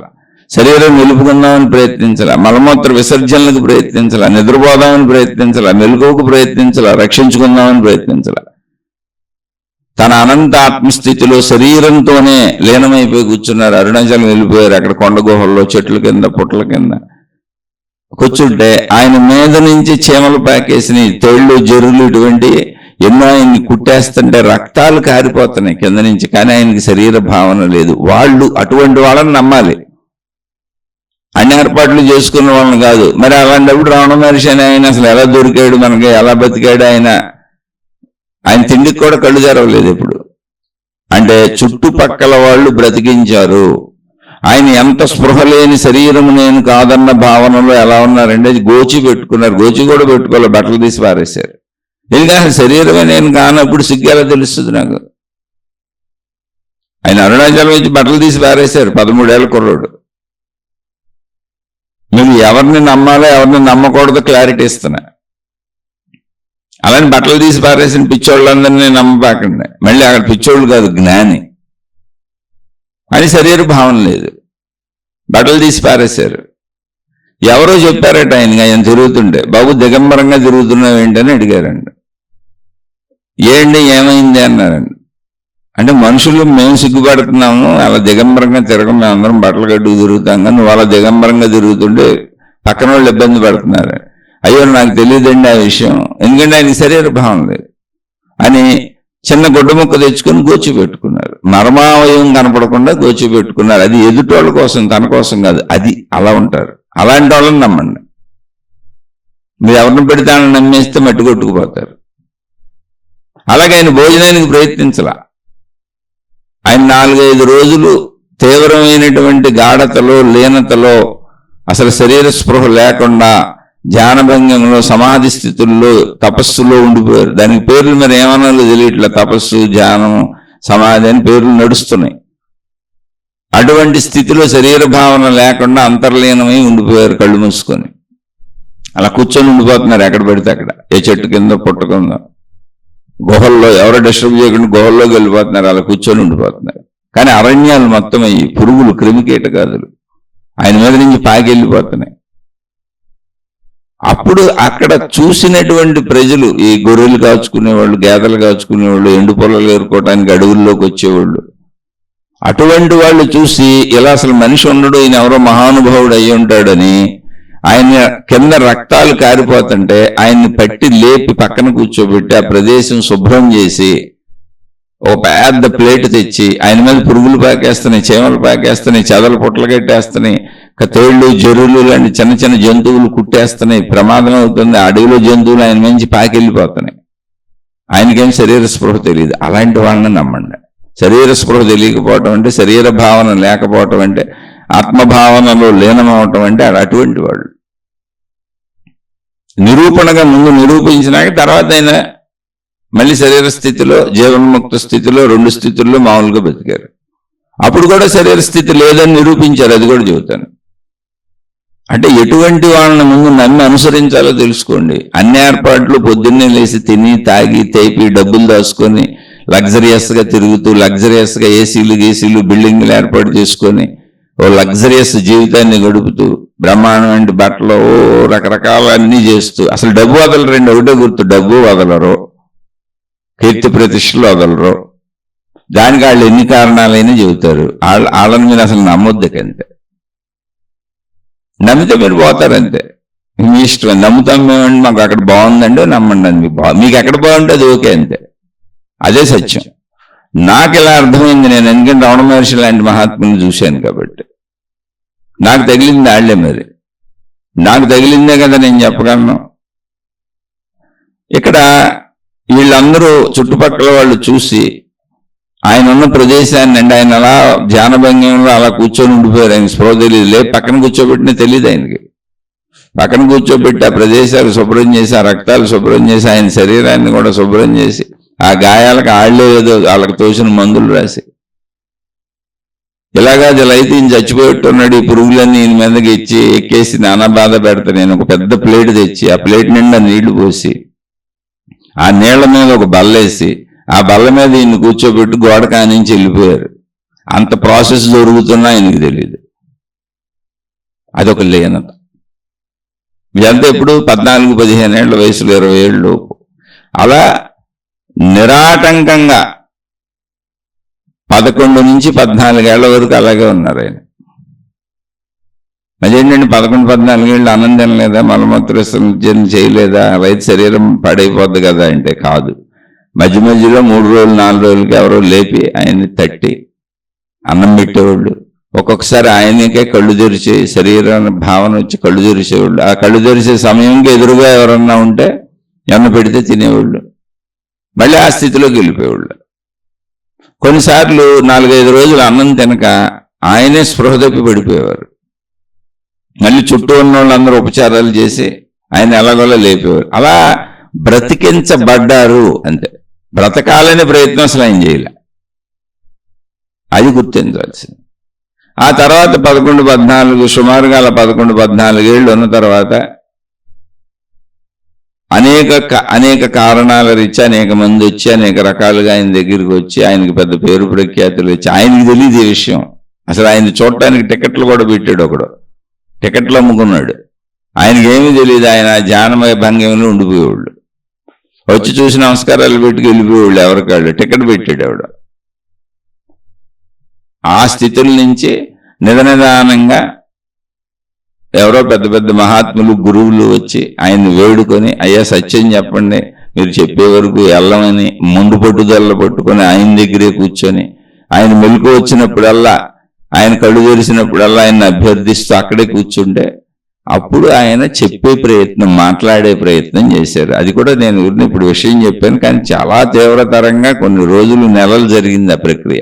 శరీరం నిలుపుకుందామని ప్రయత్నించాల, మలమూత్ర విసర్జనలకు ప్రయత్నించాల, నిద్రపోదామని ప్రయత్నించాల, మెలకువకు ప్రయత్నించాల, రక్షించుకుందామని ప్రయత్నించాల. తన అనంత ఆత్మస్థితిలో శరీరంతోనే లీనమైపోయి కూర్చున్నారు. అరుణాచలం వెళ్ళిపోయారు. అక్కడ కొండ గుహల్లో చెట్ల కింద పుట్ల కింద కూర్చుంటే ఆయన మీద నుంచి చీమలు పాకేసిన తేళ్లు జరులు ఇటువంటి ఎన్నో ఆయన్ని కుట్టేస్తుంటే రక్తాలు కారిపోతున్నాయి కింద నుంచి. కానీ ఆయనకి శరీర భావన లేదు. వాళ్ళు అటువంటి వాళ్ళని నమ్మాలి, అన్ని ఏర్పాట్లు చేసుకున్న వాళ్ళని కాదు. మరి అలాంటప్పుడు రమణ మహర్షి అని ఆయన అసలు ఎలా దొరికాడు, మనకి ఎలా బతికాడు? ఆయన తిండికి కూడా కళ్ళు తెరవలేదు ఎప్పుడు. అంటే చుట్టుపక్కల వాళ్ళు బ్రతికించారు. ఆయన ఎంత స్పృహ లేని శరీరము నేను కాదన్న భావనలో ఎలా ఉన్నారంటే గోచి పెట్టుకున్నారు. గోచి కూడా పెట్టుకోవాలి, బట్టలు తీసి పారేశారు. ఎందుకంటే శరీరమే నేను కానప్పుడు సిగ్గేలా తెలుస్తుంది నాకు. ఆయన అరుణాచలం వచ్చి బట్టలు తీసి పారేశారు, 13 ఏళ్ల కుర్రోడు. మీరు ఎవరిని నమ్మాలో ఎవరిని నమ్మకూడదో క్లారిటీ ఇస్తున్నా. అలాని బట్టలు తీసి పారేసిన పిచ్చోళ్ళందరినీ నమ్మపాకండి. మళ్ళీ అక్కడ పిచ్చోళ్ళు కాదు, జ్ఞాని. అని శరీర భావన లేదు, బట్టలు తీసి పారేశారు. ఎవరో చెప్పారట ఆయన తిరుగుతుంటే, బాబు దిగంబరంగా తిరుగుతున్నావు ఏంటని అడిగారండి. ఏంటి ఏమైంది అన్నారండి. అంటే మనుషులు మేము సిగ్గుపడుతున్నాము, అలా దిగంబరంగా తిరగం, మేము అందరం బట్టలు కట్టుకు తిరుగుతాం, కానీ నువ్వు అలా దిగంబరంగా తిరుగుతుంటే పక్కన వాళ్ళు ఇబ్బంది పడుతున్నారు. అయ్యో నాకు తెలియదండి ఆ విషయం, ఎందుకంటే ఆయనకి శరీర భావం లేదు అని చిన్న గుడ్డ ముక్క తెచ్చుకొని గోచి పెట్టుకున్నారు. మర్మావయం కనపడకుండా గోచి పెట్టుకున్నారు. అది ఎదుటోళ్ళ కోసం, తన కోసం కాదు. అది అలా ఉంటారు. అలాంటి వాళ్ళని నమ్మండి. మీరు ఎవరిని పెడితే ఆయన నమ్మేస్తే మట్టి కొట్టుకుపోతారు. అలాగే ఆయన భోజనానికి ప్రయత్నించలా. ఆయన 4-5 రోజులు తీవ్రమైనటువంటి గాఢతలో, లీనతలో, అసలు శరీర స్పృహ లేకుండా ధ్యానభంగంలో, సమాధి స్థితుల్లో, తపస్సులో ఉండిపోయారు. దానికి పేర్లు మరి ఏమన్నా తెలియట్లా. తపస్సు, ధ్యానం, సమాధి అని పేర్లు నడుస్తున్నాయి. అటువంటి స్థితిలో శరీర భావన లేకుండా అంతర్లీనమై ఉండిపోయారు కళ్ళు మూసుకొని. అలా కూర్చొని ఉండిపోతున్నారు ఎక్కడ పడితే అక్కడ, ఏ చెట్టు కింద, పుట్ట కింద, గుహల్లో, ఎవరో డిస్టర్బ్ చేయకుండా గుహల్లోకి వెళ్ళిపోతున్నారు. అలా కూర్చొని ఉండిపోతున్నారు. కానీ అరణ్యాలు మొత్తం అయ్యి పురుగులు, క్రిమికీటకాదులు ఆయన మీద నుంచి పాకి వెళ్ళిపోతున్నాయి. అప్పుడు అక్కడ చూసినటువంటి ప్రజలు, ఈ గొర్రెలు కాచుకునేవాళ్ళు, గేదెలు కాచుకునేవాళ్ళు, ఎండు పొలాలు ఏరుకోవడానికి అడవుల్లోకి వచ్చేవాళ్ళు, అటువంటి వాళ్ళు చూసి ఇలా అసలు మనిషి ఉండడు, ఈయన ఎవరో మహానుభావుడు అయ్యి ఉంటాడని, ఆయన కింద రక్తాలు కారిపోతుంటే ఆయన్ని పట్టి లేపి పక్కన కూర్చోబెట్టి ఆ ప్రదేశం శుభ్రం చేసి ఒక పెద్ద ప్లేట్ తెచ్చి ఆయన మీద పురుగులు పాకేస్తున్నాయి, చీమలు పాకేస్తున్నాయి, చెదలు పుట్టలు కట్టేస్తున్నాయి, తేళ్లు, జరులు లాంటి చిన్న చిన్న జంతువులు కుట్టేస్తున్నాయి, ప్రమాదం అవుతుంది. అడవిలో జంతువులు ఆయన నుంచి పాకెళ్ళిపోతున్నాయి. ఆయనకేం శరీర స్పృహ తెలియదు. అలాంటి వాళ్ళని నమ్మండి. శరీర స్పృహ తెలియకపోవటం అంటే, శరీర భావన లేకపోవటం అంటే, ఆత్మభావనలో లీనమవటం అంటే అటువంటి వాళ్ళు. నిరూపణగా ముందు నిరూపించినాక తర్వాత ఆయన మళ్ళీ శరీర స్థితిలో, జీవన్ముక్త స్థితిలో, 2 స్థితుల్లో మామూలుగా బతికారు. అప్పుడు కూడా శరీర స్థితి లేదని నిరూపించారు. అది కూడా చెబుతాను. అంటే ఎటువంటి వాళ్ళని ముందు నమ్మి అనుసరించాలో తెలుసుకోండి. అన్ని ఏర్పాట్లు పొద్దున్నే లేచి తిని, తాగి, తేపి, డబ్బులు దాచుకొని లగ్జరియస్గా తిరుగుతూ, లగ్జరియస్గా ఏసీలు బిల్డింగ్లు ఏర్పాటు చేసుకొని ఓ లగ్జరియస్ జీవితాన్ని గడుపుతూ, బ్రహ్మాండమైన బట్టలు, రకరకాల అన్నీ చేస్తూ, అసలు డబ్బు వదలరండి. ఒకటే గుర్తు, డబ్బు వదలరు, కీర్తి ప్రతిష్టలు వదలరు. దానికి వాళ్ళు ఎన్ని కారణాలైనా చెబుతారు. వాళ్ళని మీరు అసలు నమ్మొద్దుకంతే. నమ్మితే మీరు పోతారంతే. మీ ఇష్టం. నమ్ముతాం మేమండి, మాకు అక్కడ బాగుందండి, నమ్మండి అని. మీకు ఎక్కడ బాగుంటే అది ఓకే, అంతే. అదే సత్యం. నాకు ఇలా అర్థమైంది. నేను ఎందుకంటే రమణ మహర్షి లాంటి మహాత్ముని చూశాను కాబట్టి నాకు తగిలింది వాళ్ళే. మరి నాకు తగిలిందే కదా నేను చెప్పగలను. ఇక్కడ వీళ్ళందరూ చుట్టుపక్కల వాళ్ళు చూసి ఆయన ఉన్న ప్రదేశాన్ని, అంటే ఆయన అలా ధ్యానభంగంలో అలా కూర్చొని ఉండిపోయారు. ఆయన స్పృహ తెలియదు. లేదు, పక్కన కూర్చోబెట్టినా తెలియదు ఆయనకి. పక్కన కూర్చోబెట్టి ఆ ప్రదేశాలు శుభ్రం చేసి, ఆ రక్తాలు శుభ్రం చేసి, ఆయన శరీరాన్ని కూడా శుభ్రం చేసి, ఆ గాయాలకు ఆళ్లే ఏదో వాళ్ళకి తోచిన మందులు రాసి, ఇలాగా అయితే ఈయన చచ్చిపోయేట్టున్నాడు, ఈ పురుగులన్నీ ఈయన మీదకి ఇచ్చి ఎక్కేసి నానా బాధ పెడతా, నేను ఒక పెద్ద ప్లేట్ తెచ్చి ఆ ప్లేట్ నిండా నీళ్లు పోసి, ఆ నీళ్ల మీద ఒక బల్లేసి, ఆ బల్ల మీద ఈయన కూర్చోబెట్టి గోడ కానించి వెళ్ళిపోయారు. అంత ప్రాసెస్ జరుగుతున్నా ఆయనకి తెలియదు. అదొక లీనత. ఇదంతా ఎప్పుడు 14-15 ఏళ్ల వయసులో, 20 ఏళ్ళు. అలా నిరాటంకంగా 11 నుంచి 14 ఏళ్ల వరకు అలాగే ఉన్నారు ఆయన. అదేంటండి 11-14 ఏళ్ళు అన్నం తినలేదా, మలమూత్ర విసర్జన చేయలేదా, అలా అయితే శరీరం పాడైపోద్ది కదా అంటే కాదు. మధ్య మధ్యలో 3 రోజులు 4 రోజులకి ఎవరో లేపి ఆయన్ని తట్టి అన్నం పెట్టేవాళ్ళు. ఒక్కొక్కసారి ఆయనకే కళ్ళు తెరిచే శరీరాన్ని భావన వచ్చి కళ్ళు తెరిచేవాళ్ళు. ఆ కళ్ళు తెరిచే సమయంకి ఎదురుగా ఎవరన్నా ఉంటే అన్నం పెడితే తినేవాళ్ళు. మళ్ళీ ఆ స్థితిలోకి వెళ్ళిపోయేవాళ్ళు. కొన్నిసార్లు 4-5 రోజులు అన్నం తినక ఆయనే స్పృహ తప్పి పడిపోయేవారు. మళ్ళీ చుట్టూ ఉన్న వాళ్ళందరూ ఉపచారాలు చేసి ఆయన ఎలాగోలా లేపేవారు. అలా బ్రతికించబడ్డారు అంతే. బ్రతకాలనే ప్రయత్నం అసలు ఆయన చేయలే. అది గుర్తించవలసింది. ఆ తర్వాత 11-14 సుమారుగా 11-14 ఏళ్ళు ఉన్న తర్వాత అనేక కారణాల రీత్యా అనేక మంది వచ్చి అనేక రకాలుగా ఆయన దగ్గరికి వచ్చి ఆయనకి పెద్ద పేరు ప్రఖ్యాతులు వచ్చి, ఆయనకి తెలియదు ఈ విషయం. అసలు ఆయన చూడటానికి టికెట్లు కూడా పెట్టాడు. ఒకడు టికెట్లు అమ్ముకున్నాడు. ఆయనకి ఏమీ తెలియదు. ఆయన ధ్యానమయ భంగిమలో ఉండిపోయేవాళ్ళు. వచ్చి చూసి నమస్కారాలు పెట్టుకు వెళ్ళిపోయేవాళ్ళు. ఎవరికాళ్ళు టికెట్ పెట్టాడు ఆవిడ. ఆ స్థితుల నుంచి నిదానంగా ఎవరో పెద్ద పెద్ద మహాత్ములు గురువులు వచ్చి ఆయన్ని వేడుకొని, అయ్యా సత్యం చెప్పండి, మీరు చెప్పే వరకు వెళ్ళమని ముందు పట్టుదల పట్టుకొని ఆయన దగ్గరే కూర్చొని, ఆయన మెలకు వచ్చినప్పుడల్లా, ఆయన కళ్ళు తెరిచినప్పుడల్లా ఆయన అభ్యర్థిస్తూ అక్కడే కూర్చుంటే అప్పుడు ఆయన చెప్పే ప్రయత్నం, మాట్లాడే ప్రయత్నం చేశారు. అది కూడా నేను ఇప్పుడు విషయం చెప్పాను, కానీ చాలా తీవ్రతరంగా కొన్ని రోజులు, నెలలు జరిగింది ఆ ప్రక్రియ.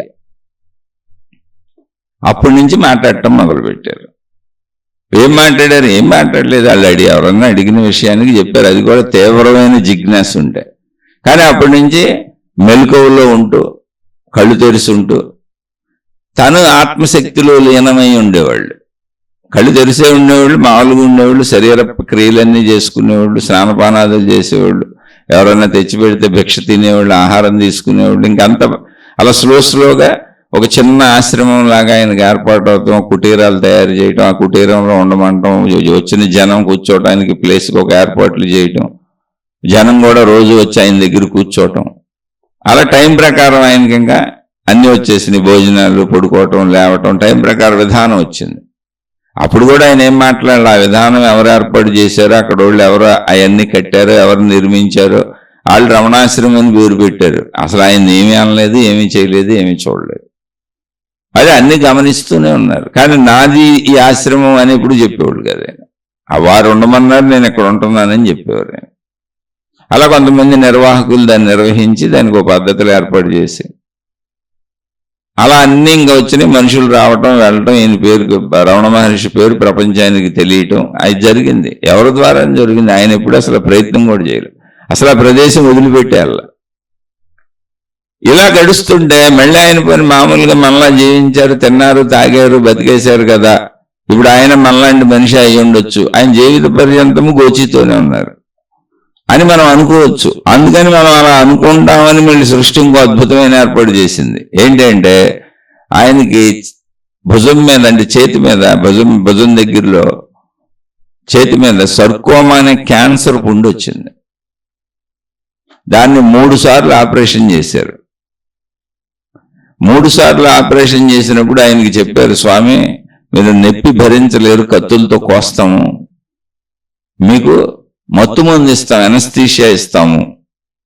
అప్పటి నుంచి మాట్లాడటం మొదలుపెట్టారు. ఏం మాట్లాడారు? ఏం మాట్లాడలేదు. వాళ్ళు ఎవరన్నా అడిగిన విషయానికి చెప్పారు. అది కూడా తీవ్రమైన జిజ్ఞాస ఉంటే. కానీ అప్పటి నుంచి మెలకువలో ఉంటూ, కళ్ళు తెరుచుంటూ, తను ఆత్మశక్తిలో లీనమై ఉండేవాళ్ళు. కళ్ళు తెరిసే ఉండేవాళ్ళు, మామూలుగా ఉండేవాళ్ళు, శరీర క్రియలన్నీ చేసుకునేవాళ్ళు, స్నానపానాదులు చేసేవాళ్ళు, ఎవరన్నా తెచ్చిపెడితే భిక్ష తినేవాళ్ళు, ఆహారం తీసుకునేవాళ్ళు. ఇంకంత అలా స్లోగా ఒక చిన్న ఆశ్రమం లాగా ఆయనకు ఏర్పాటు అవుతాం, కుటీరాలు తయారు చేయటం, ఆ కుటీరంలో ఉండమంటాం, వచ్చిన జనం కూర్చోవడానికి ప్లేస్కి ఒక ఏర్పాట్లు చేయటం, జనం కూడా రోజు వచ్చి ఆయన దగ్గర కూర్చోవటం. అలా టైం ప్రకారం ఆయనకి ఇంకా అన్నీ వచ్చేసినాయి. భోజనాలు, పడుకోవటం, లేవటం, టైం ప్రకారం విధానం వచ్చింది. అప్పుడు కూడా ఆయన ఏం మాట్లాడాలి? ఆ విధానం ఎవరు ఏర్పాటు చేశారో, అక్కడ వాళ్ళు ఎవరు అవన్నీ కట్టారో, ఎవరు నిర్మించారో, వాళ్ళు రమణాశ్రమం అని పేరు పెట్టారు. అసలు ఆయన ఏమీ అనలేదు, ఏమీ చేయలేదు, ఏమీ చూడలేదు. అదే అన్ని గమనిస్తూనే ఉన్నారు. కానీ నాది ఈ ఆశ్రమం అని ఇప్పుడు చెప్పేవాళ్ళు కదా. వారు ఉండమన్నారు, నేను ఇక్కడ ఉంటున్నానని చెప్పేవారు. అలా కొంతమంది నిర్వాహకులు దాన్ని నిర్వహించి దానికి ఒక పద్ధతులు ఏర్పాటు చేసి అలా అన్ని ఇంకా వచ్చినాయి. మనుషులు రావటం, వెళ్ళటం, ఈయన పేరు, రమణ మహర్షి పేరు ప్రపంచానికి తెలియటం అది జరిగింది. ఎవరి ద్వారా జరిగింది? ఆయన ఎప్పుడు అసలు ప్రయత్నం కూడా చేయలేదు. అసలు ఆ ప్రదేశం వదిలిపెట్టేయాల. ఇలా గడుస్తుంటే మళ్ళీ ఆయన పని మామూలుగా మనలా జీవించారు, తిన్నారు, తాగారు, బతికేశారు కదా. ఇప్పుడు ఆయన మనలాంటి మనిషి అయి ఉండొచ్చు, ఆయన జీవిత పర్యంతము గోచితోనే ఉన్నారు అని మనం అనుకోవచ్చు. అందుకని మనం అలా అనుకుంటామని మళ్ళీ సృష్టి ఇంకో అద్భుతమైన ఏర్పాటు చేసింది. ఏంటంటే ఆయనకి భుజం మీద, అంటే చేతి మీద, భుజం దగ్గరలో చేతి మీద సర్కోమా అనే క్యాన్సర్ పుండు వచ్చింది. దాన్ని 3 సార్లు ఆపరేషన్ చేశారు. 3 సార్లు ఆపరేషన్ చేసినప్పుడు ఆయనకి చెప్పారు, స్వామి మీరు నొప్పి భరించలేరు, కత్తులతో కోస్తాము, మీకు మత్తు మందు ఇస్తాం, ఎనస్థీషియా ఇస్తాము,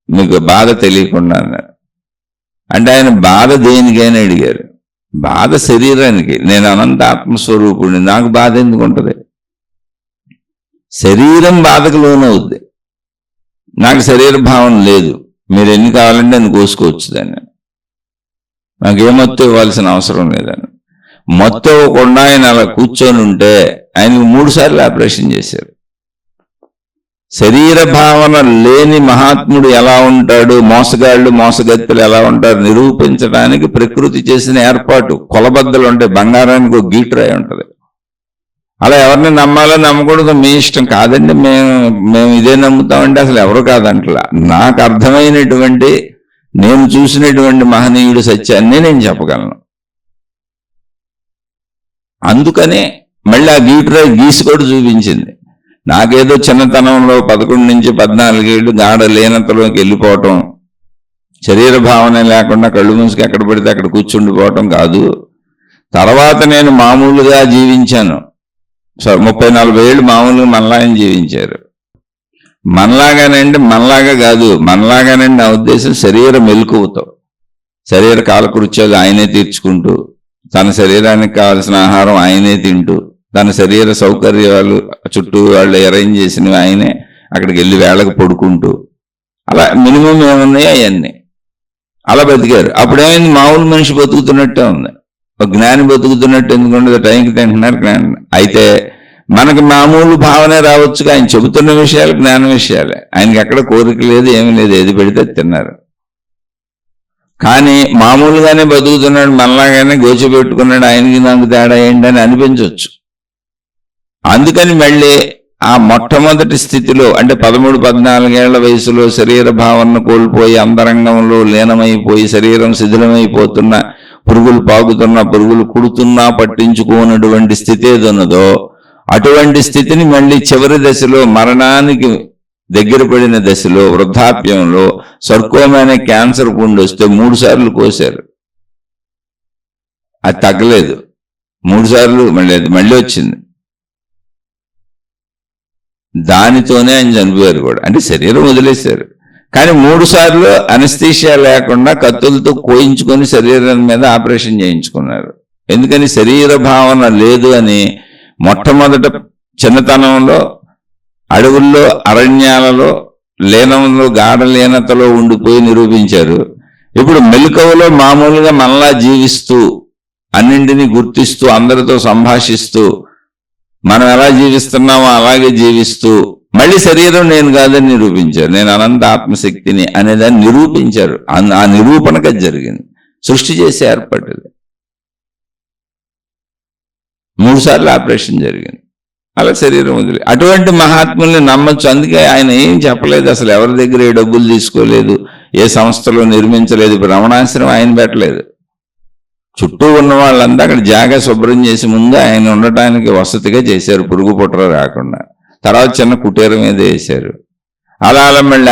మీకు బాధ తెలియకుండా అన్నారు. అంటే ఆయన బాధ దేనికైనా అడిగారు. బాధ శరీరానికి. నేను అనంత ఆత్మస్వరూపుడిని, నాకు బాధ ఎందుకు ఉంటుంది? శరీరం బాధకు లోనవుద్ది. నాకు శరీర భావం లేదు, మీరు ఎన్ని కావాలంటే అని కోసుకోవచ్చు దాన్ని, నాకు ఏ మత్తు ఇవ్వాల్సిన అవసరం లేదని. మత్తు ఇవ్వకుండా ఆయన అలా కూర్చొని ఉంటే ఆయనకు 3 సార్లు ఆపరేషన్ చేశారు. శరీర భావన లేని మహాత్ముడు ఎలా ఉంటాడు, మోసగాళ్ళు, మోసగత్తెలు ఎలా ఉంటారు నిరూపించడానికి ప్రకృతి చేసిన ఏర్పాటు. కొలబద్దలు ఉంటాయి, బంగారానికి ఒక గీటరాయి ఉంటుంది. అలా ఎవరిని నమ్మాలో నమ్మకూడదు మీ ఇష్టం. కాదండి మేము ఇదే నమ్ముతామంటే అసలు ఎవరు కాదంటలా. నాకు అర్థమైనటువంటి, నేను చూసినటువంటి మహనీయుడు సత్యాన్ని నేను చెప్పగలను. అందుకనే మళ్ళీ ఆ గీటరాయి గీసి కూడా చూపించింది. నాకేదో చిన్నతనంలో 11 నుంచి 14 ఏళ్ళు గాఢ లీనతలోకి వెళ్ళిపోవటం, శరీర భావన లేకుండా కళ్ళు మూసుకు ఎక్కడ పడితే అక్కడ కూర్చుండిపోవటం కాదు. తర్వాత నేను మామూలుగా జీవించాను. 30-40 ఏళ్ళు మామూలుగా మనలాగా జీవించారు. మనలాగానండి, మనలాగా కాదు, మనలాగానండి నా ఉద్దేశం శరీర మెలకువతో, శరీర కాలకృత్యాలు ఆయనే తీర్చుకుంటూ, తన శరీరానికి కావాల్సిన ఆహారం ఆయనే తింటూ, తన శరీర సౌకర్యాలు చుట్టూ వాళ్ళు అరేంజ్ చేసినవి ఆయనే, అక్కడికి వెళ్ళి వేళకు పడుకుంటూ, అలా మినిమం ఏమున్నాయో అవన్నీ అలా బతికారు. అప్పుడేమైంది? మామూలు మనిషి బతుకుతున్నట్టే ఉంది. ఒక జ్ఞాని బతుకుతున్నట్టు ఎందుకుండదు? టైంకి తింటున్నారు జ్ఞాని. అయితే మనకి మామూలు భావనే రావచ్చుగా. ఆయన చెబుతున్న విషయాలు జ్ఞాన విషయాలే. ఆయనకి ఎక్కడ కోరిక లేదు, ఏమీ లేదు, ఏది పెడితే తిన్నారు. కానీ మామూలుగానే బతుకుతున్నాడు, మనలాగానే గోచిపెట్టుకున్నాడు, ఆయనకి నాకు తేడా ఏంటని అనిపించవచ్చు. అందుకని మళ్ళీ ఆ మొట్టమొదటి స్థితిలో, అంటే 13-14 ఏళ్ల వయసులో శరీర భావనను కోల్పోయి అంతరంగంలో లీనమైపోయి శరీరం శిథిలమైపోతున్న, పురుగులు పాకుతున్నా, పురుగులు కుడుతున్నా పట్టించుకోనటువంటి స్థితి ఏదన్నదో అటువంటి స్థితిని మళ్ళీ చివరి దశలో, మరణానికి దగ్గర పడిన దశలో, వృద్ధాప్యంలో సర్కోమా అనే క్యాన్సర్ పుండు వస్తే 3 సార్లు కోశారు. అది తగ్గలేదు, 3 సార్లు మళ్ళీ వచ్చింది. దానితోనే ఆయన చనిపోయారు కూడా. అంటే శరీరం వదిలేశారు, కానీ 3 సార్లు అనస్థీషియా లేకుండా కత్తులతో కోయించుకొని శరీరం మీద ఆపరేషన్ చేయించుకున్నారు. ఎందుకని? శరీర భావన లేదు అని మొట్టమొదట చిన్నతనంలో అడవుల్లో అరణ్యాలలో లీనంలో గాఢ లీనతలో ఉండిపోయి నిరూపించారు. ఇప్పుడు మెలకువలో మామూలుగా మనలా జీవిస్తూ, అన్నింటినీ గుర్తిస్తూ, అందరితో సంభాషిస్తూ, మనం ఎలా జీవిస్తున్నామో అలాగే జీవిస్తూ మళ్ళీ శరీరం నేను కాదని నిరూపించారు. నేను అనంత ఆత్మశక్తిని అనేదాన్ని నిరూపించారు. ఆ నిరూపణగా జరిగింది. సృష్టి చేసి ఏర్పడ్డది. 3 సార్లు ఆపరేషన్ జరిగింది. అలా శరీరం వదిలి అటువంటి మహాత్ముల్ని నమ్మచ్చు. అందుకే ఆయన ఏం చెప్పలేదు, అసలు ఎవరి దగ్గర ఏ డబ్బులు తీసుకోలేదు, ఏ సంస్థలో నిర్మించలేదు. ఇప్పుడు రమణాశ్రమం ఆయన పెట్టలేదు. చుట్టూ ఉన్న వాళ్ళంతా అక్కడ జాగా శుభ్రం చేసి ముందు ఆయన ఉండటానికి వసతిగా చేశారు, పురుగు పుట్ర రాకుండా. తర్వాత చిన్న కుటీరం మీద వేశారు. అలా మళ్ళీ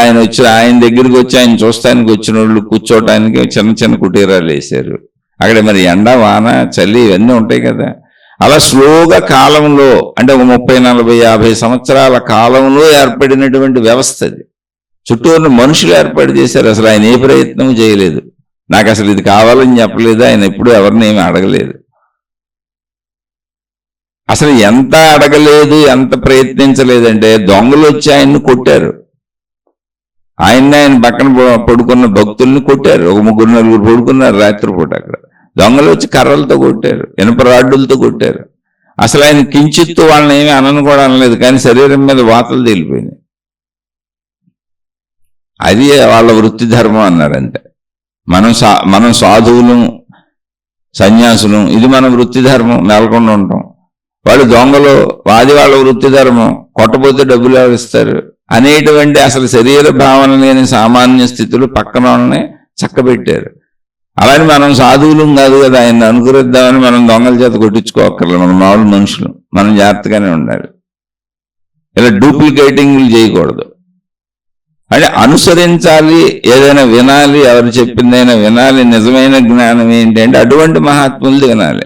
ఆయన దగ్గరికి వచ్చి ఆయన చూస్తానికి వచ్చిన వాళ్ళు కూర్చోటానికి చిన్న చిన్న కుటీరాలు వేశారు. అక్కడ మరి ఎండ వాన చలి ఇవన్నీ ఉంటాయి కదా. అలా స్లోగా కాలంలో, అంటే ఒక 30, 40, 50 సంవత్సరాల కాలంలో ఏర్పడినటువంటి వ్యవస్థ అది. చుట్టూ ఉన్న మనుషులు ఏర్పాటు చేశారు. అసలు ఆయన ఏ ప్రయత్నం చేయలేదు. నాకు అసలు ఇది కావాలని చెప్పలేదు. ఆయన ఎప్పుడు ఎవరిని ఏమి అడగలేదు. అసలు ఎంత అడగలేదు, ఎంత ప్రయత్నించలేదంటే దొంగలు వచ్చి ఆయన్ని కొట్టారు. ఆయన పక్కన పడుకున్న భక్తుల్ని కొట్టారు. ఒక 3, 4 పడుకున్నారు రాత్రిపూట అక్కడ. దొంగలు వచ్చి కర్రలతో కొట్టారు, ఇనుప రాడ్డులతో కొట్టారు. అసలు ఆయన కించిత్తు వాళ్ళని ఏమీ అనను కూడా అనలేదు, కానీ శరీరం మీద వాతలు తేలిపోయినాయి. అది వాళ్ళ వృత్తి ధర్మం అన్నారంటే. మనం సాధువులు, సన్యాసులు, ఇది మన వృత్తి ధర్మం, నెలకొండ ఉంటాం. వాళ్ళు దొంగలు, వాళ్ళ వృత్తి ధర్మం, కొట్టబోతే డబ్బులు ఇస్తారు అనేటువంటి అసలు శరీర భావన లేని సామాన్య స్థితులు పక్కన వాళ్ళని చక్కబెట్టారు. అలానే మనం సాధువులం కాదు కదా, ఆయన్ని అనుకరిద్దామని మనం దొంగల చేత కొట్టించుకోక్కర్లేదు. మన మామూలు మనుషులు, మనం జాగ్రత్తగానే ఉండాలి. ఇలా డూప్లికేటింగ్లు చేయకూడదు. అంటే అనుసరించాలి, ఏదైనా వినాలి, ఎవరు చెప్పిందైనా వినాలి. నిజమైన జ్ఞానం ఏంటంటే అటువంటి మహాత్ములది వినాలి.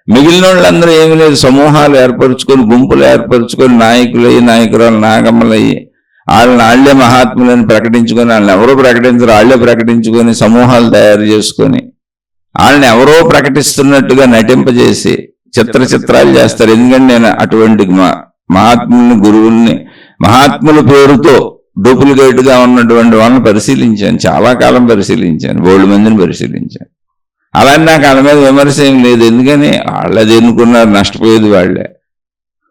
మిగిలిన వాళ్ళందరూ ఏమీ లేదు, సమూహాలు ఏర్పరచుకొని, గుంపులు ఏర్పరచుకొని, నాయకులయ్యి, నాయకురాలు, నాగమ్మలయ్యి, వాళ్ళే మహాత్ములని ప్రకటించుకొని, వాళ్ళని ఎవరో ప్రకటించరు, వాళ్ళే ప్రకటించుకొని సమూహాలు తయారు చేసుకొని వాళ్ళని ఎవరో ప్రకటిస్తున్నట్టుగా నటింపజేసి చిత్రాలు చేస్తారు. ఎందుకంటే నేను అటువంటి మహాత్ముల్ని, గురువుల్ని, మహాత్ముల పేరుతో డూప్లికేట్గా ఉన్నటువంటి వాళ్ళని పరిశీలించాను. చాలా కాలం పరిశీలించాను, 100 మందిని పరిశీలించాను. అలానే నాకు వాళ్ళ మీద విమర్శ ఏం లేదు. ఎందుకని వాళ్ళది ఎన్నుకున్నారు, నష్టపోయేది వాళ్ళే.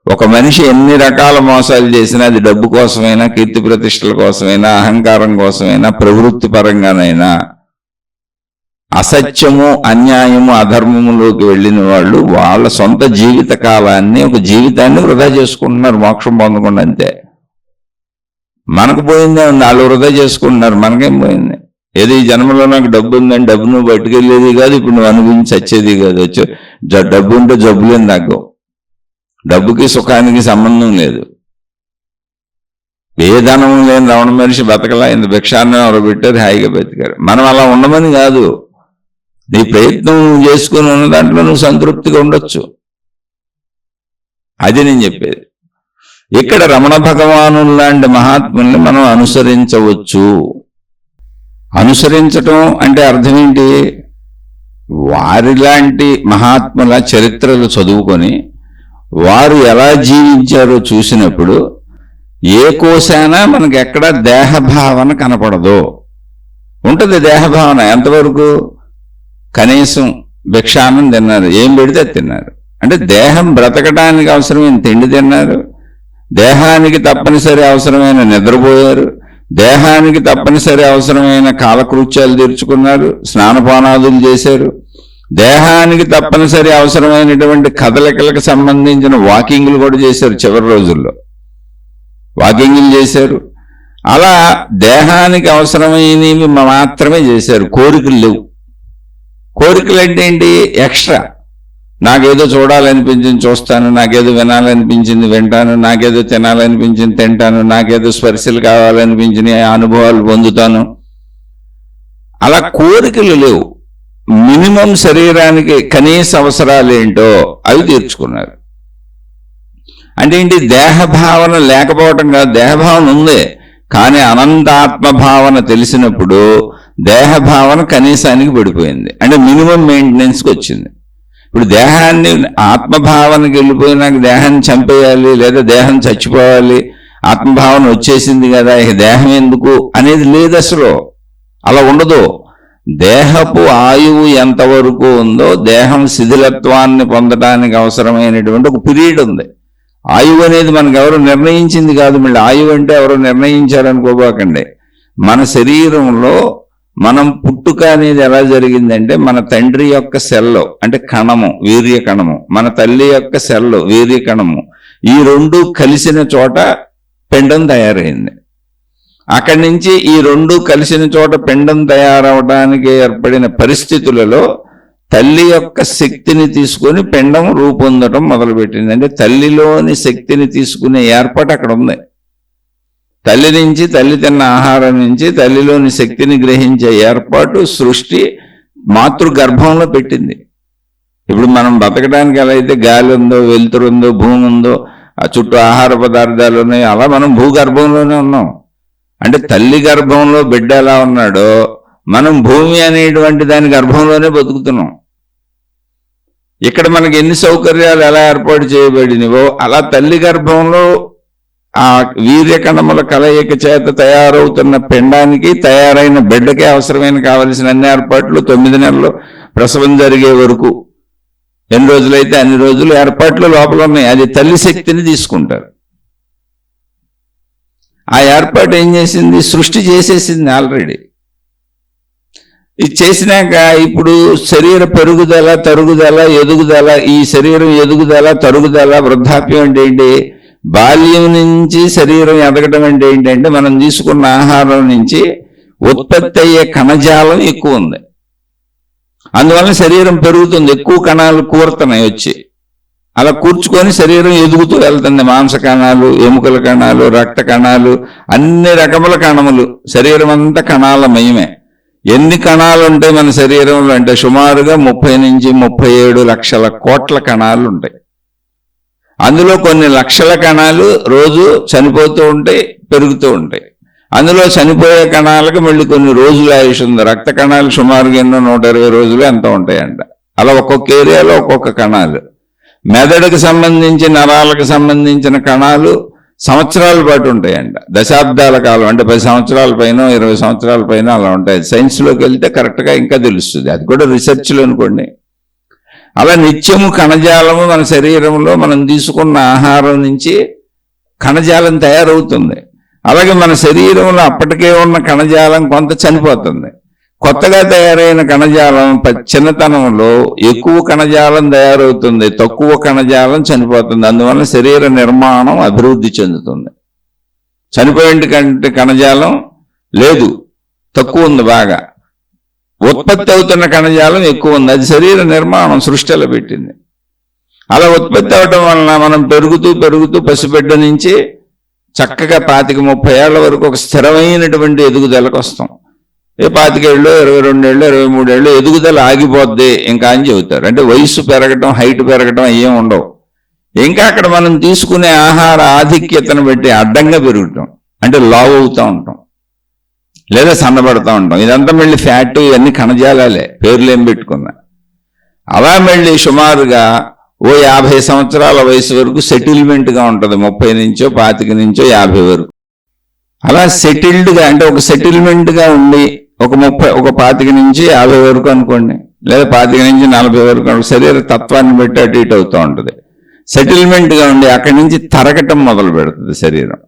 ఒక మనిషి ఎన్ని రకాల మోసాలు చేసినా, అది డబ్బు కోసమైనా, కీర్తి ప్రతిష్టల కోసమైనా, అహంకారం కోసమైనా, ప్రవృత్తి పరంగానైనా, అసత్యము, అన్యాయము, అధర్మములోకి వెళ్ళిన వాళ్ళు వాళ్ళ సొంత జీవిత కాలాన్ని, ఒక జీవితాన్ని వృధా చేసుకుంటున్నారు, మోక్షం పొందకుండా. అంతే. మనకు పోయిందే ఉంది, వాళ్ళు వృధా చేసుకుంటున్నారు, మనకేం పోయింది? ఏదో ఈ జన్మలో నాకు డబ్బు ఉందని డబ్బు నువ్వు పట్టుకెళ్ళేది కాదు, ఇప్పుడు నువ్వు అనుభవించి వచ్చేది కాదు. డబ్బు ఉంటే జబ్బులేని తగ్గవు. డబ్బుకి సుఖానికి సంబంధం లేదు. ఏ ధనం లేని రమణ మనిషి బతకలా, ఇంత భిక్షాన్ని ఎవరు పెట్టారు, హాయిగా బతికారు. మనం అలా ఉండమని కాదు, నీ ప్రయత్నం చేసుకుని ఉన్న దాంట్లో నువ్వు సంతృప్తిగా ఉండొచ్చు. అది నేను చెప్పేది. ఇక్కడ రమణ భగవాను లాంటి మహాత్ముల్ని మనం అనుసరించవచ్చు. అనుసరించటం అంటే అర్థం ఏంటి? వారిలాంటి మహాత్ముల చరిత్రలు చదువుకొని వారు ఎలా జీవించారో చూసినప్పుడు ఏ కోశాన మనకి ఎక్కడ దేహభావన కనపడదో ఉంటుంది. దేహభావన ఎంతవరకు? కనీసం భిక్షాన్నం తిన్నారు, ఏం పెడితే తిన్నారు. అంటే దేహం బ్రతకడానికి అవసరమైన తిండి తిన్నారు, దేహానికి తప్పనిసరి అవసరమైన నిద్రపోయారు, దేహానికి తప్పనిసరి అవసరమైన కాలకృత్యాలు తీర్చుకున్నారు, స్నానపానాదులు చేశారు, దేహానికి తప్పనిసరి అవసరమైనటువంటి కదలికలకు సంబంధించిన వాకింగ్లు కూడా చేశారు. చివరి రోజుల్లో వాకింగ్లు చేశారు. అలా దేహానికి అవసరమైనవి మాత్రమే చేశారు. కోరికలు లేవు. కోరికలు అంటే ఏంటి? ఎక్స్ట్రా. నాకేదో చూడాలనిపించింది చూస్తాను, నాకేదో వినాలనిపించింది వింటాను, నాకేదో తినాలనిపించింది తింటాను, నాకేదో స్పర్శలు కావాలనిపించిన అనుభవాలు పొందుతాను. అలా కోరికలు లేవు. మినిమం శరీరానికి కనీస అవసరాలు ఏంటో అవి తీర్చుకున్నారు. అంటే ఏంటి? దేహభావన లేకపోవటం కాదు, దేహభావన ఉంది, కానీ అనంతాత్మభావన తెలిసినప్పుడు దేహభావన కనీసానికి పడిపోయింది. అంటే మినిమం మెయింటెనెన్స్కి వచ్చింది. ఇప్పుడు దేహాన్ని ఆత్మభావనకి వెళ్ళిపోయినాక దేహాన్ని చంపేయాలి, లేదా దేహం చచ్చిపోవాలి, ఆత్మభావన వచ్చేసింది కదా ఇక దేహం ఎందుకు అనేది లేదు అసలు. అలా ఉండదు. దేహపు ఆయువు ఎంతవరకు ఉందో దేహం శిథిలత్వాన్ని పొందడానికి అవసరమైనటువంటి ఒక పీరియడ్ ఉంది. ఆయువు అనేది మనకు ఎవరు నిర్ణయించింది కాదు. మళ్ళీ ఆయువు అంటే ఎవరో నిర్ణయించారనుకోబాకండి. మన శరీరంలో మనం పుట్టుక అనేది ఎలా జరిగిందంటే మన తండ్రి యొక్క సెల్లో అంటే కణము, వీర్య కణము, మన తల్లి యొక్క సెల్లో వీర్య కణము, ఈ రెండు కలిసిన చోట పిండం తయారైంది. అక్కడి నుంచి ఈ రెండు కలిసిన చోట పిండం తయారవడానికి ఏర్పడిన పరిస్థితులలో తల్లి యొక్క శక్తిని తీసుకొని పిండం రూపొందడం మొదలుపెట్టింది. అంటే తల్లిలోని శక్తిని తీసుకునే ఏర్పాటు అక్కడ ఉంది. తల్లి నుంచి, తల్లి తిన్న ఆహారం నుంచి తల్లిలోని శక్తిని గ్రహించే ఏర్పాటు సృష్టి మాతృగర్భంలో పెట్టింది. ఇప్పుడు మనం బతకడానికి ఎలా అయితే గాలి ఉందో, వెలుతురు ఉందో, భూమి ఉందో, ఆ చుట్టూ ఆహార పదార్థాలు ఉన్నాయి, అలా మనం భూగర్భంలోనే ఉన్నాం. అంటే తల్లి గర్భంలో బిడ్డ ఎలా ఉన్నాడో మనం భూమి అనేటువంటి దాని గర్భంలోనే బతుకుతున్నాం. ఇక్కడ మనకి ఎన్ని సౌకర్యాలు ఎలా ఏర్పాటు చేయబడినవో అలా తల్లి గర్భంలో ఆ వీర్య కణముల కలయిక చేత తయారవుతున్న పిండానికి, తయారైన బిడ్డకే అవసరమైన కావలసిన అన్ని ఏర్పాట్లు 9 నెలలు ప్రసవం జరిగే వరకు ఎన్ని రోజులైతే అన్ని రోజులు ఏర్పాట్లు లోపల ఉన్నాయి. అది తల్లి శక్తిని తీసుకుంటారు. ఆ ఏర్పాటు ఏం చేసింది? సృష్టి చేసేసింది ఆల్రెడీ. ఇది చేసినాక ఇప్పుడు శరీర పెరుగుదల, తరుగుదల, ఎదుగుదల, ఈ శరీరం ఎదుగుదల, తరుగుదల, వృద్ధాప్యం అంటే ఏంటి? బాల్యం నుంచి శరీరం ఎదగడం అంటే ఏంటంటే మనం తీసుకున్న ఆహారం నుంచి ఉత్పత్తి అయ్యే కణజాలం ఎక్కువ ఉంది. అందువల్ల శరీరం పెరుగుతుంది, ఎక్కువ కణాలు కూరుతున్నాయి వచ్చి. అలా కూర్చుకొని శరీరం ఎదుగుతూ వెళ్తుంది. మాంస కణాలు, ఎముకల కణాలు, రక్త కణాలు, అన్ని రకముల కణములు, శరీరం అంతా కణాలమయమే. ఎన్ని కణాలు ఉంటాయి మన శరీరంలో అంటే సుమారుగా 30 నుంచి 37 లక్షల కోట్ల కణాలు ఉంటాయి. అందులో కొన్ని లక్షల కణాలు రోజు చనిపోతూ ఉంటాయి, పెరుగుతూ ఉంటాయి. అందులో చనిపోయే కణాలకు మళ్ళీ కొన్ని రోజుల ఆయుష్ ఉంది. రక్త కణాలు సుమారుగా ఎన్నో 120 రోజులు ఎంత ఉంటాయంట. అలా ఒక్కొక్క ఏరియాలో ఒక్కొక్క కణాలు. మెదడుకు సంబంధించి, నరాలకు సంబంధించిన కణాలు సంవత్సరాల పాటు ఉంటాయంట. దశాబ్దాల కాలం అంటే 10 సంవత్సరాల పైన, 20 సంవత్సరాల పైన అలా ఉంటాయి. సైన్స్లోకి వెళ్తే కరెక్ట్గా ఇంకా తెలుస్తుంది. అది కూడా రీసెర్చ్లో అనుకోండి. అలా నిత్యము కణజాలము మన శరీరంలో మనం తీసుకున్న ఆహారం నుంచి కణజాలం తయారవుతుంది. అలాగే మన శరీరంలో అప్పటికే ఉన్న కణజాలం కొంత చనిపోతుంది. కొత్తగా తయారైన కణజాలం చిన్నతనంలో ఎక్కువ కణజాలం తయారవుతుంది, తక్కువ కణజాలం చనిపోతుంది. అందువల్ల శరీర నిర్మాణం అభివృద్ధి చెందుతుంది. చనిపోయిన కంటే కణజాలం లేదు, తక్కువ ఉంది. బాగా ఉత్పత్తి అవుతున్న కణజాలం ఎక్కువ ఉంది. అది శరీర నిర్మాణం సృష్టిలో పెట్టింది. అలా ఉత్పత్తి అవడం వలన మనం పెరుగుతూ పెరుగుతూ పసిబిడ్డ నుంచి చక్కగా 25-30 ఏళ్ల వరకు ఒక స్థిరమైనటువంటి ఎదుగుదలకు వస్తాం. 25 ఏళ్ళు, 22 ఏళ్ళు, 23 ఏళ్ళు ఎదుగుదల ఆగిపోద్ది ఇంకా అని చెబుతారు. అంటే వయసు పెరగటం, హైట్ పెరగటం ఏం ఉండవు. ఇంకా అక్కడ మనం తీసుకునే ఆహార ఆధిక్యతను బట్టి అడ్డంగా పెరుగుతాం, అంటే లావ్ అవుతూ ఉంటాం లేదా సన్నబడతా ఉంటాం. ఇదంతా మళ్ళీ ఫ్యాట్, ఇవన్నీ కణజాలాలే, పేర్లు ఏం పెట్టుకున్నా. అలా మళ్ళీ సుమారుగా ఓ 50 సంవత్సరాల వయసు వరకు సెటిల్మెంట్గా ఉంటుంది. 30 నుంచో 25 నుంచో 50 వరకు అలా సెటిల్డ్గా, అంటే ఒక సెటిల్మెంట్గా ఉండి ఒక 25 నుంచి 50 వరకు అనుకోండి, లేదా 25 నుంచి 40 వరకు శరీర తత్వాన్ని బట్టి అటు ఇటు అవుతూ ఉంటుంది. సెటిల్మెంట్గా ఉండి అక్కడి నుంచి తరగటం మొదలు పెడుతుంది శరీరం.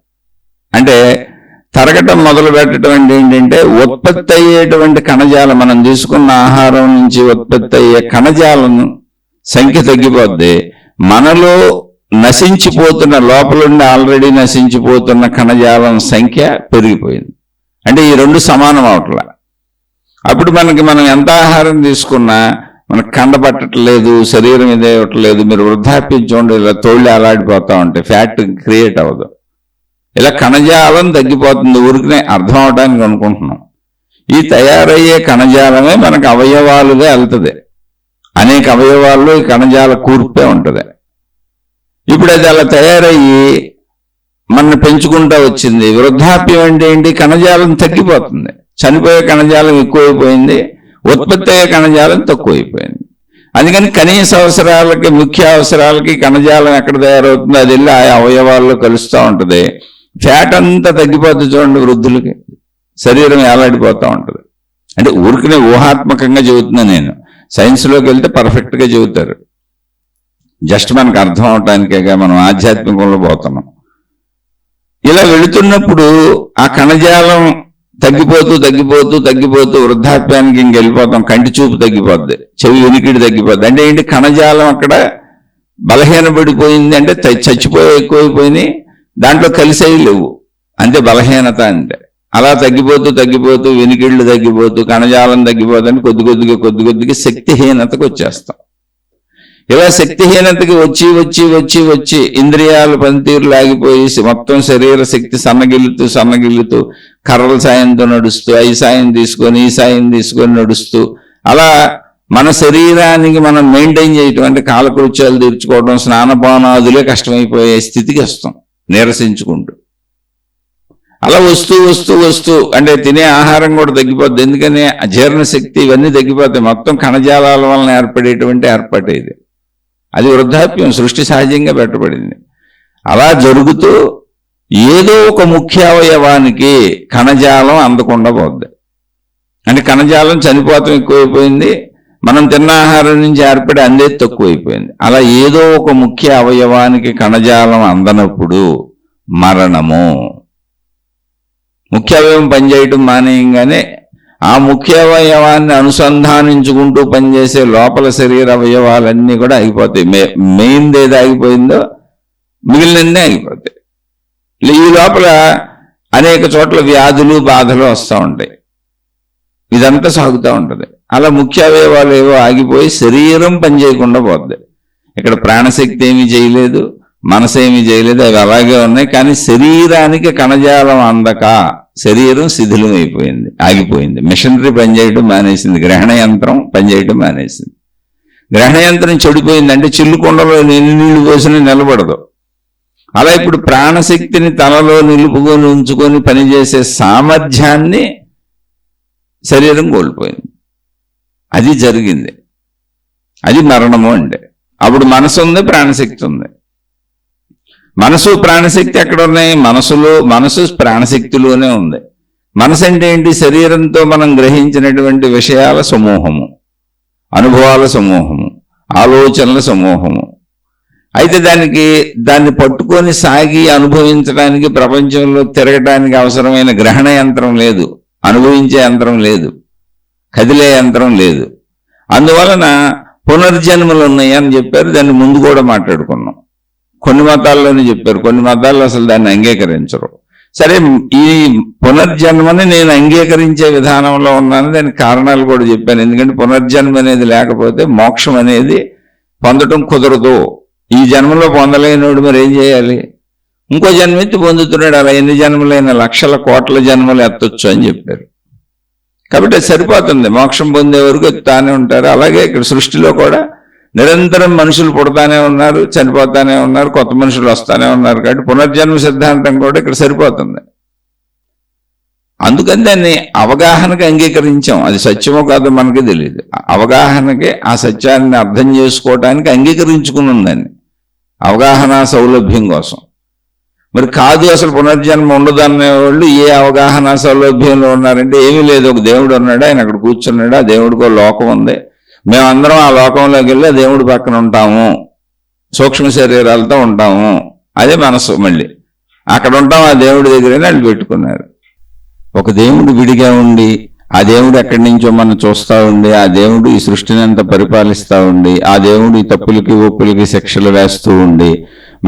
అంటే తరగటం మొదలు పెట్టడం అంటే ఏంటంటే ఉత్పత్తి అయ్యేటువంటి కణజాలం, మనం తీసుకున్న ఆహారం నుంచి ఉత్పత్తి అయ్యే కణజాలం సంఖ్య తగ్గిపోద్ది. మనలో నశించిపోతున్న, లోపలుండి ఆల్రెడీ నశించిపోతున్న కణజాలం సంఖ్య పెరిగిపోయింది. అంటే ఈ రెండు సమానం అవట్ల. అప్పుడు మనం ఎంత ఆహారం తీసుకున్నా మనకు కండపట్టట్లేదు, శరీరం ఇదే ఇవ్వట్లేదు. మీరు వృద్ధాప్యం చూడండి, ఇలా తోళ్ళు అలాడిపోతూ ఉంటాయి, ఫ్యాట్ క్రియేట్ అవ్వదు. ఇలా కణజాలం తగ్గిపోతుంది. ఊరికనే అర్థం అవడానికి అనుకుంటున్నాం. ఈ తయారయ్యే కణజాలమే మనకు అవయవాలుగా వెళ్తుంది. అనేక అవయవాల్లో ఈ కణజాల కూర్పే ఉంటుంది. ఇప్పుడు అది అలా తయారయ్యి మన పెంచుకుంటా వచ్చింది. వృద్ధాప్యం అంటే ఏంటి? కణజాలం తగ్గిపోతుంది. చనిపోయే కణజాలం ఎక్కువైపోయింది, ఉత్పత్తి అయ్యే కణజాలం తక్కువైపోయింది. అందుకని కనీస అవసరాలకి, ముఖ్య అవసరాలకి కణజాలం ఎక్కడ తయారవుతుందో అది వెళ్ళి ఆ అవయవాల్లో కలుస్తూ ఉంటుంది. ఫ్యాట్ అంతా తగ్గిపోతుంది చూడండి వృద్ధులకి, శరీరం ఏలాడిపోతూ ఉంటుంది. అంటే ఊరికనే ఊహాత్మకంగా చెబుతున్నా నేను, సైన్స్లోకి వెళ్తే పర్ఫెక్ట్గా చెబుతారు. జస్ట్ మనకు అర్థం అవటానికేగా మనం ఆధ్యాత్మికంలో పోతున్నాం. ఇలా వెళుతున్నప్పుడు ఆ కణజాలం తగ్గిపోతూ తగ్గిపోతూ తగ్గిపోతూ వృద్ధాప్యానికి ఇంక వెళ్ళిపోతాం. కంటి చూపు తగ్గిపోద్ది, చెవి వినికిడి తగ్గిపోద్ది. అంటే ఏంటి? కణజాలం అక్కడ బలహీనపడిపోయింది. అంటే చచ్చిపోయి ఎక్కువైపోయినాయి, దాంట్లో కలిసేవి లేవు, అంతే బలహీనత. అంటే అలా తగ్గిపోతూ తగ్గిపోతూ వినికిళ్ళు తగ్గిపోతూ కణజాలం తగ్గిపోతుంటే కొద్ది కొద్దిగా శక్తిహీనతకు వచ్చేస్తాం. ఇలా శక్తిహీనతకి వచ్చి వచ్చి వచ్చి వచ్చి ఇంద్రియాలు పనితీరు లాగిపోయి మొత్తం శరీర శక్తి సన్నగిల్లుతూ కర్రల సాయంతో నడుస్తూ ఈ సాయం తీసుకొని నడుస్తూ అలా మన శరీరానికి మనం మెయింటైన్ చేయటం, అంటే కాలకృత్యాలు తీర్చుకోవడం, స్నానపానాదులే కష్టమైపోయే స్థితికి వస్తాం నీరసించుకుంటూ. అలా వస్తూ వస్తూ వస్తూ అంటే తినే ఆహారం కూడా తగ్గిపోద్ది. ఎందుకని? జీర్ణశక్తి ఇవన్నీ తగ్గిపోతాయి. మొత్తం కణజాలాల వలన ఏర్పడేది. అది వృద్ధాప్యం, సృష్టి సహజంగా పెట్టబడింది. అలా జరుగుతూ ఏదో ఒక ముఖ్య అవయవానికి కణజాలం అందకుండా పోద్ది. అంటే కణజాలం చనిపోవటం ఎక్కువైపోయింది, మనం తిన్న ఆహారం నుంచి ఏర్పడి అందేది తక్కువైపోయింది. అలా ఏదో ఒక ముఖ్య అవయవానికి కణజాలం అందనప్పుడు మరణము. ముఖ్య అవయవం పనిచేయటం మానేయంగానే ఆ ముఖ్య అవయవాన్ని అనుసంధానించుకుంటూ పనిచేసే లోపల శరీర అవయవాలన్నీ కూడా ఆగిపోతాయి. మెయిన్ది ఏది ఆగిపోయిందో మిగిలినన్నీ ఆగిపోతాయి. ఈ లోపల అనేక చోట్ల వ్యాధులు బాధలు వస్తూ ఉంటాయి. ఇదంతా సాగుతూ ఉంటుంది. అలా ముఖ్య అవయవాలు ఏవో ఆగిపోయి శరీరం పనిచేయకుండా పోద్ది. ఇక్కడ ప్రాణశక్తి ఏమీ చేయలేదు, మనసు ఏమీ చేయలేదు, అవి అలాగే ఉన్నాయి. కానీ శరీరానికి కణజాలం అందక శరీరం శిథిలమైపోయింది, ఆగిపోయింది. మిషనరీ పనిచేయడం మానేసింది, గ్రహణ యంత్రం పనిచేయడం మానేసింది. గ్రహణ యంత్రం చెడిపోయింది. అంటే చిల్లుకొండలో ఎన్ని నీళ్లు పోసినా నిలబడదు. అలా ఇప్పుడు ప్రాణశక్తిని తనలో నిలుపుకొని ఉంచుకొని పనిచేసే సామర్థ్యాన్ని శరీరం కోల్పోయింది. అది జరిగింది. అది మరణము. అంటే అప్పుడు మనసు ఉంది, ప్రాణశక్తి ఉంది. మనసు ప్రాణశక్తి ఎక్కడ ఉన్నాయి? మనసు ప్రాణశక్తిలోనే ఉంది. మనసు అంటే ఏంటి? శరీరంతో మనం గ్రహించినటువంటి విషయాల సమూహము, అనుభవాల సమూహము, ఆలోచనల సమూహము. అయితే దాన్ని పట్టుకొని సాగి అనుభవించడానికి, ప్రపంచంలో తిరగడానికి అవసరమైన గ్రహణ యంత్రం లేదు, అనుభవించే యంత్రం లేదు, కదిలే యంత్రం లేదు. అందువలన పునర్జన్మలు ఉన్నాయి అని చెప్పారు. దాన్ని ముందు కూడా మాట్లాడుకున్నాం. కొన్ని మతాల్లోనే చెప్పారు, కొన్ని మతాల్లో అసలు దాన్ని అంగీకరించరు. సరే, ఈ పునర్జన్మని నేను అంగీకరించే విధానంలో ఉన్నాను. దానికి కారణాలు కూడా చెప్పాను. ఎందుకంటే పునర్జన్మ అనేది లేకపోతే మోక్షం అనేది పొందటం కుదరదు. ఈ జన్మలో పొందలేనోడు మరి ఏం చేయాలి? ఇంకో జన్మెత్తి పొందుతున్నాడు. అలా ఎన్ని జన్మలైన లక్షల కోట్ల జన్మలు ఎత్తొచ్చు అని చెప్పారు. కాబట్టి అది సరిపోతుంది. మోక్షం పొందే వరకు ఎత్తుతానే ఉంటారు. అలాగే ఇక్కడ సృష్టిలో కూడా నిరంతరం మనుషులు పుడతానే ఉన్నారు, చనిపోతానే ఉన్నారు, కొత్త మనుషులు వస్తానే ఉన్నారు. కాబట్టి పునర్జన్మ సిద్ధాంతం కూడా ఇక్కడ సరిపోతుంది. అందుకని దాన్ని అవగాహనకి అంగీకరించాం. అది సత్యమో కాదో మనకి తెలియదు. అవగాహనకి ఆ సత్యాన్ని అర్థం చేసుకోవటానికి అంగీకరించుకున్నాం దాన్ని, అవగాహన సౌలభ్యం కోసం. మరి కాదు అసలు పునర్జన్మ ఉండదు అనేవాళ్ళు ఏ అవగాహన సౌలభ్యంలో ఉన్నారంటే ఏమీ లేదు. ఒక దేవుడు ఉన్నాడు, ఆయన అక్కడ కూర్చున్నాడు, ఆ దేవుడికి లోకం ఉంది, మేమందరం ఆ లోకంలోకి వెళ్ళి ఆ దేవుడి పక్కన ఉంటాము, సూక్ష్మ శరీరాలతో ఉంటాము, అదే మనసు. మళ్ళీ అక్కడ ఉంటాం, ఆ దేవుడి దగ్గరే వాళ్ళు పెట్టుకున్నారు. ఒక దేవుడు విడిగా ఉండి, ఆ దేవుడు ఎక్కడి నుంచో మనం చూస్తూ ఉండి, ఆ దేవుడు ఈ సృష్టిని అంతా పరిపాలిస్తూ ఉండి, ఆ దేవుడు ఈ తప్పులకి ఒప్పులకి శిక్షలు వేస్తూ ఉండి,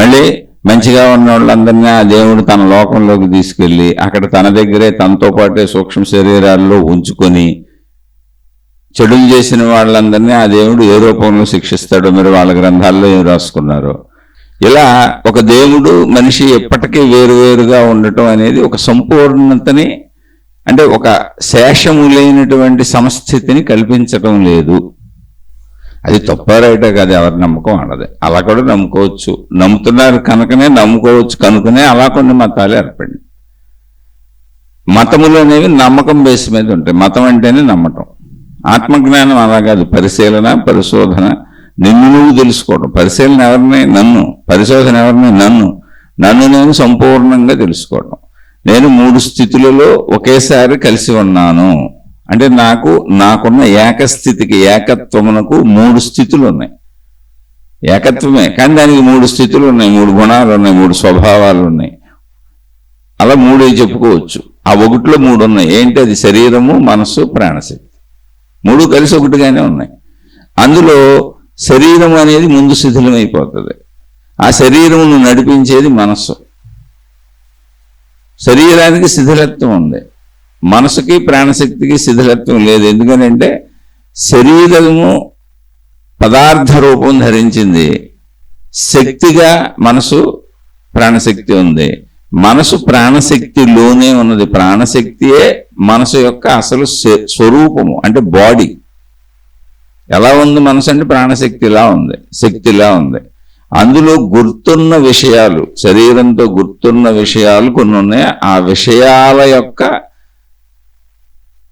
మళ్ళీ మంచిగా ఉన్న వాళ్ళందరినీ ఆ దేవుడు తన లోకంలోకి తీసుకెళ్ళి అక్కడ తన దగ్గరే తనతో పాటే సూక్ష్మ శరీరాల్లో ఉంచుకొని చెడులు చేసిన వాళ్ళందరినీ ఆ దేవుడు ఏ రూపంలో శిక్షిస్తాడో మీరు వాళ్ళ గ్రంథాల్లో ఏం రాసుకున్నారో. ఇలా ఒక దేవుడు మనిషి ఎప్పటికీ వేరువేరుగా ఉండటం అనేది ఒక సంపూర్ణతని అంటే ఒక శేషము లేనటువంటి సంస్థితిని కల్పించటం లేదు. అది తప్పారైతే కాదు, ఎవరి నమ్మకం వాళ్ళది. అలా కూడా నమ్ముకోవచ్చు, నమ్ముతున్నారు కనుకనే నమ్ముకోవచ్చు కనుకనే అలా కొన్ని మతాలు ఏర్పడి. మతములు అనేవి నమ్మకం బేస్ మీద ఉంటాయి. మతం అంటేనే నమ్మటం. ఆత్మజ్ఞానం అలా కాదు, పరిశీలన పరిశోధన, నిన్ను నువ్వు తెలుసుకోవడం. పరిశీలన ఎవరిని? నన్ను. పరిశోధన ఎవరిని? నన్ను. నన్ను నేను సంపూర్ణంగా తెలుసుకోవడం. నేను 3 స్థితులలో ఒకేసారి కలిసి ఉన్నాను అంటే నాకున్న ఏకస్థితికి, ఏకత్వమునకు 3 స్థితులు ఉన్నాయి. ఏకత్వమే కానీ దానికి 3 స్థితులు ఉన్నాయి, 3 గుణాలు ఉన్నాయి, 3 స్వభావాలు ఉన్నాయి. అలా 3 చెప్పుకోవచ్చు. ఆ 1లో 3 ఉన్నాయి. ఏంటి అది? శరీరము, మనస్సు, ప్రాణశక్తి. 3 కలిసి ఒకటిగానే ఉన్నాయి. అందులో శరీరం అనేది ముందు శిథిలమైపోతుంది. ఆ శరీరమును నడిపించేది మనస్సు. శరీరానికి శిథిలత్వం ఉంది, మనసుకి ప్రాణశక్తికి శిథిలత్వం లేదు. ఎందుకనంటే శరీరము పదార్థ రూపం ధరించింది, శక్తిగా మనసు ప్రాణశక్తి ఉంది. మనసు ప్రాణశక్తిలోనే ఉన్నది. ప్రాణశక్తియే మనసు యొక్క అసలు స్వరూపము, అంటే బాడీ. ఎలా ఉంది మనసు అంటే ప్రాణశక్తిలా ఉంది, శక్తిలా ఉంది. అందులో గుర్తున్న విషయాలు, శరీరంతో గుర్తున్న విషయాలు కొన్ని ఉన్నాయి. ఆ విషయాల యొక్క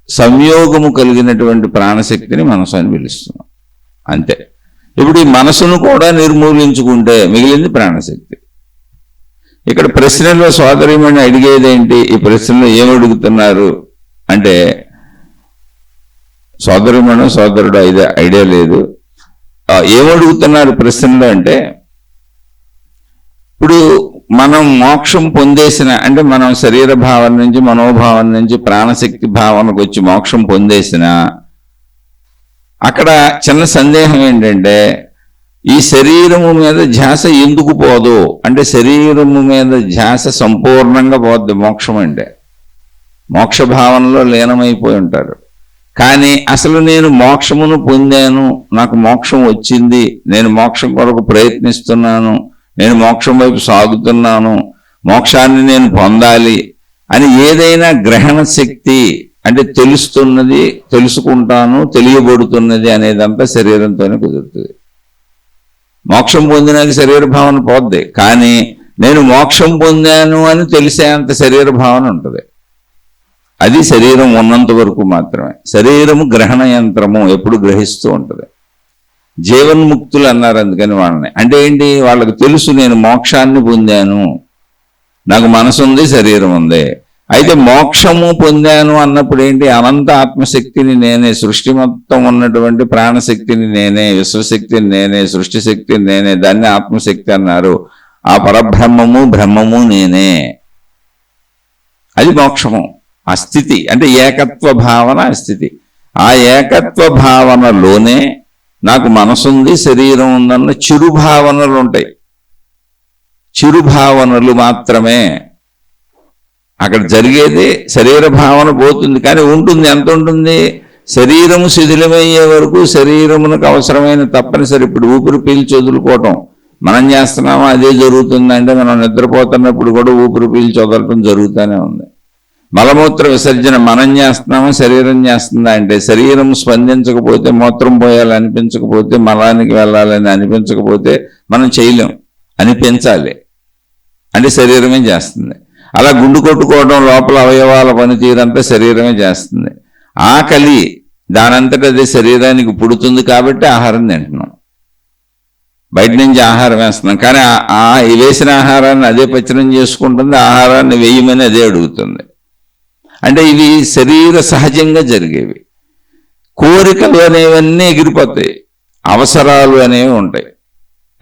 సంయోగము కలిగినటువంటి ప్రాణశక్తిని మనసు అని పిలుస్తున్నాం. అంతే. ఇప్పుడు ఈ మనసును కూడా నిర్మూలించుకుంటే మిగిలింది ప్రాణశక్తి. ఇక్కడ ప్రశ్నలో సోదరిమణి అడిగేదేంటి? ఈ ప్రశ్నలో ఏమడుగుతున్నారు అంటే, సోదరిమణి సోదరుడు ఐడియా లేదు. ఏమడుగుతున్నారు ప్రశ్నలో అంటే, ఇప్పుడు మనం మోక్షం పొందేసిన అంటే మనం శరీర భావన నుంచి, మనోభావన నుంచి ప్రాణశక్తి భావనకు వచ్చి మోక్షం పొందేసిన, అక్కడ చిన్న సందేహం ఏంటంటే, ఈ శరీరము మీద ధ్యాస ఎందుకు పోదు అంటే, శరీరము మీద ధ్యాస సంపూర్ణంగా పోద్ది మోక్షం అంటే. మోక్ష భావనలో లీనమైపోయి ఉంటారు. కానీ అసలు నేను మోక్షమును పొందాను, నాకు మోక్షం వచ్చింది, నేను మోక్షం కొరకు ప్రయత్నిస్తున్నాను, నేను మోక్షం వైపు సాగుతున్నాను, మోక్షాన్ని నేను పొందాలి అని ఏదైనా గ్రహణ శక్తి అంటే తెలుస్తున్నది, తెలుసుకుంటాను, తెలియబడుతున్నది అనేదంతా శరీరంతోనే కుదురుతుంది. మోక్షం పొందినాక శరీర భావన పోద్ది, కానీ నేను మోక్షం పొందాను అని తెలిసేంత శరీర భావన ఉంటుంది. అది శరీరం ఉన్నంత వరకు మాత్రమే. శరీరము గ్రహణ యంత్రము, ఎప్పుడు గ్రహిస్తూ ఉంటుంది. జీవన్ముక్తులు అన్నారు అందుకని వాళ్ళని. అంటే ఏంటి? వాళ్ళకి తెలుసు నేను మోక్షాన్ని పొందాను, నాకు మనసు ఉంది, శరీరం ఉంది. అయితే మోక్షము పొందాను అన్నప్పుడు ఏంటి? అనంత ఆత్మశక్తిని నేనే, సృష్టి మొత్తం ఉన్నటువంటి ప్రాణశక్తిని నేనే, విశ్వశక్తిని నేనే, సృష్టి శక్తిని నేనే, దాన్ని ఆత్మశక్తి అన్నారు. ఆ పరబ్రహ్మము బ్రహ్మము నేనే. అది మోక్షము. ఆ స్థితి అంటే ఏకత్వ భావన స్థితి. ఆ ఏకత్వ భావనలోనే నాకు మనసుంది, శరీరం ఉందన్న చిరుభావనలు ఉంటాయి. చిరుభావనలు మాత్రమే. అక్కడ జరిగేది శరీర భావన పోతుంది, కానీ ఉంటుంది. ఎంత ఉంటుంది? శరీరము శిథిలమయ్యే వరకు శరీరమునకు అవసరమైన తప్పనిసరి. ఇప్పుడు ఊపిరి పీల్చి వదులుకోవటం మనం చేస్తున్నామా? అదే జరుగుతుందంటే మనం నిద్రపోతున్నప్పుడు కూడా ఊపిరి పీల్చి వదలటం జరుగుతూనే ఉంది. మలమూత్ర విసర్జన మనం చేస్తున్నామా, శరీరం చేస్తుందా అంటే, శరీరం స్పందించకపోతే, మూత్రం పోయాలని అనిపించకపోతే, మలానికి వెళ్ళాలని అనిపించకపోతే మనం చేయలేం. అనిపించాలి అంటే శరీరమే చేస్తుంది. అలా గుండు కొట్టుకోవడం, లోపల అవయవాల పనితీరంతా శరీరమే చేస్తుంది. ఆకలి దానంతటా అదే శరీరానికి పుడుతుంది కాబట్టి ఆహారం తింటున్నాం, బయట నుంచి ఆహారం వేస్తున్నాం. కానీ వేసిన ఆహారాన్ని అదే పచనం చేసుకుంటుంది, ఆహారాన్ని వేయమని అదే అడుగుతుంది. అంటే ఇవి శరీర సహజంగా జరిగేవి. కోరికలు అనేవన్నీ ఎగిరిపోతాయి, అవసరాలు అనేవి ఉంటాయి.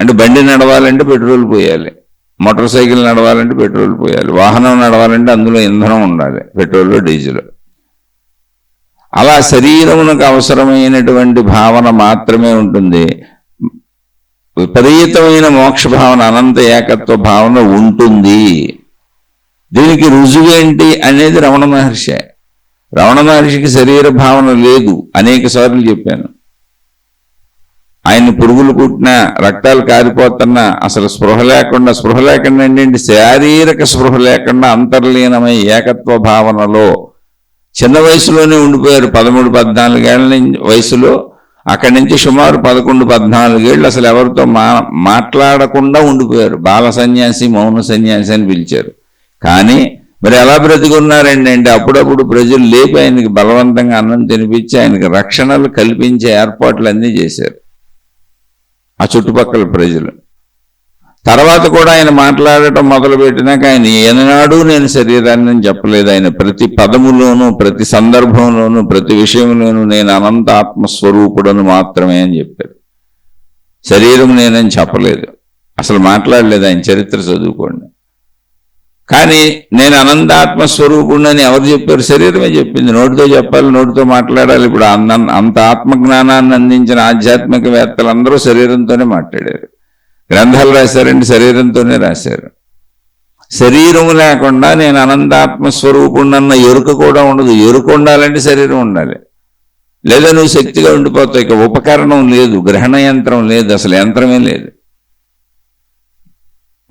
అంటే బండి నడవాలంటే పెట్రోల్ పోయాలి, మోటార్ సైకిల్ నడవాలంటే పెట్రోల్ పోయాలి, వాహనం నడవాలంటే అందులో ఇంధనం ఉండాలి, పెట్రోల్ డీజిల్. అలా శరీరమునకు అవసరమైనటువంటి భావన మాత్రమే ఉంటుంది. విపరీతమైన మోక్ష భావన, అనంత ఏకత్వ భావన ఉంటుంది. దీనికి రుజువేంటి అనేది రమణ మహర్షి. రమణ మహర్షికి శరీర భావన లేదు, అనేక సార్లు చెప్పాను. ఆయన్ని పురుగులు కుట్టినా, రక్తాలు కారిపోతున్నా అసలు స్పృహ లేకుండా ఏంటంటే శారీరక స్పృహ లేకుండా అంతర్లీనమై ఏకత్వ భావనలో చిన్న వయసులోనే ఉండిపోయారు. 13-14 ఏళ్ల వయసులో అక్కడి నుంచి సుమారు 11-14 ఏళ్ళు అసలు ఎవరితో మాట్లాడకుండా ఉండిపోయారు. బాల సన్యాసి, మౌన సన్యాసి అని పిలిచారు. కానీ మరి ఎలా బ్రతికున్నారండి అంటే అప్పుడప్పుడు ప్రజలు లేపి ఆయనకి బలవంతంగా అన్నం తినిపించి ఆయనకి రక్షణలు కల్పించే ఏర్పాట్లు అన్నీ చేశారు ఆ చుట్టుపక్కల ప్రజలు. తర్వాత కూడా ఆయన మాట్లాడటం మొదలుపెట్టినాక ఆయన ఏనాడు నేను శరీరాన్ని చెప్పలేదు. ఆయన ప్రతి పదములోనూ, ప్రతి సందర్భంలోనూ, ప్రతి విషయంలోనూ నేను అనంత ఆత్మస్వరూపుడను మాత్రమే అని చెప్పారు. శరీరం నేనని చెప్పలేదు, అసలు మాట్లాడలేదు. ఆయన చరిత్ర చదువుకోండి. కానీ నేను అనంతాత్మస్వరూపుణ్ణని ఎవరు చెప్పారు? శరీరమే చెప్పింది. నోటితో చెప్పాలి, నోటితో మాట్లాడాలి. ఇప్పుడు అంత ఆత్మజ్ఞానాన్ని అందించిన ఆధ్యాత్మికవేత్తలందరూ శరీరంతోనే మాట్లాడారు. గ్రంథాలు రాశారండి, శరీరంతోనే రాశారు. శరీరం లేకుండా నేను అనంతాత్మస్వరూపుణ్ణన్న ఎరుక కూడా ఉండదు. ఎరుక ఉండాలంటే శరీరం ఉండాలి, లేదా నువ్వు శక్తిగా ఉండిపోతావు. ఇక ఉపకరణం లేదు, గ్రహణ యంత్రం లేదు, అసలు యంత్రమే లేదు.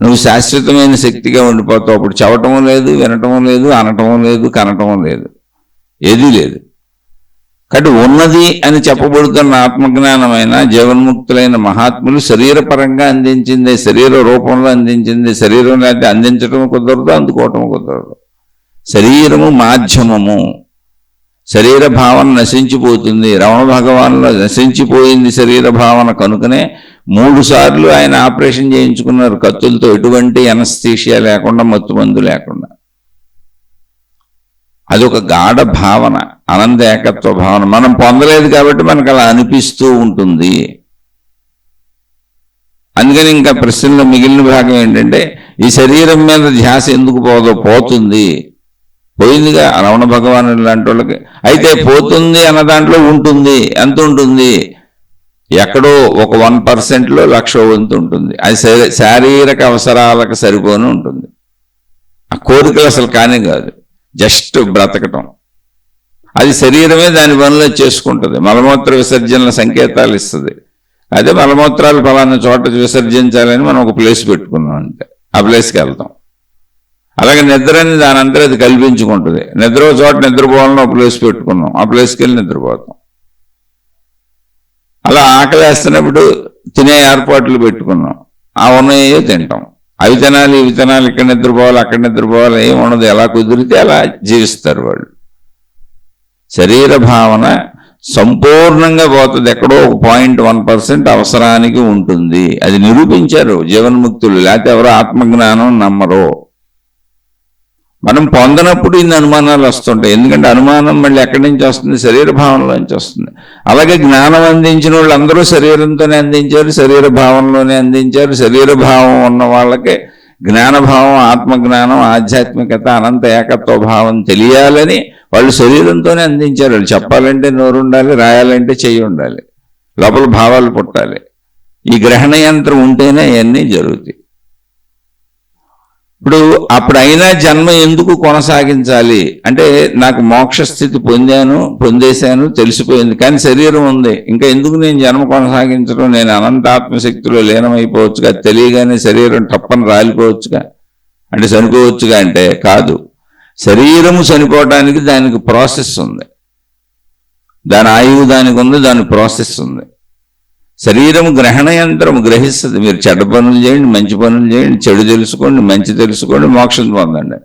నువ్వు శాశ్వతమైన శక్తిగా ఉండిపోతావు. అప్పుడు చవటము లేదు, వినటము లేదు, అనటము లేదు, కనటము లేదు, ఏదీ లేదు. కాబట్టి ఉన్నది అని చెప్పబడుతున్న ఆత్మజ్ఞానమైన జీవన్ముక్తులైన మహాత్ములు శరీరపరంగా అందించింది, శరీర రూపంలో అందించింది. శరీరం లేకపోతే అందించటం కుదరదు, అందుకోవటం కుదరదు. శరీరము మాధ్యమము. శరీర భావన నశించిపోతుంది. రమణ భగవాన్లో నశించిపోయింది శరీర భావన. కనుకనే 3 సార్లు ఆయన ఆపరేషన్ చేయించుకున్నారు కత్తులతో, ఎటువంటి ఎనస్థీషియా లేకుండా, మత్తుమందు లేకుండా. అదొక గాఢ భావన, అనంత ఏకత్వ భావన. మనం పొందలేదు కాబట్టి మనకు అలా అనిపిస్తూ ఉంటుంది. అందుకని ఇంకా ప్రశ్నలో మిగిలిన భాగం ఏంటంటే ఈ శరీరం మీద ధ్యాస ఎందుకు పోతుంది? పోయిందిగా రమణ భగవాను లాంటి వాళ్ళకి. అయితే పోతుంది అన్న దాంట్లో ఉంటుంది. ఎంత ఉంటుంది? ఎక్కడో ఒక 1%లో 1,00,000 వంతు ఉంటుంది. అది శారీరక అవసరాలకు సరిపోని ఉంటుంది. ఆ కోరికలు అసలు కానే కాదు, జస్ట్ బ్రతకటం. అది శరీరమే దాని పనులు చేసుకుంటుంది. మలమూత్ర విసర్జనల సంకేతాలు ఇస్తుంది. అదే మలమూత్రాలు ఫలానా చోట విసర్జించాలని మనం ఒక ప్లేస్ పెట్టుకున్నాం అంటే ఆ ప్లేస్కి వెళ్తాం. అలాగే నిద్రని దాని అంతా అది కల్పించుకుంటుంది. నిద్ర చోట నిద్రపోవాలని ఒక ప్లేస్ పెట్టుకున్నాం, ఆ ప్లేస్కి వెళ్ళి నిద్రపోతాం. అలా ఆకలి వేస్తున్నప్పుడు తినే ఏర్పాట్లు పెట్టుకున్నాం, ఆ ఉన్నాయో తింటాం. అవి తినాలి, ఇవి తినాలి, ఇక్కడ నిద్రపోవాలి, అక్కడ నిద్రపోవాలి, ఏం ఉండదు. ఎలా కుదిరితే అలా జీవిస్తారు వాళ్ళు. శరీర భావన సంపూర్ణంగా పోతుంది. ఎక్కడో 0.1% అవసరానికి ఉంటుంది. అది నిరూపించారు జీవన్ముక్తులు. లేకపోతే ఎవరో ఆత్మజ్ఞానం నమ్మరు. మనం పొందనప్పుడు ఇన్ని అనుమానాలు వస్తుంటాయి. ఎందుకంటే అనుమానం మళ్ళీ ఎక్కడి నుంచి వస్తుంది? శరీర భావనలోంచి వస్తుంది. అలాగే జ్ఞానం అందించిన వాళ్ళు అందరూ శరీరంతోనే అందించారు, శరీర భావంలోనే అందించారు. శరీర భావం ఉన్న వాళ్ళకే జ్ఞానభావం, ఆత్మజ్ఞానం, ఆధ్యాత్మికత, అనంత ఏకత్వ భావం తెలియాలని వాళ్ళు శరీరంతోనే అందించారు. వాళ్ళు చెప్పాలంటే నోరు ఉండాలి, రాయాలంటే చెయ్యి ఉండాలి, లోపల భావాలు పుట్టాలి. ఈ గ్రహణ యంత్రం ఉంటేనే ఇవన్నీ జరుగుతాయి. ఇప్పుడు అప్పుడైనా జన్మ ఎందుకు కొనసాగించాలి అంటే నాకు మోక్ష స్థితి పొందేశాను, తెలిసిపోయింది, కానీ శరీరం ఉంది, ఇంకా ఎందుకు నేను జన్మ కొనసాగించడం? నేను అనంతాత్మశక్తిలో లీనమైపోవచ్చుగా, తెలియగానే శరీరం టప్పని రాలిపోవచ్చుగా, అంటే చనిపోవచ్చుగా అంటే కాదు. శరీరము చనిపోవడానికి దానికి ప్రాసెస్ ఉంది, దాని ఆయువు దానికి ఉంది, దాని ప్రాసెస్ ఉంది. శరీరం గ్రహణ యంత్రం గ్రహిస్తుంది. మీరు చెడ్డ పనులు చేయండి, మంచి పనులు చేయండి, చెడు తెలుసుకోండి, మంచి తెలుసుకోండి, మోక్షం పొందండి.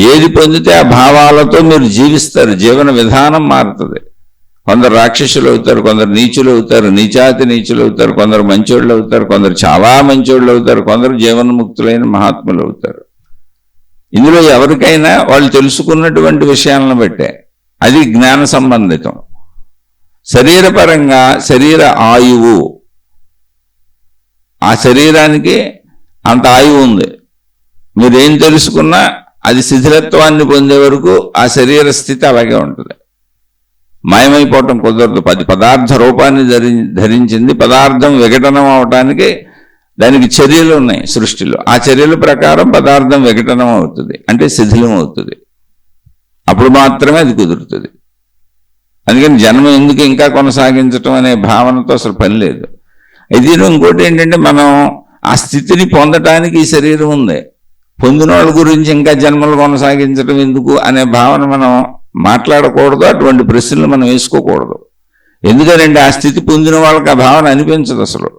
ఏది పొందితే ఆ భావాలతో మీరు జీవిస్తారు. జీవన విధానం మారుతుంది. కొందరు రాక్షసులు అవుతారు, కొందరు నీచులు అవుతారు, నీచాతి నీచులు అవుతారు, కొందరు మంచోళ్ళు అవుతారు, కొందరు చాలా మంచోళ్ళు అవుతారు, కొందరు జీవన్ముక్తులైన మహాత్ములు అవుతారు. ఇందులో ఎవరికైనా వాళ్ళు తెలుసుకున్నటువంటి విషయాలను బట్టే అది జ్ఞాన సంబంధితం. శరీరపరంగా శరీర ఆయువు, ఆ శరీరానికి అంత ఆయువు ఉంది. మీరేం తెలుసుకున్నా అది శిథిలత్వాన్ని పొందే వరకు ఆ శరీర స్థితి అలాగే ఉంటుంది. మాయమైపోవటం కుదరదు. పదార్థ రూపాన్ని ధరించింది. పదార్థం విఘటనం అవటానికి దానికి చర్యలు ఉన్నాయి సృష్టిలో. ఆ చర్యల ప్రకారం పదార్థం విఘటనం అవుతుంది, అంటే శిథిలం అవుతుంది. అప్పుడు మాత్రమే అది కుదురుతుంది. అందుకని జన్మ ఎందుకు ఇంకా కొనసాగించటం అనే భావనతో అసలు పని లేదు. ఇది ఇంకోటి ఏంటంటే మనం ఆ స్థితిని పొందటానికి ఈ శరీరం ఉంది. పొందిన వాళ్ళ గురించి ఇంకా జన్మలు కొనసాగించడం ఎందుకు అనే భావన మనం మాట్లాడకూడదు, అటువంటి ప్రశ్నలు మనం వేసుకోకూడదు. ఎందుకంటే ఆ స్థితి పొందిన వాళ్ళకి ఆ భావన అనిపించదు అసలు.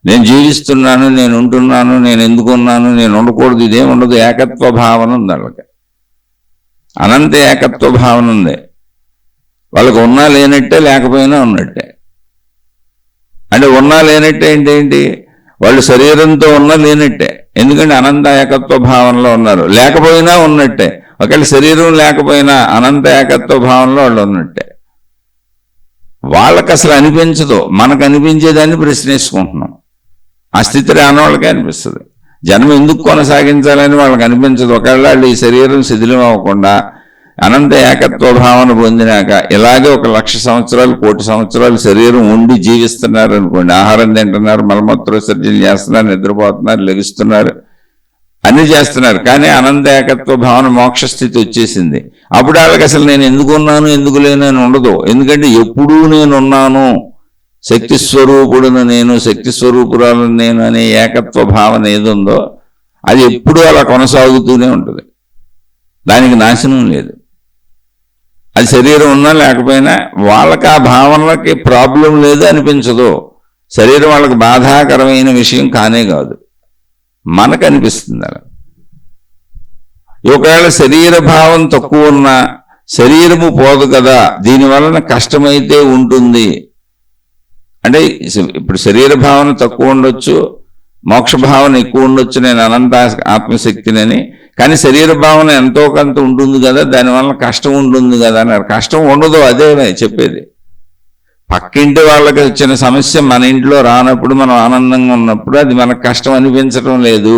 నేను జీవిస్తున్నాను, నేను ఉంటున్నాను, నేను ఎందుకున్నాను, నేను ఉండకూడదు, ఇదేం ఉండదు. ఏకత్వ భావన ఉంది వాళ్ళకి, అనంత ఏకత్వ భావన ఉంది వాళ్ళకి. ఉన్నా లేనట్టే, లేకపోయినా ఉన్నట్టే. అంటే ఉన్నా లేనట్టే ఏంటి, వాళ్ళు శరీరంతో ఉన్నా లేనట్టే, ఎందుకంటే అనంత ఏకత్వ భావనలో ఉన్నారు. లేకపోయినా ఉన్నట్టే, ఒకవేళ శరీరం లేకపోయినా అనంత ఏకత్వ భావనలో వాళ్ళు ఉన్నట్టే. వాళ్ళకి అసలు అనిపించదు, మనకు అనిపించేదాన్ని ప్రశ్నించుకుంటున్నాం. ఆ స్థితి రాని వాళ్ళకే అనిపిస్తుంది. జన్మ ఎందుకు కొనసాగించాలని వాళ్ళకి అనిపించదు. ఒకవేళ వాళ్ళు ఈ శరీరం శిథిలం అవ్వకుండా అనంత ఏకత్వ భావన పొందినాక ఇలాగే 1,00,000 సంవత్సరాలు, 1,000,000 సంవత్సరాలు శరీరం ఉండి జీవిస్తున్నారు అనుకోండి. ఆహారం తింటున్నారు, మలమూత్ర విసర్జన చేస్తున్నారు, నిద్రపోతున్నారు, లెగుస్తున్నారు, అన్ని చేస్తున్నారు. కానీ అనంత ఏకత్వ భావన మోక్ష స్థితి వచ్చేసింది. అప్పుడు వాళ్ళకి అసలు నేను ఎందుకున్నాను, ఎందుకు లేను అని ఉండదు. ఎందుకంటే ఎప్పుడూ నేనున్నాను, శక్తి స్వరూపుడును నేను, శక్తి స్వరూపురాలను నేను అనే ఏకత్వ భావన ఏదుందో అది ఎప్పుడూ అలా కొనసాగుతూనే ఉంటుంది. దానికి నాశనం లేదు. అది శరీరం ఉన్నా లేకపోయినా వాళ్ళకి ఆ భావనలకి ప్రాబ్లం లేదు అనిపించదు. శరీరం వాళ్ళకి బాధాకరమైన విషయం కానే కాదు, మనకు అనిపిస్తుంది అలా. ఒకవేళ శరీర భావం తక్కువ ఉన్నా శరీరము పోదు కదా, దీనివలన కష్టమైతే ఉంటుంది. అంటే ఇప్పుడు శరీర భావన తక్కువ ఉండొచ్చు, మోక్ష భావన ఎక్కువ ఉండొచ్చు, నేను అనంత ఆత్మశక్తినని. కానీ శరీర భావన ఎంతో కొంత ఉంటుంది కదా, దానివల్ల కష్టం ఉంటుంది కదా అన్నారు. కష్టం ఉండదు, అదే చెప్పేది. పక్కింటి వాళ్ళకి వచ్చిన సమస్య మన ఇంట్లో రానప్పుడు, మనం ఆనందంగా ఉన్నప్పుడు అది మనకు కష్టం అనిపించడం లేదు.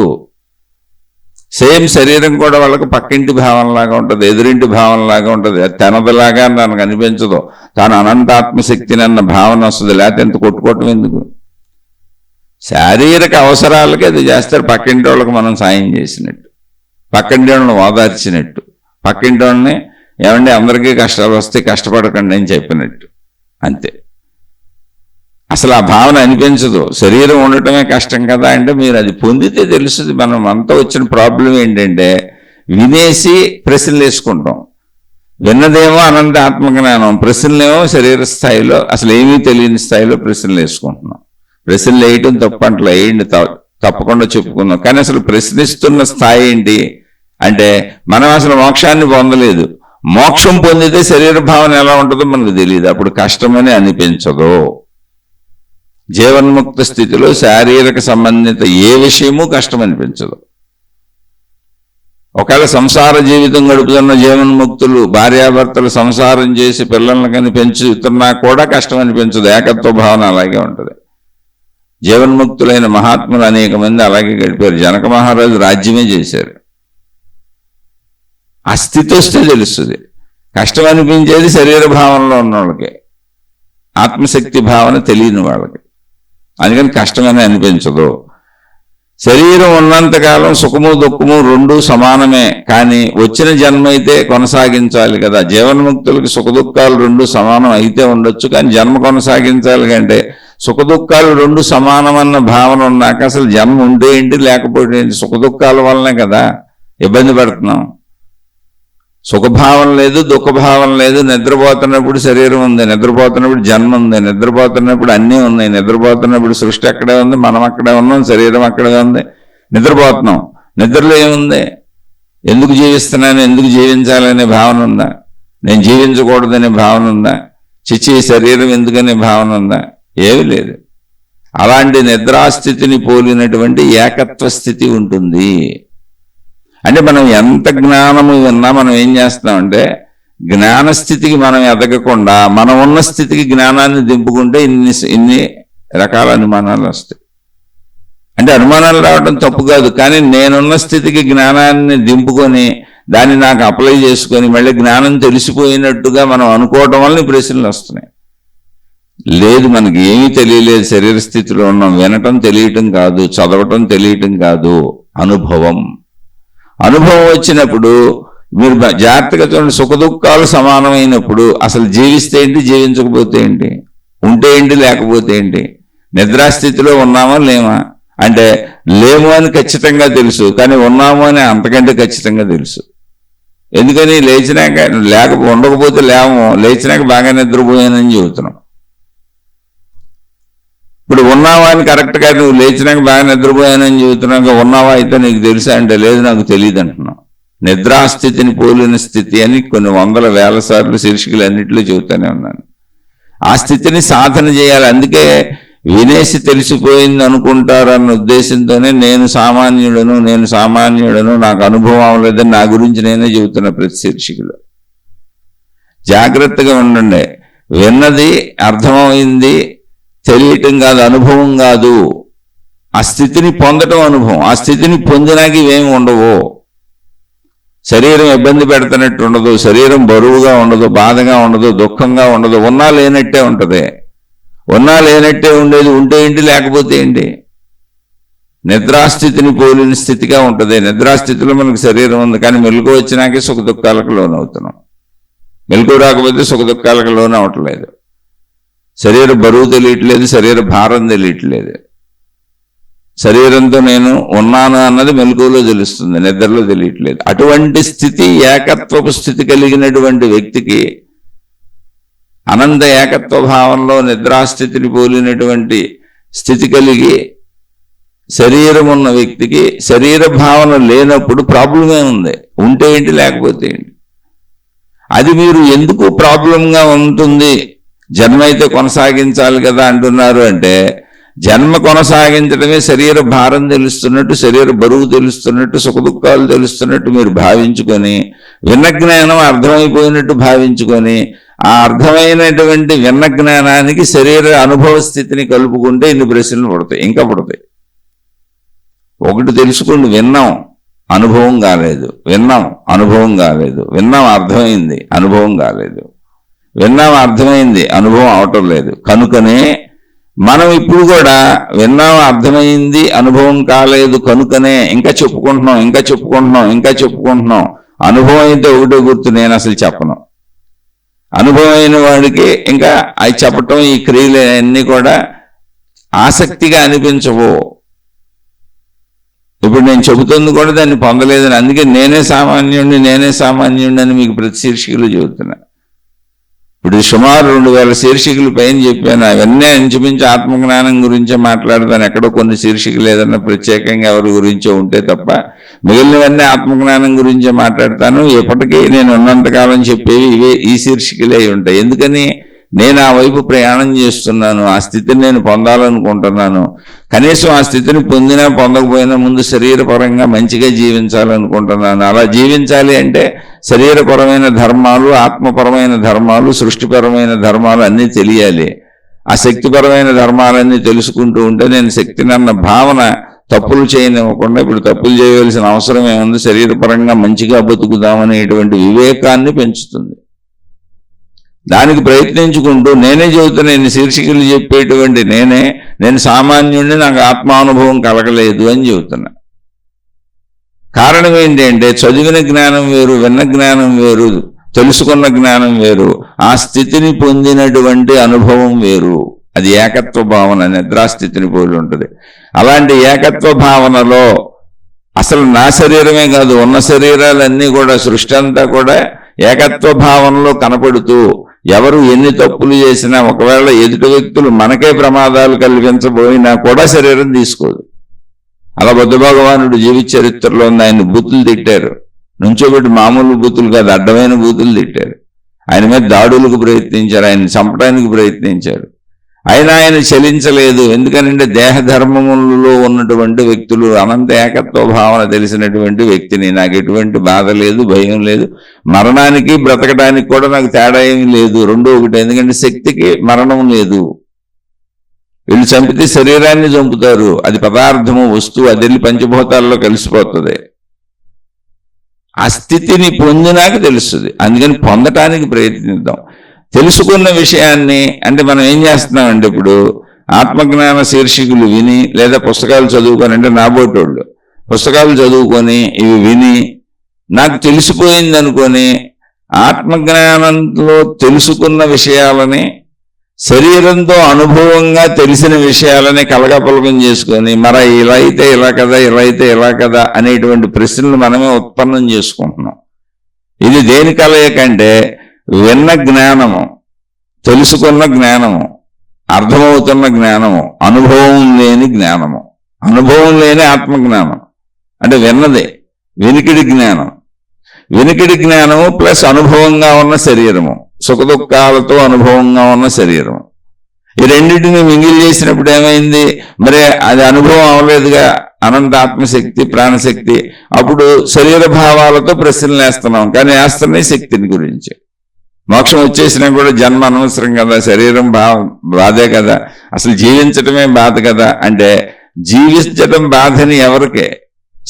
సేమ్ శరీరం కూడా వాళ్ళకి పక్కింటి భావనలాగా ఉంటుంది, ఎదురింటి భావనలాగా ఉంటుంది. అది తనదిలాగా నాకు అనిపించదు. తాను అనంత ఆత్మశక్తిని అన్న భావన వస్తుంది. లేకపోతే ఎంత కొట్టుకోవటం ఎందుకు? శారీరక అవసరాలకి అది చేస్తారు. పక్కింటి వాళ్ళకి మనం సాయం చేసినట్టు, పక్కింటి వాళ్ళని ఓదార్చినట్టు, పక్కింటి వాళ్ళని ఏమంటే అందరికీ కష్టాలు వస్తే కష్టపడకండి అని చెప్పినట్టు, అంతే. అసలు ఆ భావన అనిపించదు. శరీరం ఉండటమే కష్టం కదా అంటే మీరు అది పొందితే తెలుస్తుంది. మనం అంతా వచ్చిన ప్రాబ్లం ఏంటంటే వినేసి ప్రశ్నలు వేసుకుంటాం. విన్నదేమో అనంత ఆత్మజ్ఞానం, ప్రశ్నలేమో శరీర స్థాయిలో అసలు ఏమీ తెలియని స్థాయిలో ప్రశ్నలు వేసుకుంటున్నాం. ప్రశ్నలు వేయటం తప్పంట్లో వేయండి, తప్పకుండా చెప్పుకుందాం. కానీ అసలు ప్రశ్నిస్తున్న స్థాయి ఏంటి అంటే మనం అసలు మోక్షాన్ని పొందలేదు. మోక్షం పొందితే శరీర భావన ఎలా ఉంటుందో మనకు తెలియదు, అప్పుడు కష్టమని అనిపించదు. జీవన్ముక్త స్థితిలో శారీరక సంబంధిత ఏ విషయమూ కష్టం అనిపించదు. ఒకవేళ సంసార జీవితం గడుపుతున్న జీవన్ముక్తులు భార్యాభర్తలు సంసారం చేసి పిల్లలకని పెంచుతున్నా కూడా కష్టం అనిపించదు. ఏకత్వ భావన అలాగే ఉంటుంది. జీవన్ముక్తులైన మహాత్ములు అనేక మంది అలాగే గడిపారు. జనక మహారాజు రాజ్యమే చేశారు. ఆ స్థితి వస్తే తెలుస్తుంది. కష్టం అనిపించేది శరీర భావనలో ఉన్న వాళ్ళకి, ఆత్మశక్తి భావన తెలియని వాళ్ళకి. అందుకని కష్టమని అనిపించదు. శరీరం ఉన్నంతకాలం సుఖము దుఃఖము రెండూ సమానమే. కానీ వచ్చిన జన్మ అయితే కొనసాగించాలి కదా. జీవన్ముక్తులకి సుఖ దుఃఖాలు రెండు సమానం అయితే ఉండొచ్చు, కానీ జన్మ కొనసాగించాలి కంటే సుఖ దుఃఖాలు రెండు సమానమన్న భావన ఉన్నాక అసలు జన్మ ఉంటే ఏంటి లేకపోతే ఏంటి? సుఖ దుఃఖాల వల్లనే కదా ఇబ్బంది పడుతున్నాం. సుఖభావం లేదు, దుఃఖభావం లేదు. నిద్రపోతున్నప్పుడు శరీరం ఉంది, నిద్రపోతున్నప్పుడు జన్మ ఉంది, నిద్రపోతున్నప్పుడు అన్నీ ఉన్నాయి, నిద్రపోతున్నప్పుడు సృష్టి అక్కడే ఉంది, మనం అక్కడే ఉన్నాం, శరీరం అక్కడే ఉంది, నిద్రపోతున్నాం. నిద్రలో ఏముంది? ఎందుకు జీవిస్తున్నాను, ఎందుకు జీవించాలనే భావన ఉందా? నేను జీవించకూడదనే భావన ఉందా? చిచ్చి శరీరం ఎందుకనే భావన ఉందా? ఏమీ లేదు. అలాంటి నిద్రాస్థితిని పోలినటువంటి ఏకత్వ స్థితి ఉంటుంది. అంటే మనం ఎంత జ్ఞానము విన్నా మనం ఏం చేస్తామంటే జ్ఞానస్థితికి మనం ఎదగకుండా మనం ఉన్న స్థితికి జ్ఞానాన్ని దింపుకుంటే ఇన్ని రకాల అనుమానాలు వస్తాయి. అంటే అనుమానాలు రావడం తప్పు కాదు, కానీ నేనున్న స్థితికి జ్ఞానాన్ని దింపుకొని దాన్ని నాకు అప్లై చేసుకొని మళ్ళీ జ్ఞానం తెలిసిపోయినట్టుగా మనం అనుకోవటం వల్ల ప్రశ్నలు వస్తున్నాయి. లేదు, మనకి ఏమీ తెలియలేదు, శరీర స్థితిలో ఉన్నాం. వినటం తెలియటం కాదు, చదవటం తెలియటం కాదు, అనుభవం. అనుభవం వచ్చినప్పుడు మీరు జాగ్రత్తగా చూడండి. సుఖ దుఃఖాలు సమానమైనప్పుడు అసలు జీవిస్తే ఏంటి, జీవించకపోతే ఏంటి, ఉంటే ఏంటి, లేకపోతే ఏంటి? నిద్రాస్థితిలో ఉన్నామా లేమా అంటే లేము అని ఖచ్చితంగా తెలుసు, కానీ ఉన్నాము అని అంతకంటే ఖచ్చితంగా తెలుసు. ఎందుకని లేచినాక ఉండకపోతే లేవము, లేచినాక బాగా నిద్రపోయానని చెబుతున్నాం. ఇప్పుడు ఉన్నావా అని కరెక్ట్గా నువ్వు లేచినాక బాగా నిద్రపోయానని చెబుతున్నాక ఉన్నావా అయితే నీకు తెలుసా అంటే లేదు నాకు తెలియదు అంటున్నావు. నిద్రాస్థితిని పోలిన స్థితి అని కొన్ని వందల వేల సార్లు శీర్షికలు అన్నింటిలో చెబుతూనే ఉన్నాను. ఆ స్థితిని సాధన చేయాలి. అందుకే వినేసి తెలిసిపోయింది అనుకుంటారన్న ఉద్దేశంతోనే నేను సామాన్యుడను నాకు అనుభవం అవ్వలేదని నా గురించి నేనే చెబుతున్నా ప్రతి శీర్షికలో. జాగ్రత్తగా ఉండండి. విన్నది అర్థమైంది తెలియటం కాదు, అనుభవం కాదు. ఆ స్థితిని పొందటం అనుభవం. ఆ స్థితిని పొందినాక ఇవేమి ఉండవు. శరీరం ఇబ్బంది పెడుతున్నట్టు ఉండదు, శరీరం బరువుగా ఉండదు, బాధగా ఉండదు, దుఃఖంగా ఉండదు. ఉన్నా లేనట్టే ఉంటుంది. ఉన్నా లేనట్టే ఉండేది ఉంటే ఏంటి, లేకపోతే ఏంటి? నిద్రాస్థితిని పోలిన స్థితిగా ఉంటుంది. నిద్రాస్థితిలో మనకు శరీరం ఉంది, కానీ మెలకు వచ్చినాకే సుఖ దుఃఖాలకు లోనవుతున్నాం. మెలకు రాకపోతే సుఖ దుఃఖాలకు లోనవట్లేదు. శరీర బరువు తెలియట్లేదు, శరీర భారం తెలియట్లేదు. శరీరంతో నేను ఉన్నాను అన్నది మెలకువలో తెలుస్తుంది, నిద్రలో తెలియట్లేదు. అటువంటి స్థితి, ఏకత్వపు స్థితి కలిగినటువంటి వ్యక్తికి, అనంత ఏకత్వ భావంలో నిద్రాస్థితిని పోలినటువంటి స్థితి కలిగి శరీరం ఉన్న వ్యక్తికి శరీర భావన లేనప్పుడు ప్రాబ్లమే ఉంది. ఉంటే ఏంటి, లేకపోతే ఏంటి? అది మీరు ఎందుకు ప్రాబ్లంగా ఉంటుంది? జన్మ అయితే కొనసాగించాలి కదా అంటున్నారు అంటే, జన్మ కొనసాగించడమే శరీర భారం తెలుస్తున్నట్టు, శరీర బరువు తెలుస్తున్నట్టు, సుఖదుఖాలు తెలుస్తున్నట్టు మీరు భావించుకొని, విన్న జ్ఞానం అర్థమైపోయినట్టు భావించుకొని, ఆ అర్థమైనటువంటి విన్న జ్ఞానానికి శరీర అనుభవ స్థితిని కలుపుకుంటే ఇన్ని ప్రశ్నలు పడతాయి, ఇంకా పడతాయి. ఒకటి తెలుసుకోండి, విన్నాం అనుభవం కాలేదు, విన్నాం అనుభవం కాలేదు, విన్నాం అర్థమైంది అనుభవం కాలేదు, విన్నాం అర్థమైంది అనుభవం అవటం లేదు. కనుకనే మనం ఇప్పుడు కూడా విన్నాం అర్థమైంది అనుభవం కాలేదు కనుకనే ఇంకా చెప్పుకుంటున్నాం. అనుభవం అయితే ఒకటే గుర్తు, నేను అసలు చెప్పను. అనుభవం అయిన వాడికి ఇంకా అవి చెప్పటం, ఈ క్రియలు అన్నీ కూడా ఆసక్తిగా అనిపించవు. ఇప్పుడు నేను చెబుతుంది కూడా దాన్ని పొందలేదని, అందుకే నేనే సామాన్యుడిని అని మీకు ప్రతి శీర్షికలు చెబుతున్నా. ఇప్పుడు సుమారు 2000 శీర్షికలు పైన చెప్పాను. అవన్నీ ఇంచుమించు ఆత్మజ్ఞానం గురించే మాట్లాడతాను. ఎక్కడో కొన్ని శీర్షికలు ఏదన్నా ప్రత్యేకంగా ఎవరి గురించో ఉంటే తప్ప మిగిలినవన్నీ ఆత్మజ్ఞానం గురించే మాట్లాడతాను. ఎప్పటికీ నేను ఉన్నంతకాలం చెప్పేవి ఇవే, ఈ శీర్షికలే ఉంటాయి. ఎందుకని నేను ఆ వైపు ప్రయాణం చేస్తున్నాను, ఆ స్థితిని నేను పొందాలనుకుంటున్నాను. కనీసం ఆ స్థితిని పొందినా పొందకపోయినా ముందు శరీరపరంగా మంచిగా జీవించాలనుకుంటున్నాను. అలా జీవించాలి అంటే శరీరపరమైన ధర్మాలు, ఆత్మపరమైన ధర్మాలు, సృష్టిపరమైన ధర్మాలు అన్నీ తెలియాలి. ఆ శక్తిపరమైన ధర్మాలన్నీ తెలుసుకుంటూ ఉంటే నేను శక్తిని అన్న భావన తప్పులు చేయనివ్వకుండా, ఇప్పుడు తప్పులు చేయవలసిన అవసరం ఏముంది, శరీరపరంగా మంచిగా బతుకుదామనేటువంటి వివేకాన్ని పెంచుతుంది. దానికి ప్రయత్నించుకుంటూ నేనే చెబుతున్నా, ఇన్ని శీర్షికలు చెప్పేటువంటి నేను సామాన్యుడిని, నాకు ఆత్మానుభవం కలగలేదు అని చెబుతున్నా. కారణం ఏంటి అంటే, చదివిన జ్ఞానం వేరు, విన్న జ్ఞానం వేరు, తెలుసుకున్న జ్ఞానం వేరు, ఆ స్థితిని పొందినటువంటి అనుభవం వేరు. అది ఏకత్వ భావన, నిద్రాస్థితిని పోలి ఉంటుంది. అలాంటి ఏకత్వ భావనలో అసలు నా శరీరమే కాదు, ఉన్న శరీరాలన్నీ కూడా, సృష్టి అంతా కూడా ఏకత్వ భావనలో కనపడుతూ, ఎవరు ఎన్ని తప్పులు చేసినా, ఒకవేళ ఎదుటి వ్యక్తులు మనకే ప్రమాదాలు కల్పించబోయినా కూడా శరీరం తీసుకోదు. అలా బుద్ధ భగవానుడు జీవిత చరిత్రలో ఉంది. ఆయన బూతులు తిట్టారు, నుంచోబెట్టి మామూలు బూతులు కాదు, అడ్డమైన బూతులు తిట్టారు. ఆయన మీద దాడులకు ప్రయత్నించారు, ఆయన చంపడానికి ప్రయత్నించారు. అయినా ఆయన చలించలేదు. ఎందుకనంటే దేహధర్మములలో ఉన్నటువంటి వ్యక్తులు, అనంత ఏకత్వ భావన తెలిసినటువంటి వ్యక్తిని, నాకు ఎటువంటి బాధ లేదు, భయం లేదు, మరణానికి బ్రతకడానికి కూడా నాకు తేడా ఏమీ లేదు, రెండో ఒకటి. ఎందుకంటే శక్తికి మరణం లేదు. వీళ్ళు చంపితే శరీరాన్ని చంపుతారు, అది పదార్థము, వస్తువు, అది వెళ్ళి పంచభూతాల్లో కలిసిపోతుంది. ఆ స్థితిని పొందినాక తెలుస్తుంది. అందుకని పొందటానికి ప్రయత్నిద్దాం. తెలుసుకున్న విషయాన్ని, అంటే మనం ఏం చేస్తున్నామంటే, ఇప్పుడు ఆత్మజ్ఞాన శీర్షికలు విని లేదా పుస్తకాలు చదువుకొని, అంటే నాబోటోళ్ళు పుస్తకాలు చదువుకొని ఇవి విని నాకు తెలిసిపోయింది అనుకొని, ఆత్మజ్ఞానంలో తెలుసుకున్న విషయాలని శరీరంతో అనుభవంగా తెలిసిన విషయాలని కలగపలకం చేసుకొని, మరి ఇలా అయితే ఇలా కదా, ఇలా అయితే ఇలా కదా అనేటువంటి ప్రశ్నలు మనమే ఉత్పన్నం చేసుకుంటున్నాం. ఇది దేని కలయికంటే విన్న జ్ఞానము, తెలుసుకున్న జ్ఞానము, అర్థమవుతున్న జ్ఞానము, అనుభవం లేని జ్ఞానము. అనుభవం లేని ఆత్మజ్ఞానం అంటే విన్నదే వినికిడి జ్ఞానం. వినికిడి జ్ఞానము ప్లస్ అనుభవంగా ఉన్న శరీరము, సుఖదుఖాలతో అనుభవంగా ఉన్న శరీరము. ఈ రెండింటిని మింగిల్ చేసినప్పుడు ఏమైంది? మరి అది అనుభవం అవ్వలేదుగా, అనంత ఆత్మశక్తి, ప్రాణశక్తి. అప్పుడు శరీర భావాలతో ప్రశ్నలు వేస్తున్నాం, కానీ వేస్తున్నాయి శక్తిని గురించి. మోక్షం వచ్చేసినా కూడా జన్మ అనవసరం కదా, శరీరం బాధే కదా, అసలు జీవించటమే బాధ కదా అంటే జీవించటం బాధని ఎవరికే?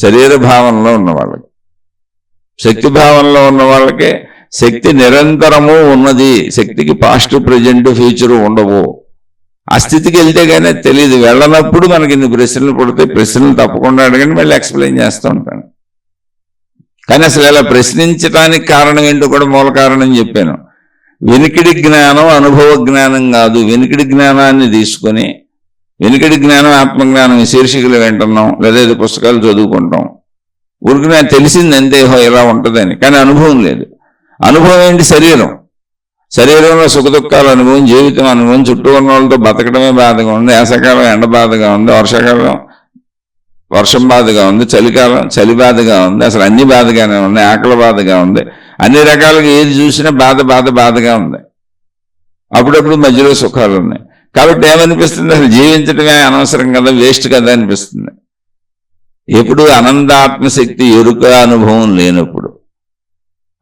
శరీర భావంలో ఉన్న వాళ్ళకి. శక్తి భావంలో ఉన్న వాళ్ళకే శక్తి నిరంతరము ఉన్నది. శక్తికి పాస్ట్, ప్రజెంట్, ఫ్యూచరు ఉండవు. ఆ స్థితికి వెళ్తే కానీ తెలియదు. వెళ్ళనప్పుడు మనకి ఇన్ని ప్రశ్నలు పుడతాయి. ప్రశ్నలు తప్పకుండా అడగండి, మళ్ళీ ఎక్స్ప్లెయిన్ చేస్తూ ఉంటాను. కానీ అసలు ఇలా ప్రశ్నించడానికి కారణం ఏంటో కూడా మూల కారణం చెప్పాను. వెనికిడి జ్ఞానం అనుభవ జ్ఞానం కాదు. వెనికిడి జ్ఞానాన్ని తీసుకొని, వెనికిడి జ్ఞానం ఆత్మజ్ఞానం శీర్షికలు వింటున్నాం, లేదా ఏదో పుస్తకాలు చదువుకుంటాం. ఊరికి నాకు తెలిసింది అంతే ఇలా ఉంటుందని, కానీ అనుభవం లేదు. అనుభవం ఏంటి? శరీరం. శరీరంలో సుఖదుఖాల అనుభవం, జీవితం అనుభవం, చుట్టూ ఉన్న వాళ్ళతో బతకడమే బాధగా ఉంది. వేసవకాలం ఎండ బాధగా ఉంది, వర్షాకాలం వర్షం బాధగా ఉంది, చలికాలం చలి బాధగా ఉంది, అసలు అన్ని బాధగానే ఉన్నాయి, ఆకలి బాధగా ఉంది. అన్ని రకాలుగా ఏది చూసినా బాధగా ఉంది. అప్పుడప్పుడు మధ్యలో సుఖాలు ఉన్నాయి. కాబట్టి ఏమనిపిస్తుంది? అసలు జీవించడమే అనవసరం కదా, వేస్ట్ కదా అనిపిస్తుంది. ఎప్పుడు అనంతాత్మశక్తి ఎరుక అనుభవం లేనప్పుడు,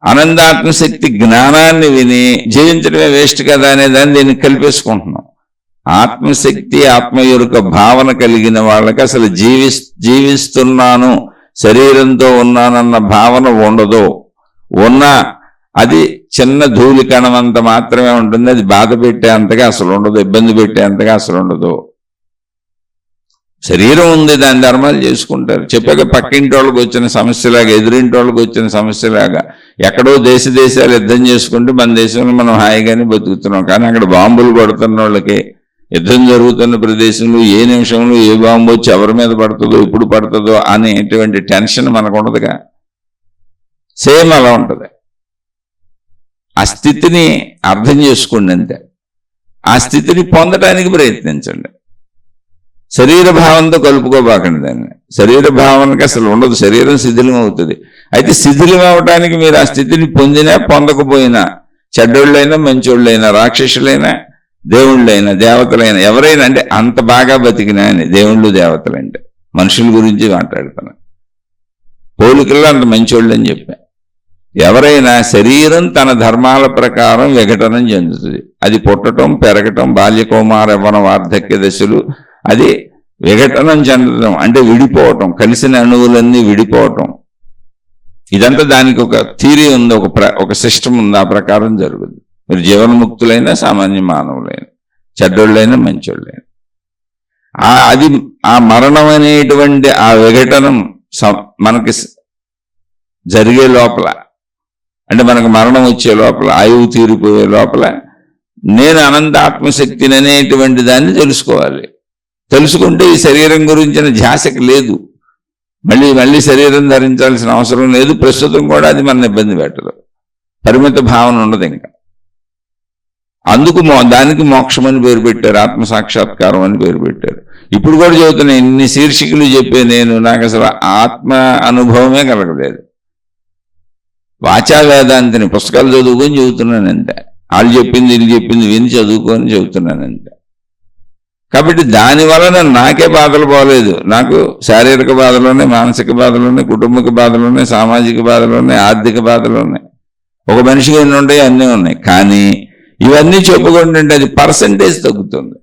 అనంతాత్మశక్తి జ్ఞానాన్ని విని జీవించడమే వేస్ట్ కదా అనే దాన్ని దీన్ని కలిపేసుకుంటున్నాం. ఆత్మశక్తి, ఆత్మ ఎరుక భావన కలిగిన వాళ్ళకి అసలు జీవిస్తున్నాను, శరీరంతో ఉన్నానన్న భావన ఉండదు. ఉన్నా అది చిన్న ధూళి కణమంత మాత్రమే ఉంటుంది. అది బాధ పెట్టేంతగా అసలు ఉండదు, ఇబ్బంది పెట్టేంతగా అసలు ఉండదు. శరీరం ఉంది, దాని ధర్మాలు చేసుకుంటారు. చెప్పాక పక్కింటి వాళ్ళకి వచ్చిన సమస్యలాగా, ఎదురింటి వాళ్ళకి వచ్చిన సమస్యలాగా ఎక్కడో దేశాలు యుద్ధం చేసుకుంటూ మన దేశంలో మనం హాయిగానే బతుకుతున్నాం. కానీ అక్కడ బాంబులు పడుతున్న వాళ్ళకి, యుద్ధం జరుగుతున్న ప్రదేశంలో ఏ నిమిషంలో ఏ బాంబు వచ్చి ఎవరి మీద పడుతుందో, ఎప్పుడు పడుతుందో అనేటువంటి టెన్షన్ మనకు ఉండదుగా. సేమ్ అలా ఉంటుంది. ఆ స్థితిని అర్థం చేసుకోండి అంతే. ఆ స్థితిని పొందడానికి ప్రయత్నించండి. శరీర భావంతో కలుపుకోబాకండి దాన్ని. శరీర భావనకి అసలు ఉండదు. శరీరం శిథిలం అవుతుంది. అయితే శిథిలం అవడానికి మీరు ఆ స్థితిని పొందినా పొందకపోయినా, చెడ్డోళ్ళైనా మంచోళ్ళైనా, రాక్షసులైనా దేవుళ్ళైనా దేవతలైనా ఎవరైనా, అంటే అంత బాగా బతికినా అని దేవుళ్ళు దేవతలు అంటే మనుషుల గురించి మాట్లాడుతున్నా. పోలికల్లో అంత మంచోళ్ళు అని చెప్పా. ఎవరైనా శరీరం తన ధర్మాల ప్రకారం విఘటనం చెందుతుంది. అది పుట్టడం, పెరగటం, బాల్యకౌమార యవ్వన వార్ధక్య దశలు, అది విఘటనం చెందడం అంటే విడిపోవటం, కలిసిన అణువులన్నీ విడిపోవటం. ఇదంతా దానికి ఒక థియరీ ఉంది, ఒక సిస్టమ్ ఉంది. ఆ ప్రకారం జరుగుతుంది. మీరు జీవన్ముక్తులైనా, సామాన్య మానవులైనా, చెడ్డోళ్ళైనా, మంచోళ్ళైనా, అది ఆ మరణం అనేటువంటి ఆ విఘటనం మనకి జరిగే లోపల, అంటే మనకు మరణం వచ్చే లోపల, ఆయువు తీరిపోయే లోపల నేను అనంత ఆత్మశక్తిని అనేటువంటి దాన్ని తెలుసుకోవాలి. తెలుసుకుంటే ఈ శరీరం గురించిన ధ్యాసకి లేదు. మళ్ళీ శరీరం ధరించాల్సిన అవసరం లేదు. ప్రస్తుతం కూడా అది మన ఇబ్బంది పెట్టదు. పరిమిత భావన ఉండదు ఇంకా. అందుకు దానికి మోక్షం అని పేరు పెట్టారు, ఆత్మసాక్షాత్కారం అని పేరు పెట్టారు. ఇప్పుడు కూడా చెబుతున్నా, ఇన్ని శీర్షికలు చెప్పే నాకు అసలు ఆత్మ అనుభవమే కలగలేదు. వాచా వేదాంతిని పుస్తకాలు చదువుకొని చెబుతున్నానంతే. వాళ్ళు చెప్పింది వీళ్ళు చెప్పింది విని చదువుకొని చెబుతున్నానంతే. కాబట్టి దాని వలన నాకే బాధలు పోలేదు. నాకు శారీరక బాధలు ఉన్నాయి, మానసిక బాధలు ఉన్నాయి, కుటుంబిక బాధలు ఉన్నాయి, సామాజిక బాధలు ఉన్నాయి, ఆర్థిక బాధలు ఉన్నాయి. ఒక మనిషికి ఎన్ని ఉంటాయి, అన్నీ ఉన్నాయి. కానీ ఇవన్నీ చెప్పుకుంటుంటే అది పర్సంటేజ్ తగ్గుతుంది.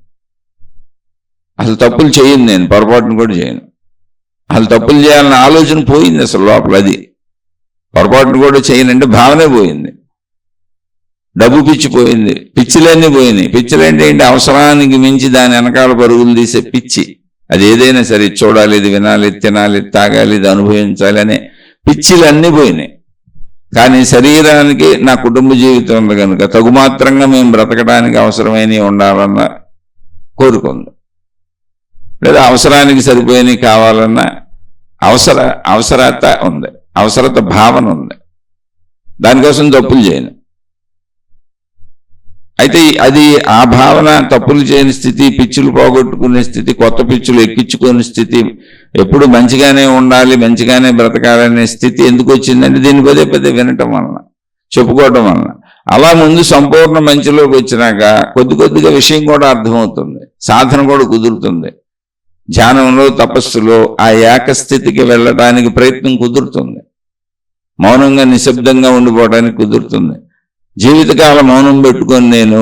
అసలు తప్పులు చేయను, నేను పొరపాటును కూడా చేయను. అసలు తప్పులు చేయాలన్న ఆలోచన పోయింది అసలు లోపల. అది పొరపాటును కూడా చేయనంటే భావనే పోయింది. డబ్బు పిచ్చి పోయింది, పిచ్చిలన్నీ పోయినాయి. పిచ్చిలంటే ఏంటి? అవసరానికి మించి దాని వెనకాల పరుగులు తీసే పిచ్చి. అది ఏదైనా సరే, చూడాలి, ఇది వినాలి, తినాలి, తాగాలి, ఇది అనుభవించాలి అనే పిచ్చిలన్నీ పోయినాయి. కానీ శరీరానికి నా కుటుంబ జీవితం ఉంది కనుక తగుమాత్రంగా మేము బ్రతకడానికి అవసరమైనవి ఉండాలన్న కోరుకుంది, లేదా అవసరానికి సరిపోయినవి కావాలన్న అవసరత ఉంది, అవసరత భావన ఉంది. దానికోసం తప్పులు చేయను. అయితే అది ఆ భావన, తప్పులు చేయని స్థితి, పిచ్చులు పోగొట్టుకునే స్థితి, కొత్త పిచ్చులు ఎక్కించుకునే స్థితి, ఎప్పుడు మంచిగానే ఉండాలి, మంచిగానే బ్రతకాలనే స్థితి ఎందుకు వచ్చిందంటే దీన్ని పదే పదే వినటం వలన, చెప్పుకోవటం వలన. అలా ముందు సంపూర్ణ మంచిలోకి వచ్చినాక కొద్ది కొద్దిగా విషయం కూడా అర్థమవుతుంది, సాధన కూడా కుదురుతుంది. ధ్యానంలో, తపస్సులో ఆ ఏకస్థితికి వెళ్ళడానికి ప్రయత్నం కుదురుతుంది. మౌనంగా నిశ్శబ్దంగా ఉండిపోవడానికి కుదురుతుంది. జీవితకాలం మౌనం పెట్టుకొని నేను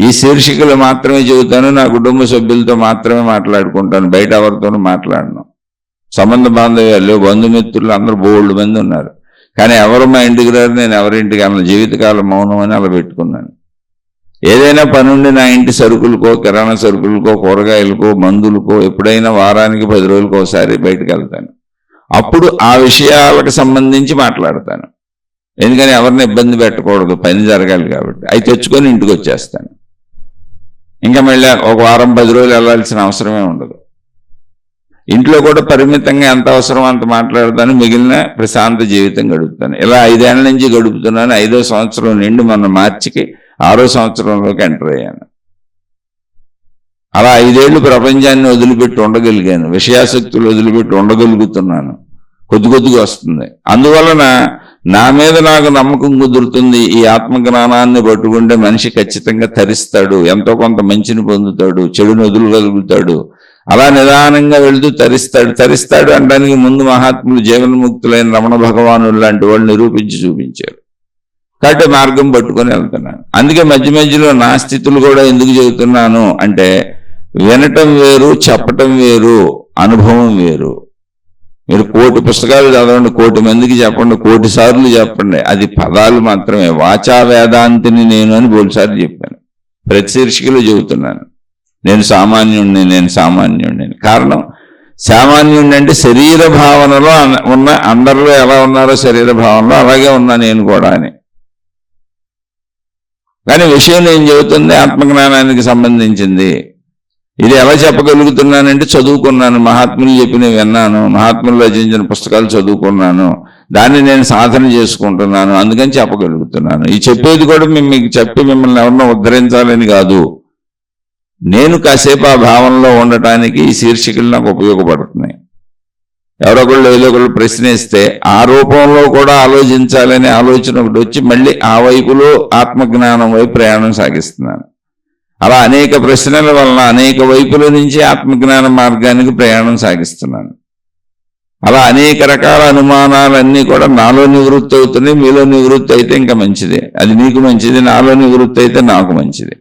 ఈ శీర్షికలు మాత్రమే చెబుతాను, నా కుటుంబ సభ్యులతో మాత్రమే మాట్లాడుకుంటాను, బయట ఎవరితోనూ మాట్లాడను. సంబంధ బాంధవ్యాలు, బంధుమిత్రులు అందరూ బోల్డ్ మంది ఉన్నారు, కానీ ఎవరు మా ఇంటికి రారు, నేను ఎవరింటికి అన్న జీవితకాలం మౌనం అని అలా పెట్టుకున్నాను. ఏదైనా పనుండి నా ఇంటి సరుకులకో, కిరాణా సరుకులకో, కూరగాయలకో, మందులకో ఎప్పుడైనా వారానికి 10 రోజులకు ఒకసారి బయటకు వెళ్తాను. అప్పుడు ఆ విషయాలకు సంబంధించి మాట్లాడతాను. ఎందుకని ఎవరిని ఇబ్బంది పెట్టకూడదు, పని జరగాలి కాబట్టి. అవి తెచ్చుకొని ఇంటికి వచ్చేస్తాను. ఇంకా మళ్ళీ ఒక వారం 10 రోజులు వెళ్ళాల్సిన అవసరమే ఉండదు. ఇంట్లో కూడా పరిమితంగా ఎంత అవసరం అంత మాట్లాడతాను, మిగిలిన ప్రశాంత జీవితం గడుపుతాను. ఇలా 5 ఏళ్ల నుంచి గడుపుతున్నాను. 5వ సంవత్సరం నిండి మొన్న మార్చికి 6వ సంవత్సరంలోకి ఎంటర్ అయ్యాను. అలా 5 ఏళ్ళు ప్రపంచాన్ని వదిలిపెట్టి ఉండగలిగాను, విషయాసక్తులు వదిలిపెట్టి ఉండగలుగుతున్నాను. కొద్ది కొద్దిగా వస్తుంది. అందువలన నా మీద నాకు నమ్మకం కుదురుతుంది. ఈ ఆత్మజ్ఞానాన్ని పట్టుకుంటే మనిషి ఖచ్చితంగా తరిస్తాడు, ఎంతో కొంత మంచిని పొందుతాడు, చెడును వదులుగలుగుతాడు. అలా నిదానంగా వెళుతూ తరిస్తాడు అనడానికి ముందు మహాత్ములు, జీవన్ముక్తులైన రమణ భగవానులు లాంటి వాళ్ళు నిరూపించి చూపించారు. కాబట్టి మార్గం పట్టుకొని వెళ్తున్నాను. అందుకే మధ్య మధ్యలో నా స్థితులు కూడా ఎందుకు చెబుతున్నాను అంటే, వినటం వేరు, చెప్పటం వేరు, అనుభవం వేరు. మీరు 1,000 పుస్తకాలు చదవండి, 1,000 మందికి చెప్పండి, 1,000 సార్లు చెప్పండి, అది పదాలు మాత్రమే. వాచా వేదాంతిని నేను అని బోల్సార్లు చెప్పాను. ప్రతి శీర్షికలో చెబుతున్నాను, నేను సామాన్యుడిని. కారణం, సామాన్యుడిని అంటే శరీర భావనలో ఉన్న, అందరిలో ఎలా ఉన్నారో శరీర భావనలో అలాగే ఉన్నా నేను కూడా అని. కానీ విషయం నేను చెబుతుంది ఆత్మజ్ఞానానికి సంబంధించింది. ఇది ఎలా చెప్పగలుగుతున్నానంటే, చదువుకున్నాను, మహాత్ములు చెప్పినవి విన్నాను, మహాత్ములు రచించిన పుస్తకాలు చదువుకున్నాను, దాన్ని నేను సాధన చేసుకుంటున్నాను, అందుకని చెప్పగలుగుతున్నాను. ఈ చెప్పేది కూడా మీకు చెప్పి మిమ్మల్ని ఎవరినో ఉద్ధరించాలని కాదు. నేను కాసేపు ఆ భావనలో ఉండటానికి ఈ శీర్షికలు నాకు ఉపయోగపడుతున్నాయి. ఎవరొకళ్ళు ఏదో ఒకళ్ళు ప్రశ్నిస్తే ఆ రూపంలో కూడా ఆలోచించాలనే ఆలోచన ఒకటి వచ్చి మళ్ళీ ఆ వైపులో ఆత్మజ్ఞానం వైపు ప్రయాణం సాగిస్తున్నాను. అలా అనేక ప్రశ్నల వలన అనేక వైపుల నుంచి ఆత్మజ్ఞాన మార్గానికి ప్రయాణం సాగిస్తున్నాను. అలా అనేక రకాల అనుమానాలన్నీ కూడా నాలో నివృత్తి అవుతున్నాయి. మీలో నివృత్తి అయితే ఇంకా మంచిదే, అది మీకు మంచిది. నాలో నివృత్తి అయితే నాకు మంచిది.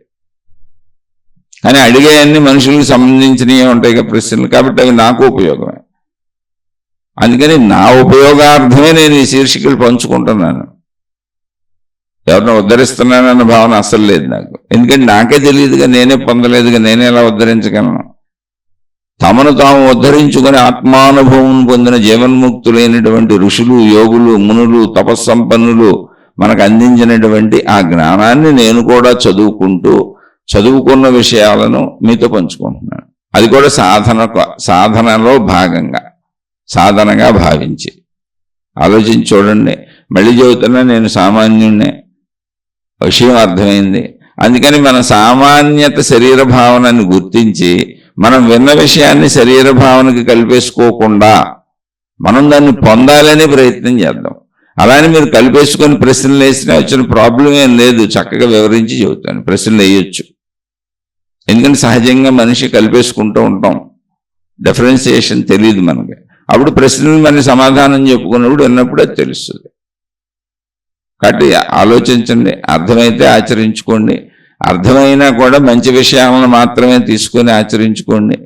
కానీ అడిగేవన్నీ మనుషులకు సంబంధించినవి ఉంటాయి ప్రశ్నలు, కాబట్టి అవి నాకు ఉపయోగమే. అందుకని నా ఉపయోగార్థమే నేను ఈ శీర్షికలు పంచుకుంటున్నాను. ఎవరినో ఉద్ధరిస్తున్నానన్న భావన అస్సలు లేదు నాకు. ఎందుకంటే నాకే తెలియదుగా, నేనే పొందలేదుగా, నేనే ఎలా ఉద్ధరించగలను? తమను తాము ఉద్ధరించుకొని ఆత్మానుభవం పొందిన జీవన్ముక్తులైనటువంటి ఋషులు, యోగులు, మునులు, తపస్సంపన్నులు మనకు అందించినటువంటి ఆ జ్ఞానాన్ని నేను కూడా చదువుకున్న విషయాలను మీతో పంచుకుంటున్నాను. అది కూడా సాధనలో భాగంగా, సాధనగా భావించి ఆలోచించి చూడండి. మళ్ళీ చెబుతున్నా, నేను సామాన్యుడినే, విషయం అర్థమైంది. అందుకని మన సామాన్యత శరీర భావనని గుర్తించి మనం విన్న విషయాన్ని శరీర భావనకి కలిపేసుకోకుండా మనం దాన్ని పొందాలనే ప్రయత్నం చేద్దాం. అలానే మీరు కలిపేసుకొని ప్రశ్నలు వేసినా వచ్చిన ప్రాబ్లం ఏం లేదు, చక్కగా వివరించి చెబుతాను. ప్రశ్నలు వేయొచ్చు, ఎందుకంటే సహజంగా మనిషి కలిపేసుకుంటూ ఉంటాం, డిఫరెన్సియేషన్ తెలియదు మనకి. అప్పుడు ప్రశ్నలు మన సమాధానం చెప్పుకున్నప్పుడు విన్నప్పుడు అది తెలుస్తుంది. కాబట్టి ఆలోచించండి, అర్థమైతే ఆచరించుకోండి. అర్థమైనా కూడా మంచి విషయాలను మాత్రమే తీసుకొని ఆచరించుకోండి.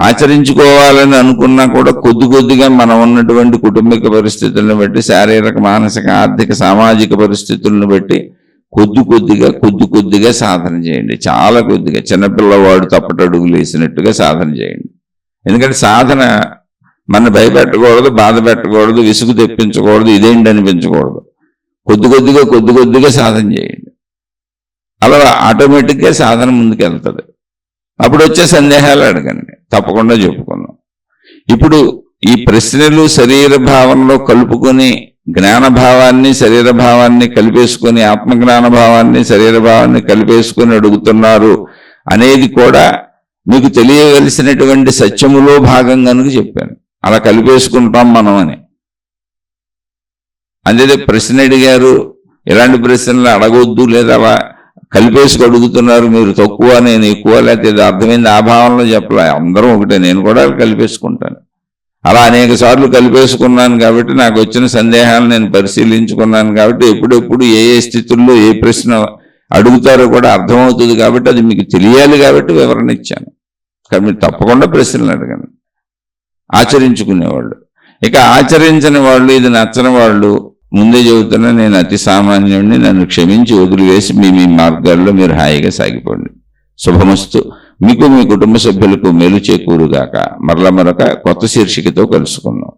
ఆచరించుకోవాలని అనుకున్నా కూడా కొద్ది కొద్దిగా మనం ఉన్నటువంటి కుటుంబిక పరిస్థితులను బట్టి, శారీరక, మానసిక, ఆర్థిక, సామాజిక పరిస్థితులను బట్టి కొద్ది కొద్దిగా సాధన చేయండి. చాలా కొద్దిగా, చిన్నపిల్లవాడు తప్పటడుగులు వేసినట్టుగా సాధన చేయండి. ఎందుకంటే సాధన మన భయపెట్టకూడదు, బాధ పెట్టకూడదు, విసుగు తెప్పించకూడదు, ఇదేంటి అనిపించకూడదు. కొద్ది కొద్దిగా సాధన చేయండి. అలా ఆటోమేటిక్గా సాధన ముందుకెళ్తుంది. అప్పుడు వచ్చే సందేహాలు అడగండి, తప్పకుండా చెప్పుకుందాం. ఇప్పుడు ఈ ప్రశ్నలు శరీర భావనలో కలుపుకొని జ్ఞానభావాన్ని శరీర భావాన్ని కలిపేసుకొని, ఆత్మజ్ఞాన భావాన్ని శరీర భావాన్ని కలిపేసుకొని అడుగుతున్నారు అనేది కూడా మీకు తెలియవలసినటువంటి సత్యములో భాగం కనుక చెప్పాను. అలా కలిపేసుకుంటాం మనం అని. అంతే ప్రశ్న అడిగారు, ఇలాంటి ప్రశ్నలు అడగొద్దు, లేదా అలా కలిపేసుకు అడుగుతున్నారు, మీరు తక్కువ నేను ఎక్కువ, లేకపోతే ఇది అర్థమైంది ఆ భావనలో చెప్పలే. అందరం ఒకటే, నేను కూడా కలిపేసుకుంటాను. అలా అనేక సార్లు కలిపేసుకున్నాను కాబట్టి నాకు వచ్చిన సందేహాలు నేను పరిశీలించుకున్నాను కాబట్టి ఎప్పుడెప్పుడు ఏ ఏ స్థితుల్లో ఏ ప్రశ్న అడుగుతారో కూడా అర్థమవుతుంది కాబట్టి అది మీకు తెలియాలి కాబట్టి వివరణ ఇచ్చాను. కానీ మీరు తప్పకుండా ప్రశ్నలు అడగండి. ఆచరించుకునేవాళ్ళు. ఇక ఆచరించని వాళ్ళు, ఇది నచ్చని వాళ్ళు ముందే చెబుతున్నా, నేను అతి సామాన్యుడిని, నన్ను క్షమించి వదిలివేసి మీ మార్గాల్లో మీరు హాయిగా సాగిపోండి. శుభమస్తు. మీకు మీ కుటుంబ సభ్యులకు మేలు చేకూరుగాక. మరొక కొత్త శీర్షికతో కలుసుకుందాం.